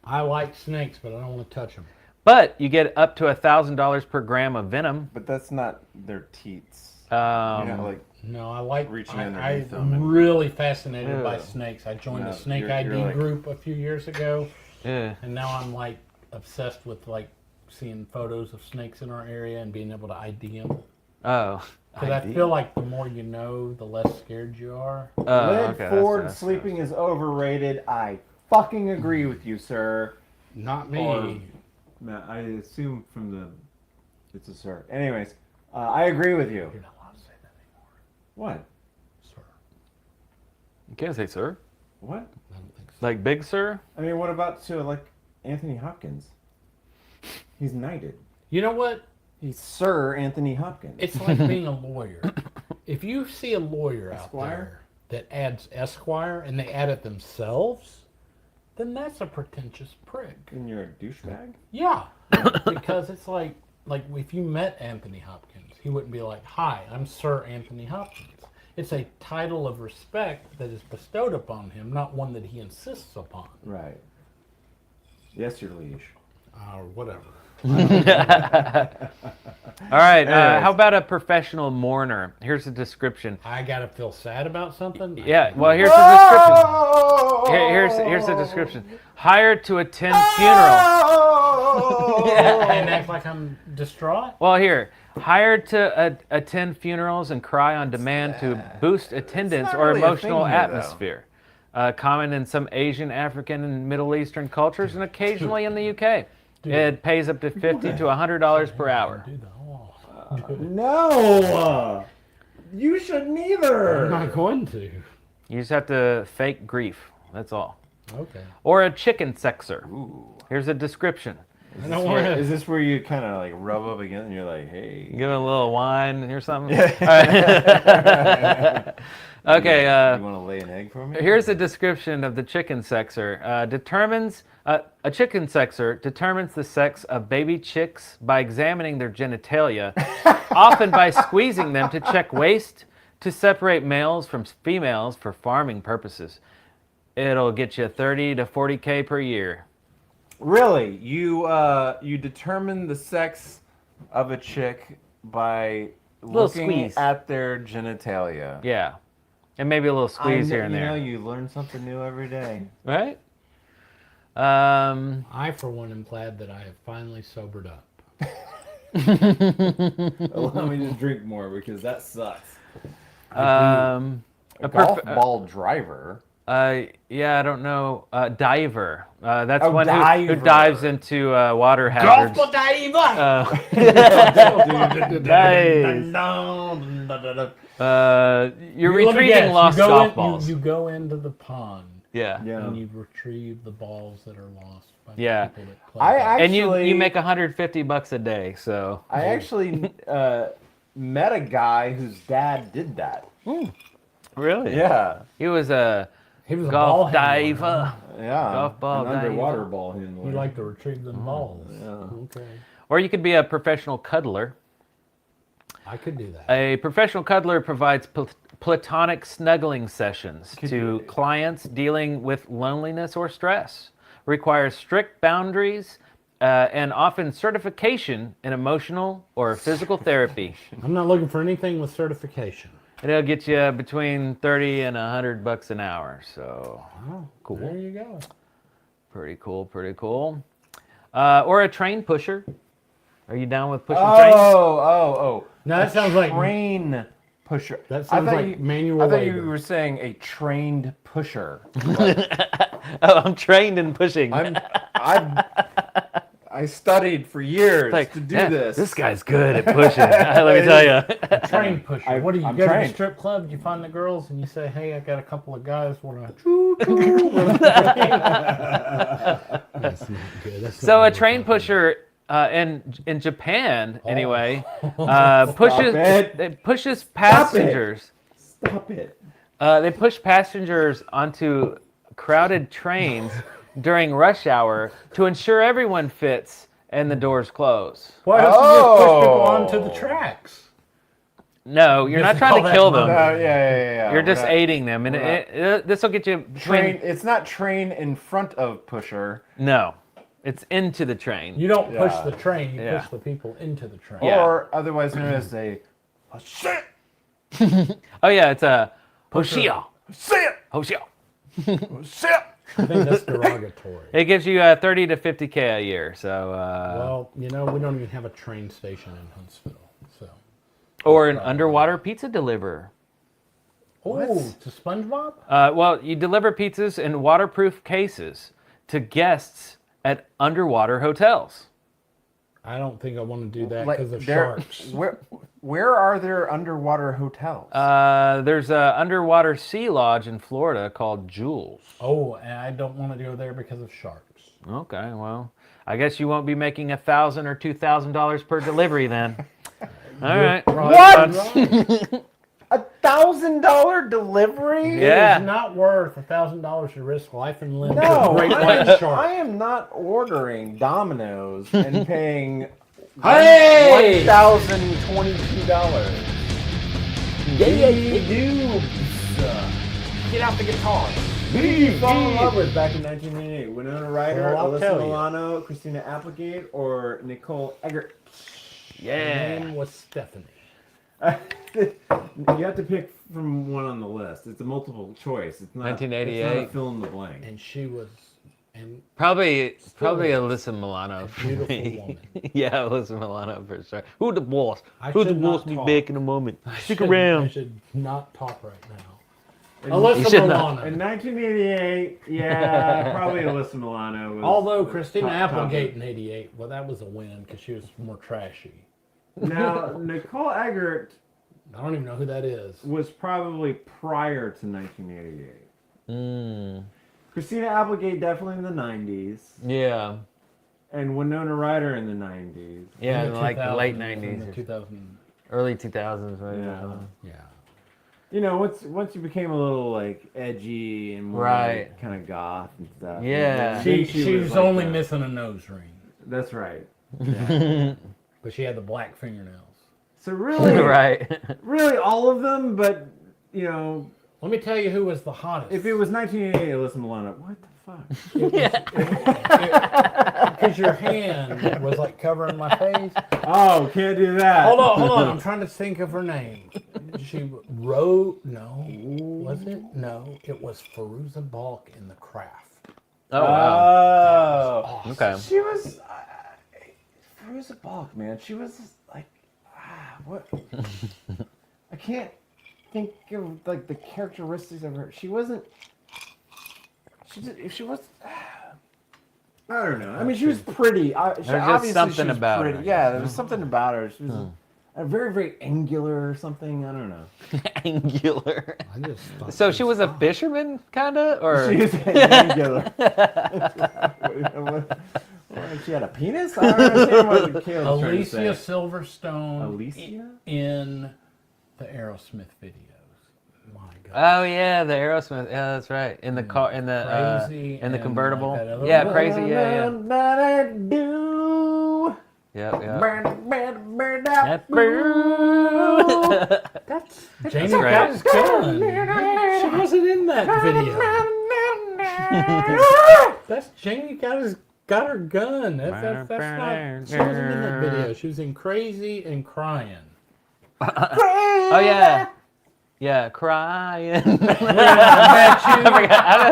I like snakes, but I don't want to touch them. But you get up to $1,000 per gram of venom. But that's not their teats. No, I like reaching underneath them. I'm really fascinated by snakes. I joined a snake ID like, group a few years ago, and now I'm like obsessed with like seeing photos of snakes in our area and being able to ID them. Oh, because I feel like the more you know, the less scared you are. Ford sleeping is overrated. I fucking agree with you, sir. Not me. I assume from the it's a sir. Anyways, I agree with you. You're not allowed to say that anymore. What? Sir. You can't say sir. What? I don't think so. Like big sir? I mean, what about like Anthony Hopkins? He's knighted. You know what? He's Sir Anthony Hopkins. It's like being a lawyer. If you see a lawyer out Esquire? there that adds Esquire and they add it themselves, then that's a pretentious prick. And you're a douchebag? Yeah. Because it's like if you met Anthony Hopkins, he wouldn't be like, "Hi, I'm Sir Anthony Hopkins." It's a title of respect that is bestowed upon him, not one that he insists upon. Right. Yes, your liege. Or whatever. All right. How about a professional mourner? Here's a description. I gotta feel sad about something. Yeah. Well, here's the description. Here's the description. Hired to attend funeral. And act like I'm distraught. Well, here. Hired to attend funerals and cry on demand to boost attendance or really a emotional thing here, atmosphere. Common in some Asian, African, and Middle Eastern cultures, and occasionally in the UK. It pays up to $50 to $100 per hour. No! You shouldn't either! I'm not going to. You just have to fake grief. That's all. Okay. Or a chicken sexer. Ooh. Here's a description. Is this where you kind of like rub up again and you're like, hey? Give it a little wine or something? Yeah. Okay. You want to lay an egg for me? Here's a description of the chicken sexer. A chicken sexer determines the sex of baby chicks by examining their genitalia, often by squeezing them to check waste, to separate males from females for farming purposes. It'll get you $30 to $40K per year. Really? You determine the sex of a chick by looking at their genitalia. Yeah. And maybe a little squeeze here and there. You learn something new every day. Right? I, for one, am glad that I have finally sobered up. Allow me to drink more because that sucks. A golf ball driver. Yeah, I don't know. Diver. That's one diver. who dives into water hazards. Golf diver! You're retrieving lost golf balls. You go into the pond. Yeah. And you retrieve the balls that are lost by the people that play. And you make $150 a day. So I actually met a guy whose dad did that. Really? Yeah. He was a golf ball diver. Yeah. Golf ball an diver. underwater ball handler. You like to retrieve them balls. Yeah. Okay. Or you could be a professional cuddler. I could do that. A professional cuddler provides platonic snuggling sessions to clients dealing with loneliness or stress. Requires strict boundaries and often certification in emotional or physical therapy. I'm not looking for anything with certification. And it'll get you between $30 and $100 an hour. So cool. There you go. Pretty cool. Pretty cool. Or a train pusher. Are you down with pushing trains? Oh. No, that sounds like train pusher. That sounds like manual I thought labor. you were saying a trained pusher. Oh, I'm trained in pushing. I I studied for years Like, to do yeah, this. This guy's good at pushing. Let me tell you. Train pusher. What do you I'm go to the trained. strip club? You find the girls and you say, "Hey, I got a couple of guys want to." That's not good. That's So not a train pusher in Japan, Oh. anyway, It pushes passengers. Stop it. They push passengers onto crowded trains during rush hour to ensure everyone fits and the doors close. Why don't you just push people onto the tracks? No, you're not Just trying call to that kill them. murder. Yeah. You're just We're not- aiding them, and we're not- this will get you Train. between. It's not train in front of pusher. No, it's into the train. You don't push Yeah. the train. You Yeah. push the people into the train. Yeah. Or otherwise known as a shit. Oh yeah, it's a hoshio. Shit. Hoshio. Shit. I think that's derogatory. It gives you 30 to 50K a year. So. Well, you know, we don't even have a train station in Huntsville, so. Or an underwater pizza deliverer. Oh, to SpongeBob? Well, you deliver pizzas in waterproof cases to guests at underwater hotels. I don't think I want to do that Like, because of there- sharks. Where are there underwater hotels? There's an underwater sea lodge in Florida called Jules. Oh, and I don't want to go there because of sharks. Okay, well, I guess you won't be making $1,000 or $2,000 per delivery then. All right. What? $1,000 delivery? Yeah. It is not worth $1,000 to risk life and limb. No, Great I white shark. am not ordering Domino's and paying Hey! $1,022. Yeah, Get out the guitar. Who did you fall in love with back in 1988? Winona Ryder, Well, I'll Alyssa tell you. Milano, Christina Applegate, or Nicole Eggert? Her Yeah. name was Stephanie. You have to pick from one on the list. It's a multiple choice. It's not. 1988. It's not a fill in the blank. And she was, and Probably Alyssa Milano for beautiful me. woman. Yeah, Alyssa Milano for sure. Who the boss? I Who the should boss not be talk. back in a moment? Stick I around. should not talk right now. You Alyssa should not. Milano. In 1988, yeah, probably Alyssa Milano. Was Although Christina top- Applegate in '88, well, that was a win because she was more trashy. Now, Nicole Eggert I don't even know who that is. was probably prior to 1988. Mm. Christina Applegate definitely in the 90s, Yeah. and Winona Ryder in the 90s. Yeah, In the like the late 2000s, in 90s. the 2000. Early 2000s, right? Yeah. Yeah. You know, once you became a little like edgy and more Right. kind of goth and stuff. Yeah. Then She was like only that. missing a nose ring, That's right. Yeah. but she had the black fingernails. So really, Right. really all of them, but you know, Let me tell you who was the hottest. if it was 1988, Alyssa Milano, what the fuck? Because your hand was like covering my face. Oh, can't do that. Hold on. I'm trying to think of her name. She wrote. No, was it? No, it was Fairuza Balk in The Craft. Oh, wow. Oh, Okay. She was Fairuza Balk, man. She was like, what? I can't think of like the characteristics of her. She wasn't. She was. I don't know. I mean, she was pretty. just something about her. Yeah, there was something about her. She was very, very angular or something. I don't know. Angular. I just thought So she was a fisherman, kinda, or She was angular. She had a penis? I don't understand what the kid was trying to say. Alicia Silverstone. Alicia? In the Aerosmith videos. My God. Oh yeah, the Aerosmith. Yeah, that's right. In the car, in the Crazy in the and convertible. like that other Yeah, one. crazy. Yeah, Do. yeah. Yep. That's That's Jamie great. got his gun. She wasn't in that video. That's Jamie got her gun. That's not. She wasn't in that video. She was in Crazy and Crying. Oh yeah. Yeah, crying. I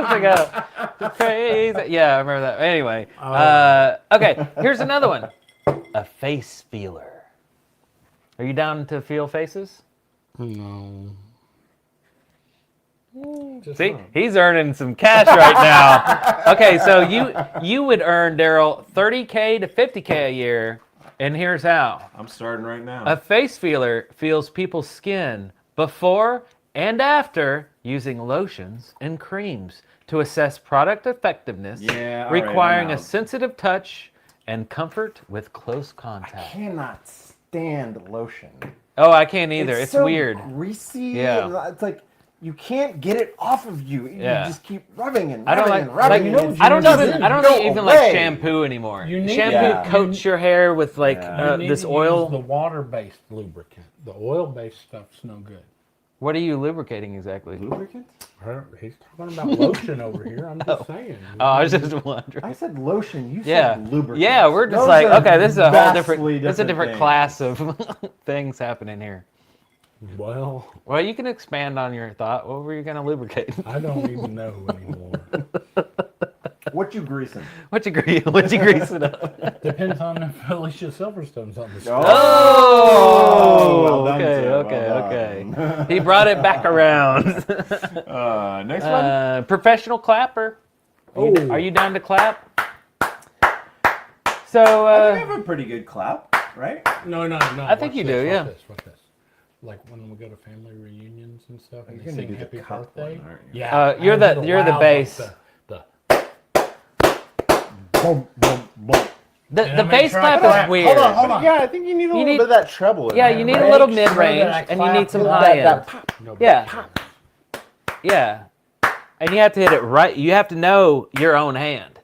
forgot. Crazy. Yeah, I remember that. Anyway, okay. Here's another one. A face feeler. Are you down to feel faces? No. See, he's earning some cash right now. Okay, so you would earn, Darrell, $30K to $50K a year, and here's how. I'm starting right now. A face feeler feels people's skin before and after using lotions and creams to assess product effectiveness, requiring a sensitive touch and comfort with close contact. I cannot stand lotion. Oh, I can't either. It's so weird. Greasy. Yeah. It's like you can't get it off of you. You just keep rubbing and rubbing I don't like, and rubbing. I don't even like shampoo anymore. Shampoo coats your hair with like this oil. Use the water-based lubricant. The oil-based stuff's no good. What are you lubricating exactly? Lubricant? He's talking about lotion over here. I'm just saying. Oh, I was just wondering. I said lotion. You said lubricant. Yeah, we're just like, okay, this is a whole different. That's a different class of things happening here. Well, you can expand on your thought. What were you going to lubricate? I don't even know anymore. What you greasing? What you greasing up? Depends on if Alicia Silverstone's on the show. Oh, well done, okay. He brought it back around. Next one. Professional clapper. Are you down to clap? So I think I have a pretty good clap, right? No. I think you do. Yeah. Watch this. Like when we go to family reunions and stuff, and You're they gonna sing do the Happy cup Birthday. one, aren't you? Yeah. You're the bass. Boom, boom, boom. The bass clap is weird. Hold on. Yeah, I think you need a little bit of that treble in Yeah, there, you need right? a little mid-range, and you need some high end. Yeah. And you have to hit it right. You have to know your own hand.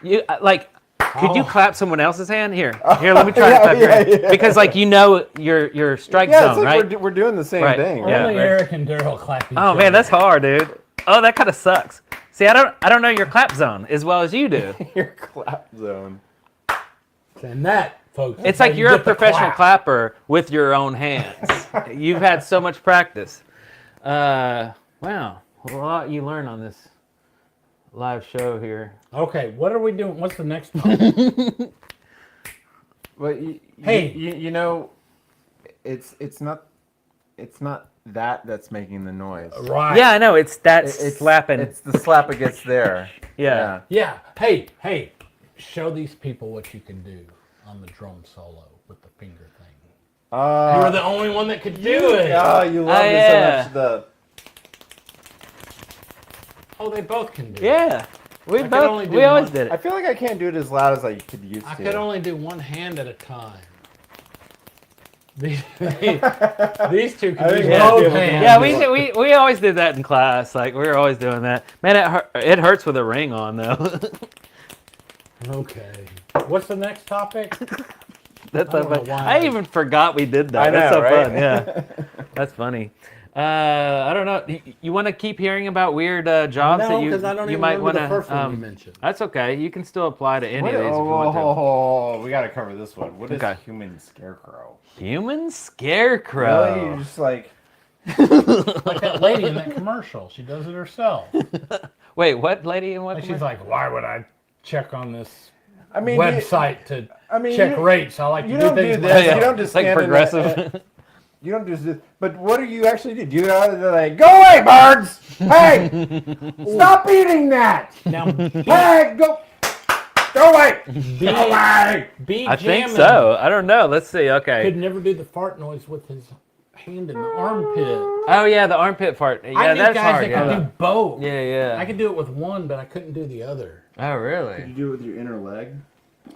Could you clap someone else's hand? Here, let me try to clap your hand. Because you know your strike zone, it's like right? we're doing the same thing. Only Eric and Darrell clap each other. Man, that's hard, dude. Oh, that kind of sucks. See, I don't know your clap zone as well as you do. Your clap zone. And that, folks. It's like you're a professional clapper with your own hands. You've had so much practice. Wow, a lot you learn on this live show here. Okay, what are we doing? What's the next one? Well, you know, it's not that's making the noise. Right. Yeah, I know. It's slapping. It's the slap it gets there. Yeah. Yeah. Hey, show these people what you can do on the drum solo with the finger thing. You were the only one that could do it. Oh, you love it so much. They both can do it. Yeah. We always did it. I feel like I can't do it as loud as I could used to. I could only do one hand at a time. These two can do both hands. Yeah, we always did that in class. Like we were always doing that. Man, it hurts with a ring on though. Okay. What's the next topic? That's so funny. I even forgot we did that. I know, That's so right? fun. Yeah, that's funny. I don't know. You want to keep hearing about weird jobs that you might want to. The first one you mentioned. That's okay. You can still apply to any of these if you want to. We got to cover this one. What is human scarecrow? Human scarecrow. Really? You're just like that lady in that commercial. She does it herself. Wait, what lady and what? And she's like, why would I check on this I mean, website to check rates? I like to do things You don't just like progressive. You don't just. But what do you actually do? You like, go away, birds! Hey, stop eating that! Now, hey, go away! Go away! I think so. I don't know. Let's see. Okay. Could never do the fart noise with his hand in the armpit. Oh yeah, the armpit fart. Yeah, I knew that's guys hard. that could do both. Yeah. I could do it with one, but I couldn't do the other. Oh really? Could you do it with your inner leg?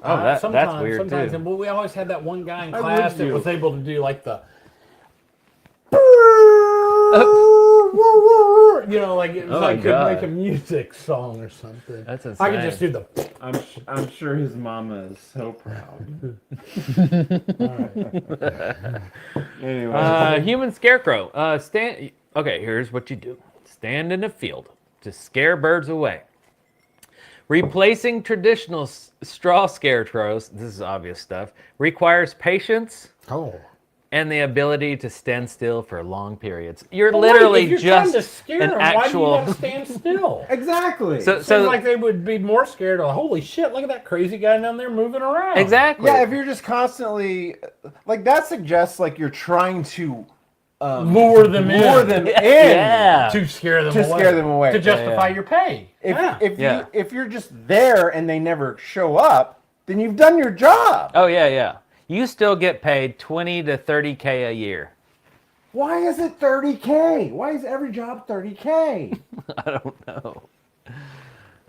Oh, that's weird sometimes. too. And we always had that one guy in class that was able to do like the. Like it was like could make a music song or something. That's insane. I could just do the. I'm sure his mama is so proud. Anyway, human scarecrow. Okay, here's what you do: stand in a field to scare birds away. Replacing traditional straw scarecrows. This is obvious stuff. Requires patience. And the ability to stand still for long periods. You're literally if you're just trying to scare an them, actual. Why do you gotta stand still? Exactly. So like they would be more scared of. Holy shit! Look at that crazy guy down there moving around. Exactly. Yeah, if you're just constantly that suggests like you're trying to lure them in. Yeah. To scare them to away. scare them away. To justify your pay. If you're just there and they never show up, then you've done your job. Oh yeah. You still get paid $20 to $30K a year. Why is it $30K? Why is every job $30K? I don't know.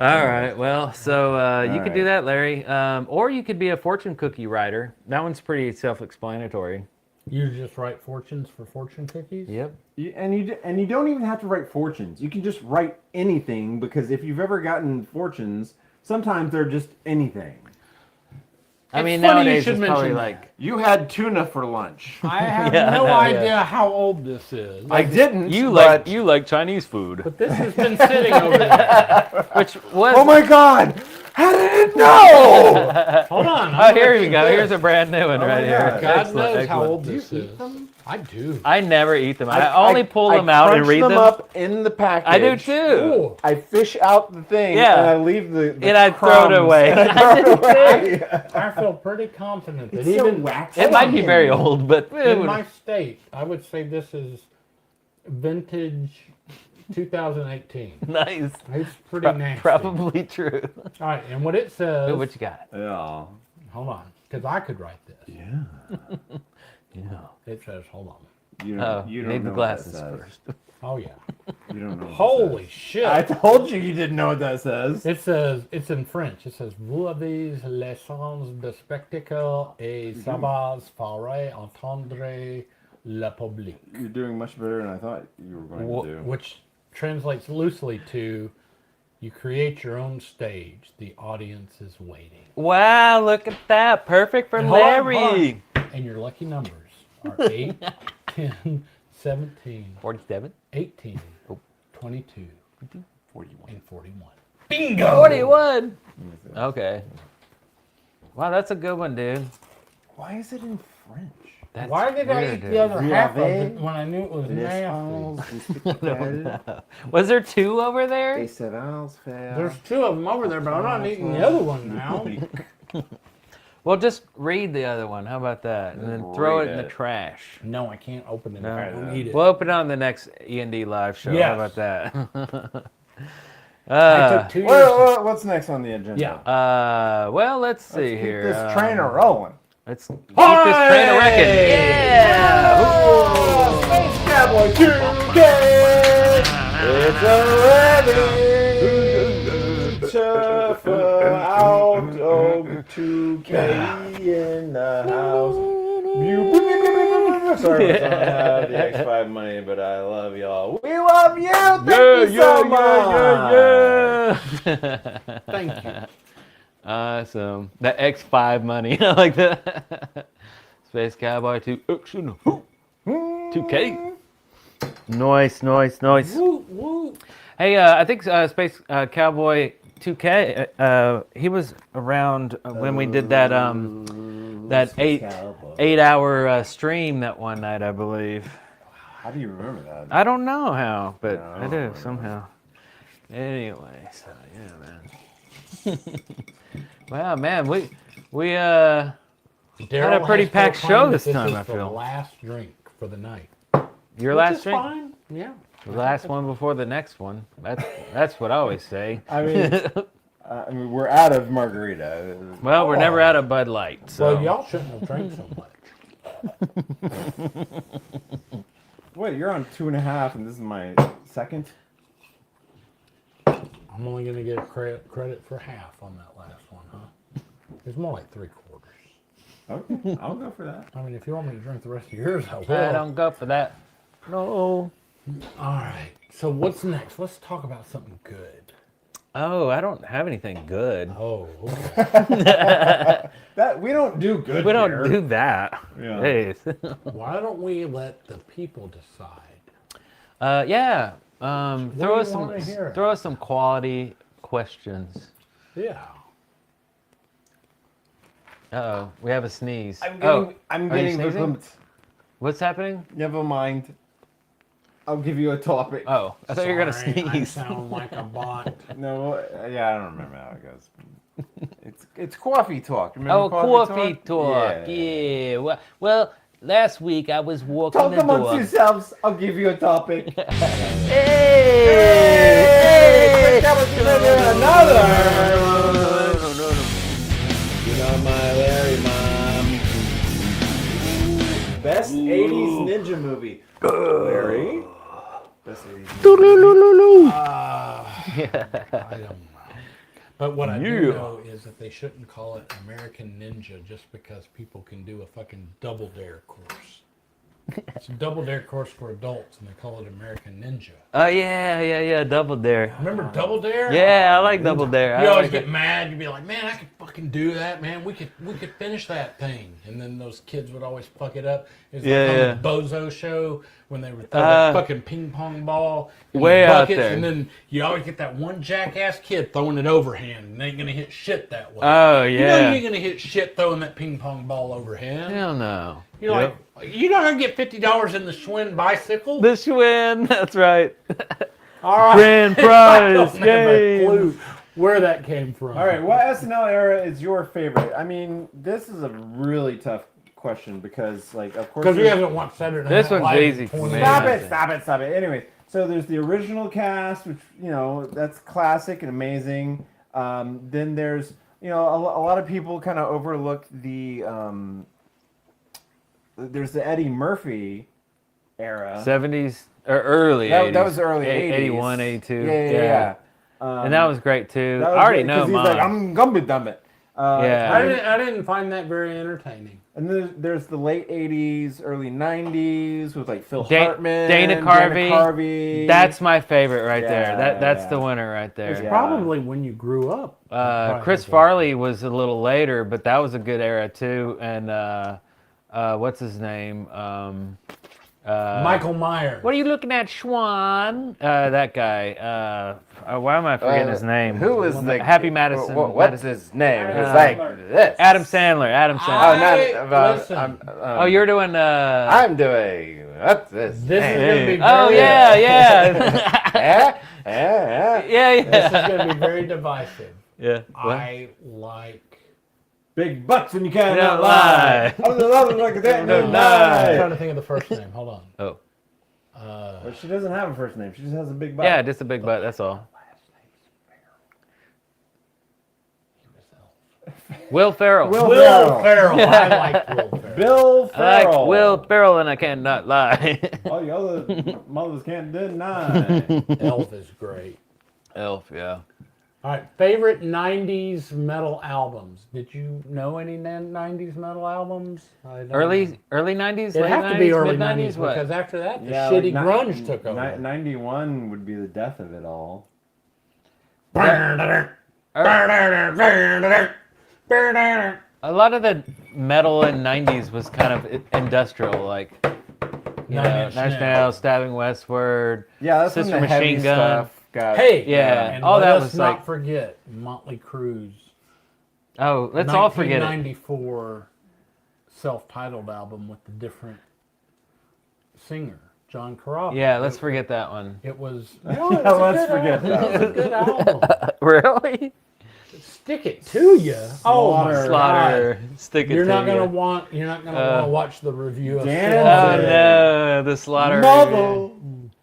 All right. Well, so you could do that, Larry. Or you could be a fortune cookie writer. That one's pretty self-explanatory. You just write fortunes for fortune cookies? Yep. And you don't even have to write fortunes. You can just write anything, because if you've ever gotten fortunes, sometimes they're just anything. I mean, nowadays it's probably like, you had tuna for lunch. I have no idea how old this is. I didn't. You like Chinese food. But this has been sitting over there. Which was... Oh my God! How did it know? Hold on. Oh, here we go. Here's a brand new one right here. God knows how old this is. I do. I never eat them. I only pull them out and read them. I crunch them up in the package. I do too. I fish out the thing and I leave the and I throw it away. I feel pretty confident that it might be very old, but in my state, I would say this is vintage 2018. Nice. It's pretty nasty. Probably true. All right, and what it says... What you got? Yeah. Hold on, because I could write this. Yeah. Yeah. It says, hold on. You don't need the glasses first. Oh, yeah. You don't know. Holy shit. I told you didn't know what that says. It says, it's in French. It says, vous avez l'essence de spectacle et ça ferait entendre le public. You're doing much better than I thought you were going to do. Which translates loosely to, you create your own stage. The audience is waiting. Wow, look at that. Perfect for Larry. And your lucky numbers are 8, 10, 17, 47, 18, 22, 41, and 41. Bingo! 41! Okay. Wow, that's a good one, dude. Why is it in French? That's Why did I eat the other half of it when I knew it was nasty? Was there 2 over there? There's 2 of them over there, but I'm not eating the other one now. Well, just read the other one. How about that? And then throw it in the trash. No, I can't open it. I don't eat it. We'll open it on the next E&D live show. Yes. How about that? I took 2 years. What's next on the agenda? Yeah. Well, let's see here. Keep this train rolling. Let's keep this train a wrecking. Yeah! Oh, Space Cowboy 2K! It's a tougher out of 2K in the house. Sorry, I don't have the X5 money, but I love y'all. We love you! Thank you so much! Thank you. Awesome. That X5 money. I like that. Space Cowboy 2 Action 2K. Nice. Woo, woo. Hey, I think Space Cowboy 2K, he was around when we did that that 8-hour stream that one night, I believe. How do you remember that? I don't know how, but I do somehow. Anyway, so yeah, man. Wow, man, we had a pretty packed show this time. I feel. The last drink for the night. Your last drink? Fine. Yeah. The last one before the next one. That's what I always say. I mean, we're out of margarita. Well, we're never out of Bud Light. So. Well, y'all shouldn't have drank so much. Wait, you're on 2.5, and this is my second. I'm only going to get credit for half on that last one, huh? It's more like 3/4. Okay, I'll go for that. I mean, if you want me to drink the rest of yours, I will. I don't go for that. No. All right. So what's next? Let's talk about something good. Oh, I don't have anything good. Oh, okay. That we don't do good. We don't do that. Yeah. Hey. Why don't we let the people decide? Yeah. Throw us some quality questions. Yeah. Uh-oh, we have a sneeze. I'm getting the. What's happening? Never mind. I'll give you a topic. Oh, I thought you were gonna sneeze. I sound like a bot. No, yeah, I don't remember how it goes. It's coffee talk. Remember coffee talk. Yeah. Well, Last week I was walking Talk the amongst dog. yourselves. I'll give you a topic. Hey! Another. Get on my Larry, Mom. Best 80s ninja movie. Larry. Best 80s. I don't know. But what I do know is that they shouldn't call it American Ninja just because people can do a fucking Double Dare course. It's a Double Dare course for adults, and they call it American Ninja. Oh yeah, Double Dare. Remember Double Dare? Yeah, I like Double Dare. You I always like get mad. You'd be like, "Man, I could fucking do that, man. We could finish that thing." And then those kids would always fuck it up. It was like on the Bozo show when they would throw that fucking ping pong ball in way the out buckets, there. and then you always get that one jackass kid throwing it overhand, and they ain't gonna hit shit that way. Oh You know you ain't gonna hit shit throwing that ping pong ball overhand. Hell no. You're like, you know how to get $50 in the Schwinn bicycle? The Schwinn, that's right. All right. Grand prize, I don't have a yay. clue where that came from. All right, what SNL era is your favorite? I mean, this is a really tough question because, like, of course, Because we haven't watched Saturday Night This one's Live in easy for 20 me. years. Stop it. Anyway, so there's the original cast, which, you know, that's classic and amazing. Then there's, you know, a lot of people kind of overlook the, there's the Eddie Murphy era. 70s or early 80s. That was the early 80s. 81, 82. Yeah. And that was great too. That I was already great, know 'cause he's mine. like, I'm gonna be dumb it. Yeah. I didn't find that very entertaining. And then there's the late 80s, early 90s with like Phil Da- Hartman, Dana Carvey. That's my favorite right there. That's the winner right there. It's probably when you grew up. Chris Farley was a little later, but that was a good era too. And what's his name? Michael Myers. What are you looking at, Schwan? That guy. Why am I forgetting his name? Who was the Happy Madison? What's his name? It's like this. Adam Sandler. Oh, You're doing. I'm doing. What's this? This is going to be very... Oh, yeah. This is going to be very divisive. Yeah. What? I like... Big butts and you cannot lie. I'm trying to think of the first name. Hold on. Oh. But she doesn't have a first name. She just has a big butt. Yeah, just a big butt. That's all. Will Ferrell. Will Ferrell. I like Will Ferrell. Bill I Ferrell. like Will Ferrell, and I cannot lie. All the other mothers can't deny. Elf is great. Elf, yeah. All right, favorite 90s metal albums. Did you know any 90s metal albums? Early 90s? It'd late have 90s, to be early mid-90s? 90s What? because after that, the Yeah, shitty like grunge took over. 91 would be the death of it all. A lot of the metal in 90s was kind of industrial, like Nine Inch Nails, Stabbing Westward, Yeah, that's Sister when the Machine heavy Gun. stuff got. Hey, Yeah, and all let that us was not like. forget Motley Crue's. Oh, let's all forget it. 1994 self-titled album with the different singer, John Caraffa. Yeah, let's forget that one. It was. Let's forget that. It was a good album. Really? Stick it to you. Oh my Slaughter. God. Stick it You're to not gonna you. want. You're not gonna want to watch the review of. Dan Slaughter. Oh no, the Slaughter. Mother.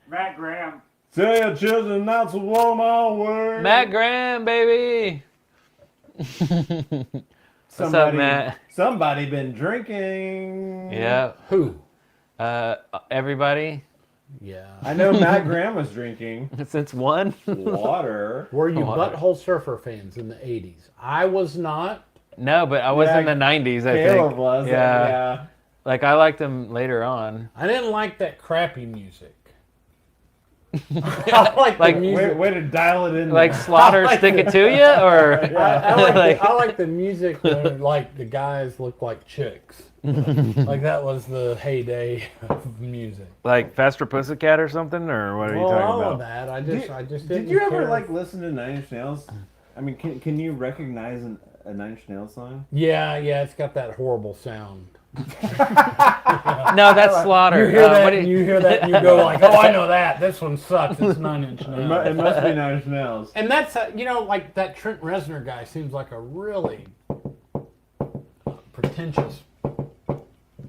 Matt Graham. Tell your children not to warm my word. Matt Graham, baby. What's up, Matt? Somebody been drinking. Yeah. Who? Everybody. Yeah. I know Matt Graham was drinking. Since one. Water. Were you Butthole Surfer fans in the 80s? I was not. No, but I was in the 90s, I Caleb think. was. Yeah. Like, I liked them later on. I didn't like that crappy music. I like the music. Way to dial it in. Like there. Slaughter, Stick It To You? Or I like the music when like the guys look like chicks. Like that was the heyday of music. Like Faster Pussycat or something? Or what are you talking all about? of that. I just didn't Did you ever care. like listen to Nine Inch Nails? I mean, can you recognize a Nine Inch Nails song? Yeah, it's got that horrible sound. No, that's Slaughter. You hear that, and you hear that, and you go like, "Oh, I know that. This one sucks. It's 9 Inch Nails." It must be 9 Inch Nails. And that's like that Trent Reznor guy seems like a really pretentious.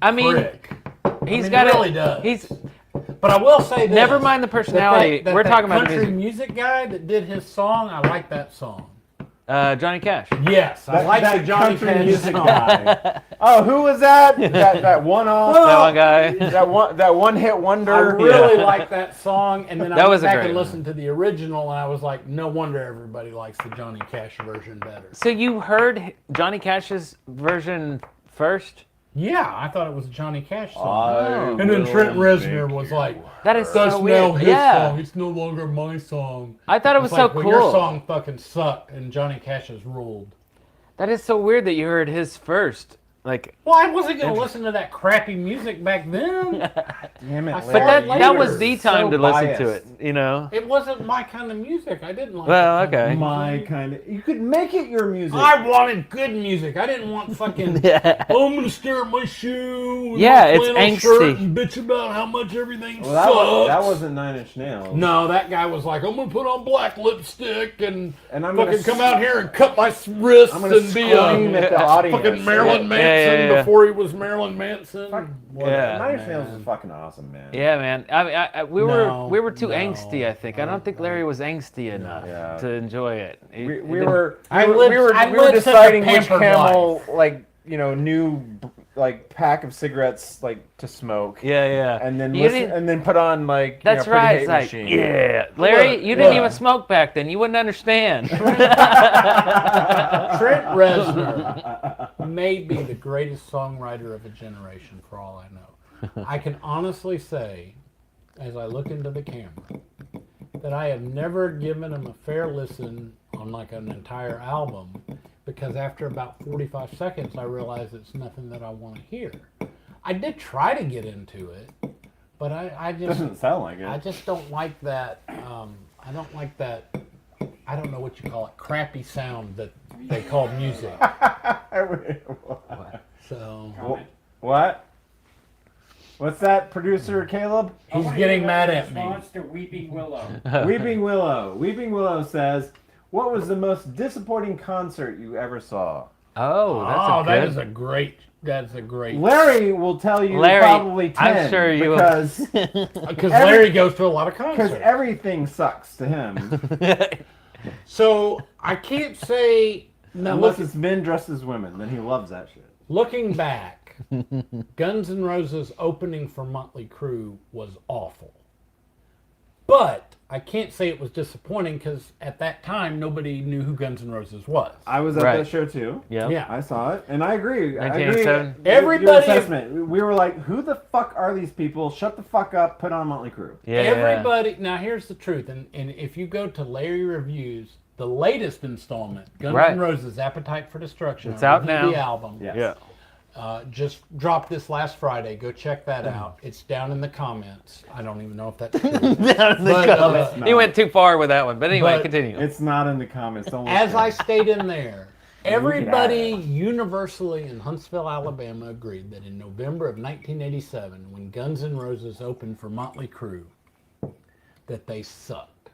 I mean, prick. He's I mean, got he really does. He's. But I will say this. Never mind the personality. We're talking about the country music. guy that did his song. I like that song. Johnny Cash. Yes, I like that the Johnny country Cash music song. guy. Oh, who was that? That one-off. That one guy. That one-hit wonder. I really like that song, and then I That went was a back great and one. listened to the original, and I was like, no wonder everybody likes the Johnny Cash version better. So you heard Johnny Cash's version first? Yeah, I thought it was a Johnny Cash I song. And then Trent Reznor was like, That is "That's so now weird. his Yeah. song. It's no longer my song." I thought it was It's so like, well, cool. your song fucking sucked, and Johnny Cash's ruled. That is so weird that you heard his first. Like, Well, I wasn't going to listen to that crappy music back then. Damn it, I but saw it that was later. the time So to listen to biased. it, you know? It wasn't my kind of music. I didn't like Well, that kind okay. of My music. kind of. You could make it your music. I wanted good music. I didn't want fucking. Yeah. Oh, I'm gonna stare at my shoe. With Yeah, my it's flannel shirt angsty. and bitch about how much everything Well, sucks. that wasn't Nine Inch Nails. No, that guy was like, I'm gonna put on black lipstick and And I'm fucking gonna come out here and cut my wrists I'm gonna and be scream a at the audience. fucking Marilyn Manson Yeah. before he was Marilyn Manson. Yeah, Nine Inch Nails is fucking awesome, man. Yeah, man. I we No, were too no, angsty. I think. I don't think Larry was angsty enough Yeah. to enjoy it. We It were I we lived- were I we were lived such a deciding which pampered Camel new like pack of cigarettes like to smoke. Yeah, yeah. And then You didn't- and then put on like That's Pretty right. Hate It's like, Machine. yeah, Larry, Look, you didn't look. even smoke back then. You wouldn't understand. Trent Reznor may be the greatest songwriter of a generation, for all I know. I can honestly say, as I look into the camera, that I have never given him a fair listen on like an entire album, because after about 45 seconds, I realized it's nothing that I want to hear. I did try to get into it, but I just Doesn't sound like it. I just don't like that. I don't like that. I don't know what you call it. Crappy sound that they call music. So What? What's that, producer Caleb? he's getting mad at me. Response to Weeping Willow. Weeping Willow. Weeping Willow says, "What was the most disappointing concert you ever saw?" Oh, Oh, that is a great. That's a great. Larry will tell you Larry, probably 10. I'm sure you will. Because Larry goes to a lot of Because concerts. everything sucks to him. So I can't say. Now Unless look, it's men dressed as women, then he loves that shit. looking back, Guns N' Roses opening for Motley Crue was awful. But I can't say it was disappointing because at that time nobody knew who Guns N' Roses was. I was at Right. that show too. Yeah. Yeah. I saw it, and I agree. I agree. 1987. Your Everybody- assessment. We were like, "Who the fuck are these people? Shut the fuck up! Put on Motley Crue." Yeah. Everybody, now here's the truth, and if you go to Larry Reviews, the latest installment, Guns Right. N' Roses Appetite for Destruction, It's out review now. The album, Yes. Yeah. just dropped this last Friday. Go check that out. It's down in the comments. I don't even know if that's true. Down in the But, comments. no. He went too far with that one. But anyway, But- continue. It's not in the comments. Don't look As there. I stayed in there, everybody universally in Huntsville, Alabama agreed that in November of 1987, when Guns N' Roses opened for Motley Crue, that they sucked.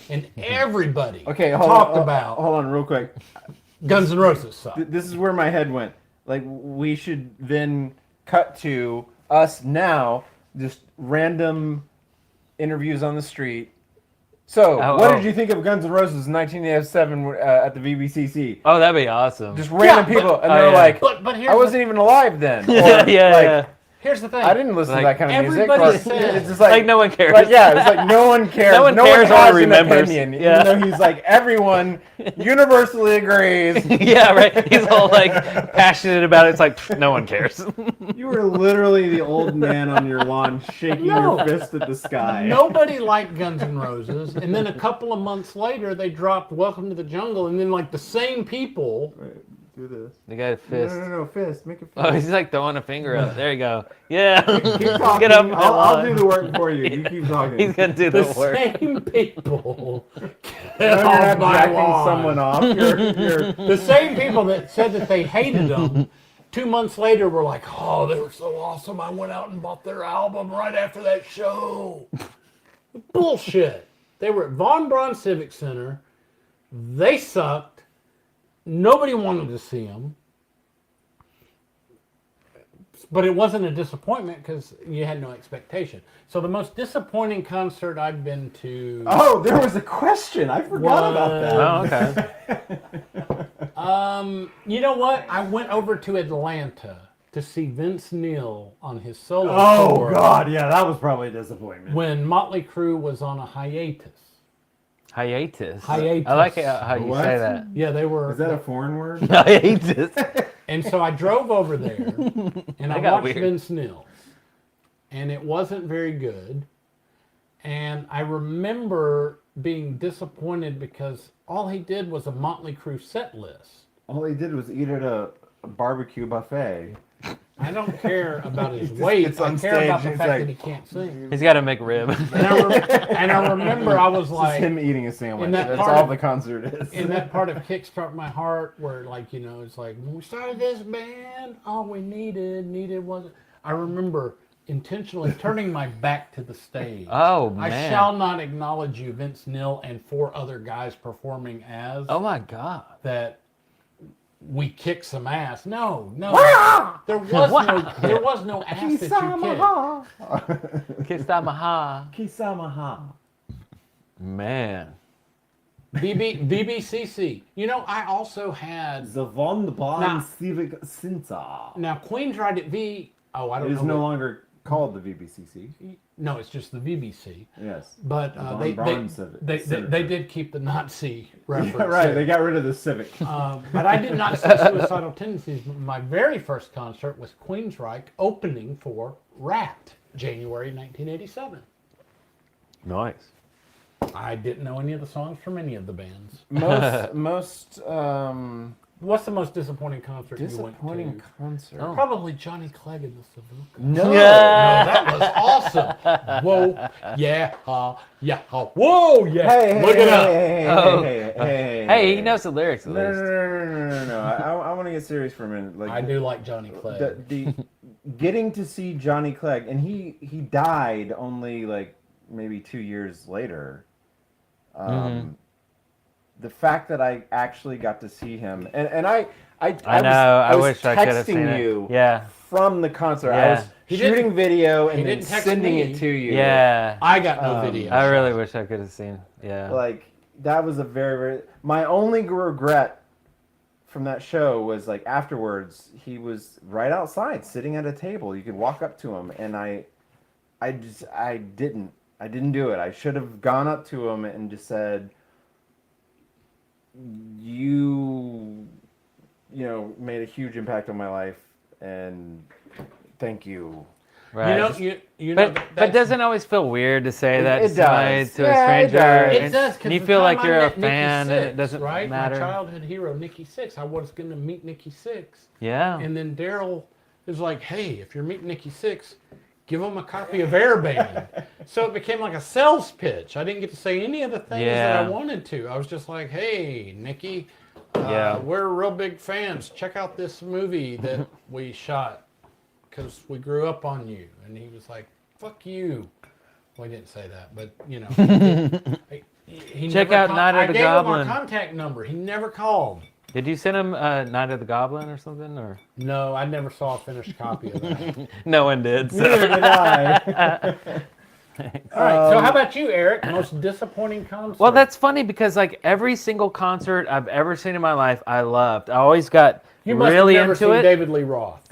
And everybody talked about Hold on, real quick. Guns N' Roses sucked. This is where my head went. Like, we should then cut to us now, just random interviews on the street. So, what did you think of Guns N' Roses in 1987 at the VBCC? Oh, that'd be awesome. Just random people, and they're like, but here's I wasn't even alive then. Or, yeah. Here's the thing. I didn't listen to that kind of music. everybody But said- it's just like, Like, no one cares. Like, yeah, it's like no one cares. No one cares or has an remembers. opinion, Yeah. Even though he's like, everyone universally agrees. Yeah, right. He's all like passionate about it. It's like pfft, no one cares. You were literally the old man on your lawn shaking your fist at the sky. Nobody liked Guns N' Roses, and then a couple of months later, they dropped "Welcome to the Jungle," and then like the same people. Do this. The guy fist. No, fist. Make a fist. Oh, he's like throwing a finger up. There you go. Yeah. Keep talking. Get up. on that I'll do lawn. the work for you. You keep talking. He's gonna do the The work. same people. No, Get you're off not my jacking lawn. someone off. You're The same people that said that they hated them 2 months later were like, oh, they were so awesome. I went out and bought their album right after that show. Bullshit. They were at Von Braun Civic Center. They sucked. Nobody wanted to see them. But it wasn't a disappointment because you had no expectation. So the most disappointing concert I've been to. Oh, there was a question. I forgot about that. Oh, okay. You know what? I went over to Atlanta to see Vince Neil on his solo tour. Oh God, yeah, that was probably a disappointment. When Motley Crue was on a hiatus. Hiatus. Hiatus. I like how you say that. Yeah, they were. Is that a foreign word? Hiatus. And so I drove over there and I got watched weird. Vince Neil. And it wasn't very good. And I remember being disappointed because all he did was a Motley Crue set list. All he did was eat at a barbecue buffet. I don't care about his just weight. gets I on care stage about the and fact he's that he like- can't sing. He's got to make rib. And I remember I was It's like, just him eating a sandwich. in that That's part all of- the concert is. in that part of Kickstart My Heart where, like, you know, it's like, when we started this band, all we needed was... I remember intentionally turning my back to the stage. Oh, I man. shall not acknowledge you, Vince Neil, and 4 other guys performing as... Oh, my God. That we kick some ass. No. There was no ass that you kicked. Kisamaha. Kisamaha. Man. BBCC. You know, I also had... The Von Bahn Now- Civic Cinta. Now, Queensrÿche at V... Oh, I don't It know. is no longer called the VBCC. No, it's just the VBC. Yes. But The Von they Braun Civic. they did keep the Nazi reference. Yeah, right. They got rid of the Civic. But I did not see Suicidal Tendencies. My very first concert was Queensryche opening for Rat, January 1987. Nice. I didn't know any of the songs from any of the bands. What's the most disappointing concert you went to? concert. Probably Johnny Clegg and the Savuka. No. That was awesome. Whoa, yeah, whoa, yeah. Hey, Look it up. Hey, he knows the lyrics at No, least. no. I want to get serious for a minute. Like, I do like Johnny Clegg. the getting to see Johnny Clegg, and he died only like maybe 2 years later. The fact that I actually got to see him, and I was wish I could have seen texting it. you Yeah. from the concert. Yeah. I was He shooting didn't- video and he then didn't text sending me. it to you. Yeah. I got no video. I really wish I could have seen. Yeah. Like, that was a very... My only regret from that show was, like, afterwards, he was right outside, sitting at a table. You could walk up to him, and I didn't do it. I should have gone up to him and just said, you know, made a huge impact on my life, and thank you. Right. You know, but doesn't it always feel weird to say that it to somebody, does. to Yeah, a it stranger? does. It does, because And you feel like you're a fan and it doesn't right? matter. My childhood hero, Nikki Sixx. I was going to meet Nikki Sixx. Yeah. And then Darrell is like, hey, if you're meeting Nikki Sixx, give him a copy of Airband. So it became like a sales pitch. I didn't get to say any of the things that I wanted to. I was just like, hey, Nikki, we're real big fans. Check out this movie that we shot because we grew up on you. And he was like, fuck you. Well, he didn't say that, but, you know. He Check never out Night of the I gave Goblin. him our contact number. He never called. Did you send him Night of the Goblin or something? Or No, I never saw a finished copy of that. no one did. So. Neither did I. All right, so how about you, Eric? Most disappointing concert? Well, that's funny because like every single concert I've ever seen in my life, I loved. I always got you must really have never into seen it. David Lee Roth.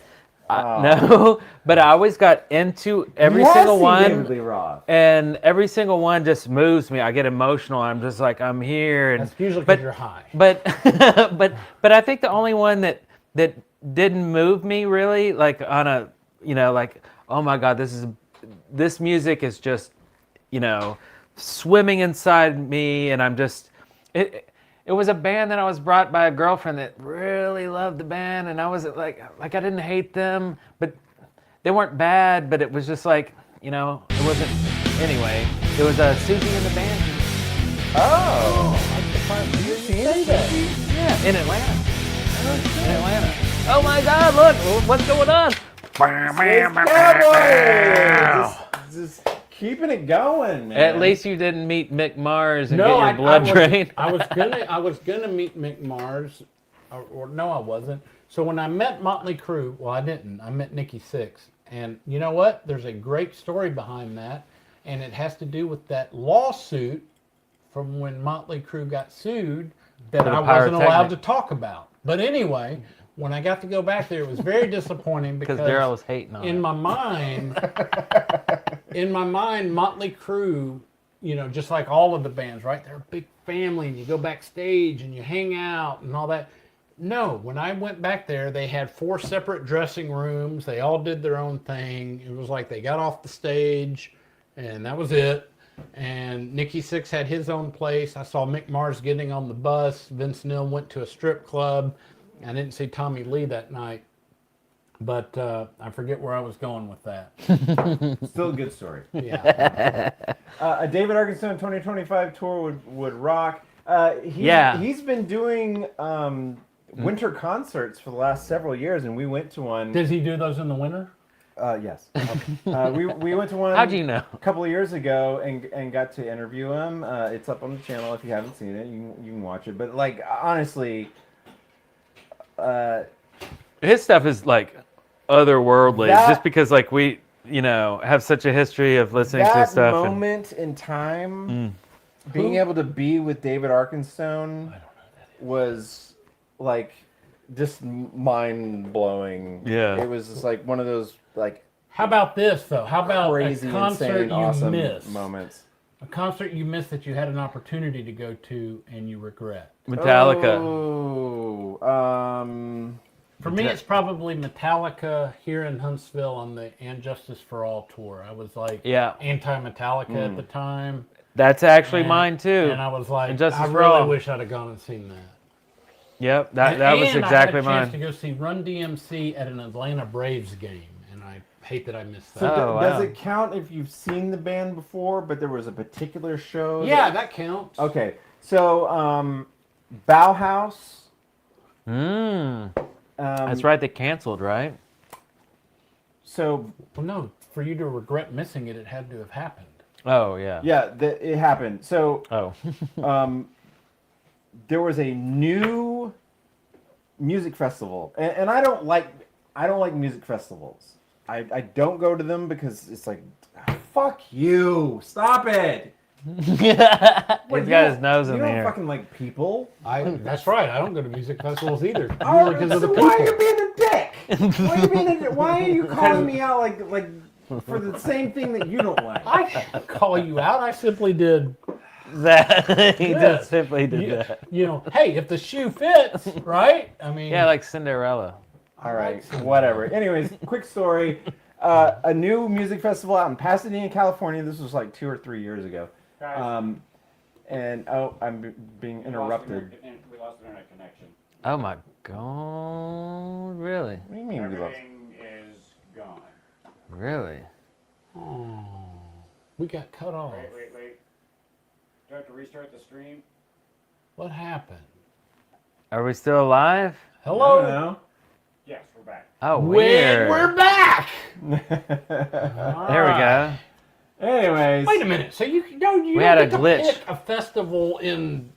No, but I always got into every single one, David Lee Roth. and every single one just moves me. I get emotional. I'm just like, I'm here. And, That's usually because you're high. But I think the only one that didn't move me really, like on a, like, oh my God, this music is just, swimming inside me, and I'm just It was a band that I was brought by a girlfriend that really loved the band, and I was like I didn't hate them, but they weren't bad, but it was just like, it wasn't, anyway, it was Susie and the Band. Oh. Yeah, in Atlanta. In Atlanta. Oh my God, look, what's going on? Just keeping it going, man. At least you didn't meet Mick Mars and get your blood drained. I was gonna meet Mick Mars, or no, I wasn't. So when I met Motley Crue, well, I didn't. I met Nikki Sixx. And you know what? There's a great story behind that. And it has to do with that lawsuit from when Motley Crue got sued that I wasn't allowed to talk about. But anyway, when I got to go back there, it was very disappointing because Darrell was hating on in it. my mind, Motley Crue, you know, just like all of the bands, right? They're a big family, and you go backstage and you hang out and all that. No, when I went back there, they had 4 separate dressing rooms. They all did their own thing. It was like they got off the stage, and that was it. And Nikki Sixx had his own place. I saw Mick Mars getting on the bus. Vince Neil went to a strip club. I didn't see Tommy Lee that night, but I forget where I was going with that. Still a good story. Yeah. A David Arkenstone 2025 tour would rock. He's been doing winter concerts for the last several years, and we went to one. Does he do those in the winter? Yes. We went to one How'd you know? a couple of years ago and got to interview him. It's up on the channel if you haven't seen it. You can watch it. But like honestly, his stuff is like otherworldly. Just because like we have such a history of listening to his stuff. That moment in time, being able to be with David Arkenstone was like just mind blowing. Yeah. It was just like one of those like. How about this though? How about crazy, a concert insane, you awesome missed? Moments. A concert you missed that you had an opportunity to go to and you regret. Metallica. Oh, for me, it's probably Metallica here in Huntsville on the And Justice for All tour. I was like anti-Metallica at the time. That's actually mine too. And I was like, Injustice I for really All. wish I'd have gone and seen that. Yep, that was exactly I had a chance mine. to go see Run DMC at an Atlanta Braves game, and I hate that I missed that. So does it count if you've seen the band before, but there was a particular show? Yeah, that counts. Okay, so Bauhaus. That's right. They canceled, right? So, well, no, for you to regret missing it, it had to have happened. Oh yeah. Yeah, it happened. So, there was a new music festival, and I don't like music festivals. I don't go to them because it's like, fuck you, stop it. He's got his nose in the air. You don't fucking like people. That's right. I don't go to music festivals either. Oh, Because of the so why are people. you being a dick? Why are you calling me out like for the same thing that you don't like? I didn't call you out. I simply did that. He just simply did that. You know, hey, if the shoe fits, right? I mean, Yeah, like Cinderella. All right, whatever. Anyways, quick story. A new music festival out in Pasadena, California. This was like 2 or 3 years ago. And I'm being interrupted. We lost internet connection. Oh my god! Really? What do you mean we lost? Everything is gone. Really? Oh, we got cut off. Wait. Do I have to restart the stream? What happened? Are we still alive? Hello? No. Yes, we're back. Oh, weird. We're back. There we go. Anyways. Wait a minute. So you We don't had a get to glitch. pick a festival in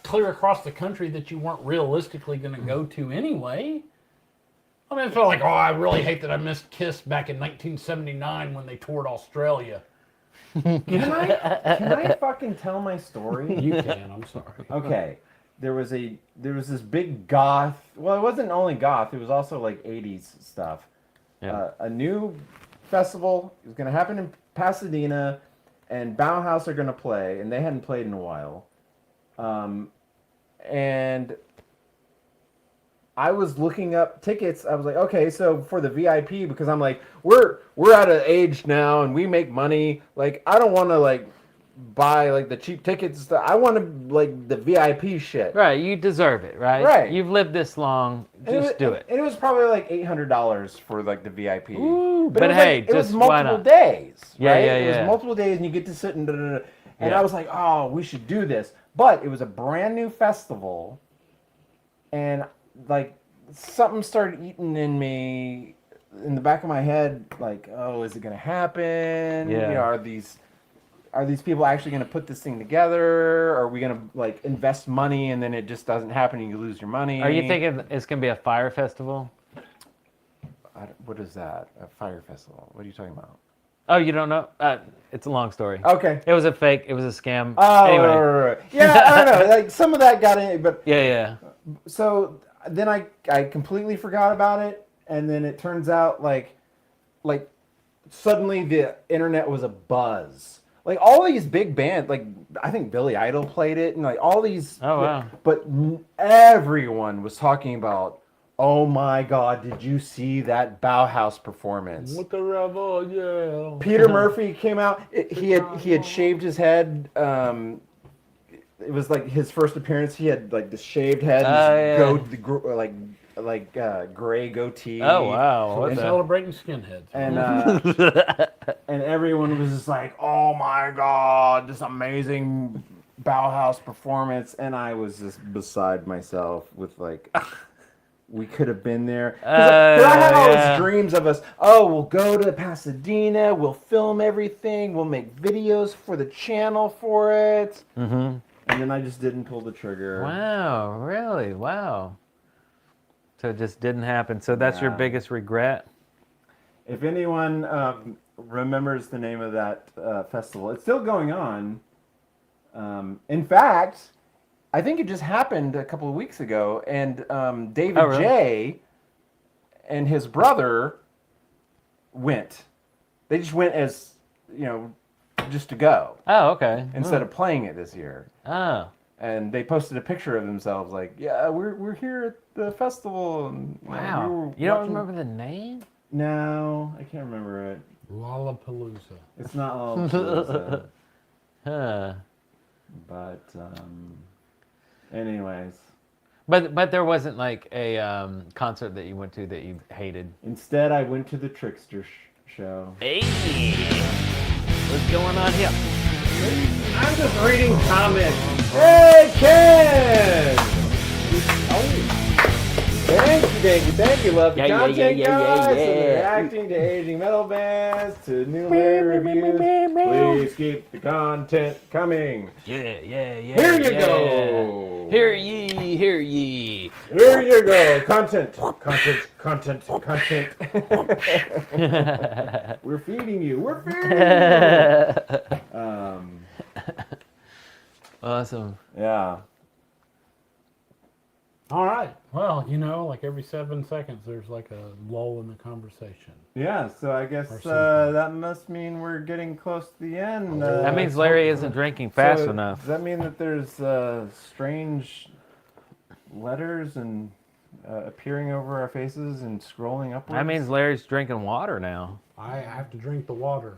clear across the country that you weren't realistically going to go to anyway. I mean, it's not like, I really hate that I missed Kiss back in 1979 when they toured Australia. Can I fucking tell my story? You can. I'm sorry. Okay. There was this big goth. Well, it wasn't only goth. It was also like 80s stuff. Yeah. A new festival is going to happen in Pasadena, and Bauhaus are going to play, and they hadn't played in a while. And I was looking up tickets. I was like, okay, so for the VIP, because I'm like, we're out of age now, and we make money. Like, I don't want to like buy like the cheap tickets. I want to like the VIP shit. Right, you deserve it, right? Right. You've lived this long, just do it. And it was probably like $800 for like the VIP. Ooh, but but it was hey, like, it was just why multiple not? days. Yeah, right? yeah, It yeah. was multiple days, and you get to sit and and Yeah. I was like, oh, we should do this. But it was a brand new festival, and like something started eating in me, in the back of my head, like, oh, is it gonna happen? Yeah. You know, are these are these people actually going to put this thing together? Are we going to like invest money and then it just doesn't happen and you lose your money? Are you thinking it's going to be a fire festival? What is that? A fire festival? What are you talking about? Oh, you don't know? It's a long story. Okay. It was a fake. It was a scam. Oh, anyway. right. Yeah, I don't know. Like some of that got in, but yeah. So then I completely forgot about it, and then it turns out like suddenly the internet was a buzz. Like all these big bands, like I think Billy Idol played it, and like all these. Oh wow! But everyone was talking about. Oh my God! Did you see that Bauhaus performance? What the rebel? Yeah. Peter Murphy came out. He had shaved his head. It was like his first appearance. He had like the shaved head, gray goatee. Oh wow! We're celebrating skinheads. And and everyone was just like, "Oh my God, this amazing Bauhaus performance!" And I was just beside myself with like. We could have been there. Because I had all these dreams of us. Oh, we'll go to Pasadena. We'll film everything. We'll make videos for the channel for it. Mm-hmm. And then I just didn't pull the trigger. Wow, really? Wow. So it just didn't happen. So that's your biggest regret? If anyone remembers the name of that festival, it's still going on. In fact... I think it just happened a couple of weeks ago, and David J. and his brother went. They just went as, just to go. Oh, okay. Instead of playing it this year. Oh. And they posted a picture of themselves like, yeah, we're here at the festival. And, wow. You don't remember the name? No, I can't remember it. Lollapalooza. It's not Lollapalooza. Huh. But... anyways. But there wasn't like a concert that you went to that you hated? Instead, I went to the Trickster show. Hey! What's going on here? I'm just reading comments. Hey, Ken! Oh. Thank you. Love the content, guys. From reacting to aging metal bands to new reviews. Please keep the content coming. Yeah. Here you go. Hear ye. Here you go. Content. We're feeding you. Awesome. Yeah. All right. Well, like every 7 seconds, there's like a lull in the conversation. Yeah, so I guess that must mean we're getting close to the end. That means Larry isn't drinking fast enough. Does that mean that there's strange letters and appearing over our faces and scrolling upwards? That means Larry's drinking water now. I have to drink the water.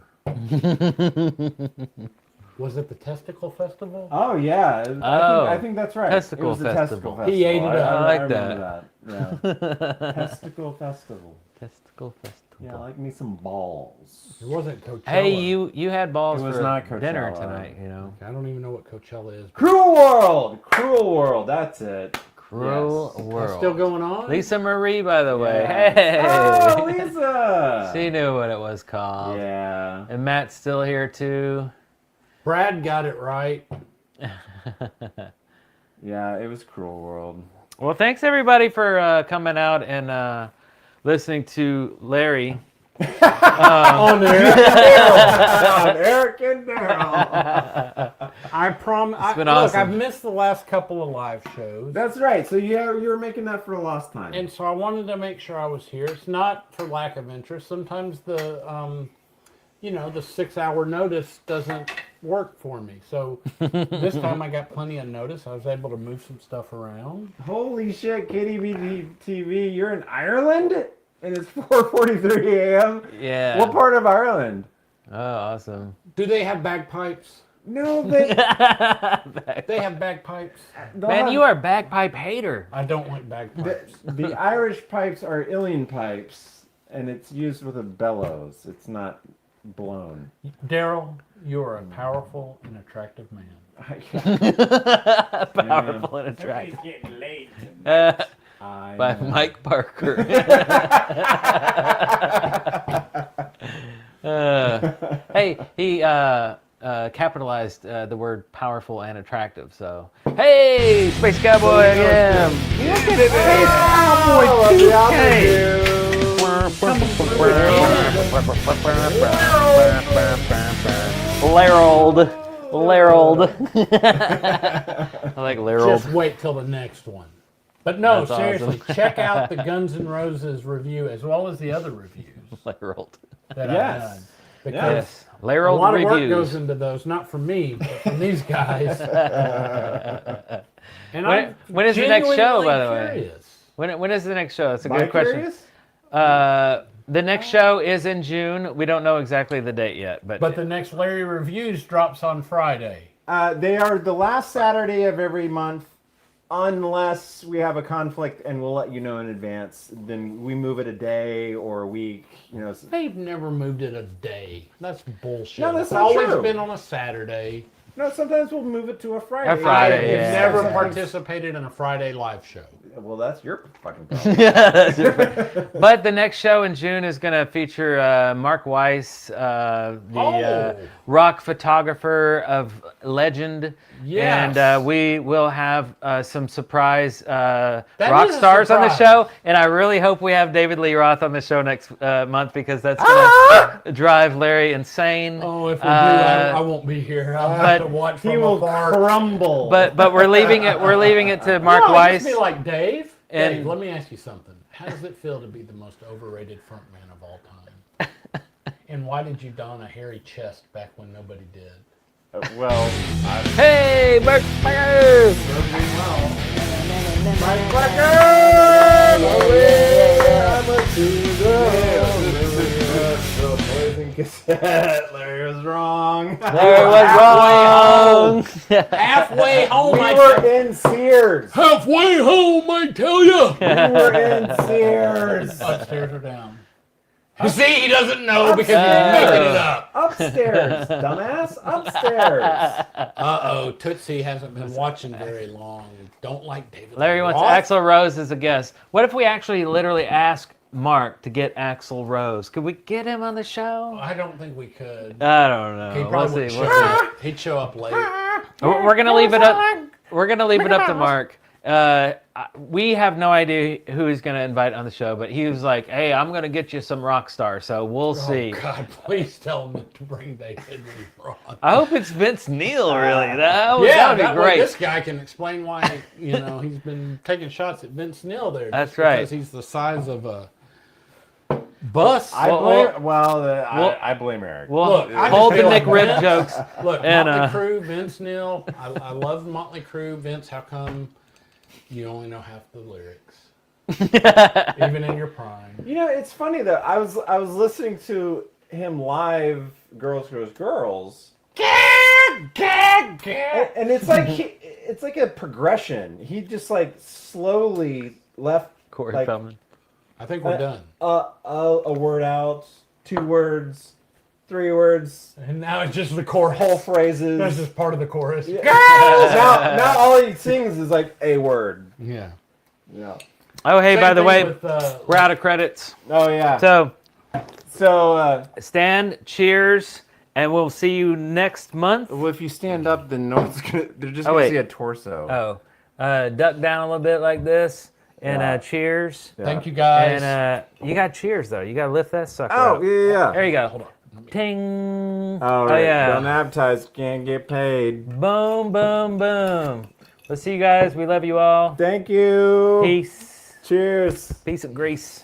Was it the Testicle Festival? Oh yeah, I think that's right. Testicle it was the Festival. Testicle Festival. He ate it up. I like that. Yeah. Testicle Festival. Testicle Festival. Yeah, I like me some balls. It wasn't Coachella. Hey, you had balls It was for not Coachella. dinner tonight, I don't even know what Coachella is. Cruel World, that's it. Cruel World. That's still going on? Lisa Marie, by the way. Yeah. Hey! Oh, Lisa! She knew what it was called. Yeah. And Matt's still here, too. Brad got it right. Yeah, it was Cruel World. Well, thanks, everybody, for coming out and listening to Larry. On Eric and Darrell. I promise. It's been Look, awesome. I've missed the last couple of live shows. That's right. So you were making that for a lost time. And so I wanted to make sure I was here. It's not for lack of interest. Sometimes the 6-hour notice doesn't work for me. So this time I got plenty of notice. I was able to move some stuff around. Holy shit, KDB-TV, you're in Ireland? And it's 4:43 a.m.? Yeah. What part of Ireland? Oh, awesome. Do they have bagpipes? No, they have bagpipes. Man, you are a bagpipe hater. I don't like bagpipes. The Irish pipes are Illian pipes, and it's used with a bellows. It's not blown. Darrell, you are a powerful and attractive man. Powerful and attractive. Everybody's getting laid. By Mike Parker. Hey, he capitalized the word powerful and attractive. So, hey, Space Cowboy again. Look at Space Cowboy 2K. Larold. I like Larold. Just wait till the next one. But no, That's seriously, awesome. check out the Guns N' Roses review as well as the other reviews Larold. that I've done. Because Yes. a Larold lot of work reviews. goes into those, not from me, but from these guys. And When is the next show, by the curious. way? When is the next show? That's a Am I good question. curious? The next show is in June. We don't know exactly the date yet, but But the next Larry Reviews drops on Friday. They are the last Saturday of every month, unless we have a conflict and we'll let you know in advance. Then we move it a day or a week. They've never moved it a day. That's bullshit. No, that's it's not always true. been on a Saturday. No, sometimes we'll move it to a Friday. A Friday, I've yeah. never Sometimes- participated in a Friday live show. Well, that's your fucking problem. That's different. But the next show in June is going to feature Mark Weiss, the rock photographer of legend. Yes. And we will have some surprise rock is a stars on the surprise. show. And I really hope we have David Lee Roth on the show next month because that's going to drive Larry insane. Oh, if we do, I won't be here. I'll have to watch from He will afar. crumble. But we're leaving it to Mark no, Weiss. Just be like Dave. And- Dave, let me ask you something. How does it feel to be the most overrated frontman of all time? And why did you don a hairy chest back when nobody did? Hey, Bert Becker! Larry was wrong. Larry was wrong. Halfway home, We were in Sears. halfway home, I tell you. We were in Sears. Upstairs or down? You see, he doesn't know because he's making it up. Upstairs, dumbass. Upstairs. Uh-oh, Tootsie hasn't been watching very long. Don't like David. Larry wants Roth. Axl Rose as a guest. What if we actually literally ask Mark to get Axl Rose? Could we get him on the show? I don't think we could. I don't know. He We'll probably see. would We'll show see. up. He'd show up late. We're gonna leave it up. We're gonna leave it up to Mark. We have no idea who he's gonna invite on the show, but he was like, "Hey, I'm gonna get you some rock stars, so we'll see." Oh, God, please tell him to bring David Lee Roth. I hope it's Vince Neil. Really, Yeah, that would that be way great. this guy can explain why he's been taking shots at Vince Neil there. That's just right. Because he's the size of a bus. I blame Eric. We'll Look, I hold just the feel Nick like Rib Vince- jokes. Look, and, Motley Crue, Vince Neil. I love Motley Crue. Vince, how come you only know half the lyrics? Even in your prime. It's funny though. I was listening to him live, Girls, and it's like it's like a progression. He just like slowly left. Corey like, Feldman. I think we're done. A word out, 2 words, 3 words, And now it's just the chorus. whole phrases. That's just part of the chorus. now all he sings is like a word. Yeah. Yeah. Oh, hey, Same by the thing way, with, we're out of credits. Oh yeah. So, Stan, cheers, and we'll see you next month. Well, if you stand up, then no one's gonna. They're just Oh, gonna wait. see a torso. Duck down a little bit like this, and cheers. Yeah. Thank you, guys. And you got cheers though. You gotta lift that sucker Oh up. yeah. There you go. Hold on. Ting. All right. yeah. Don't advertise. Can't get paid. Boom, boom, boom. Let's see you guys. We love you all. Thank you. Peace. Cheers. Peace and grace.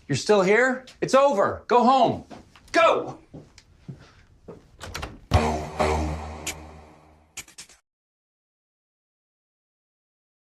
You're still here? It's over. Go home. Go!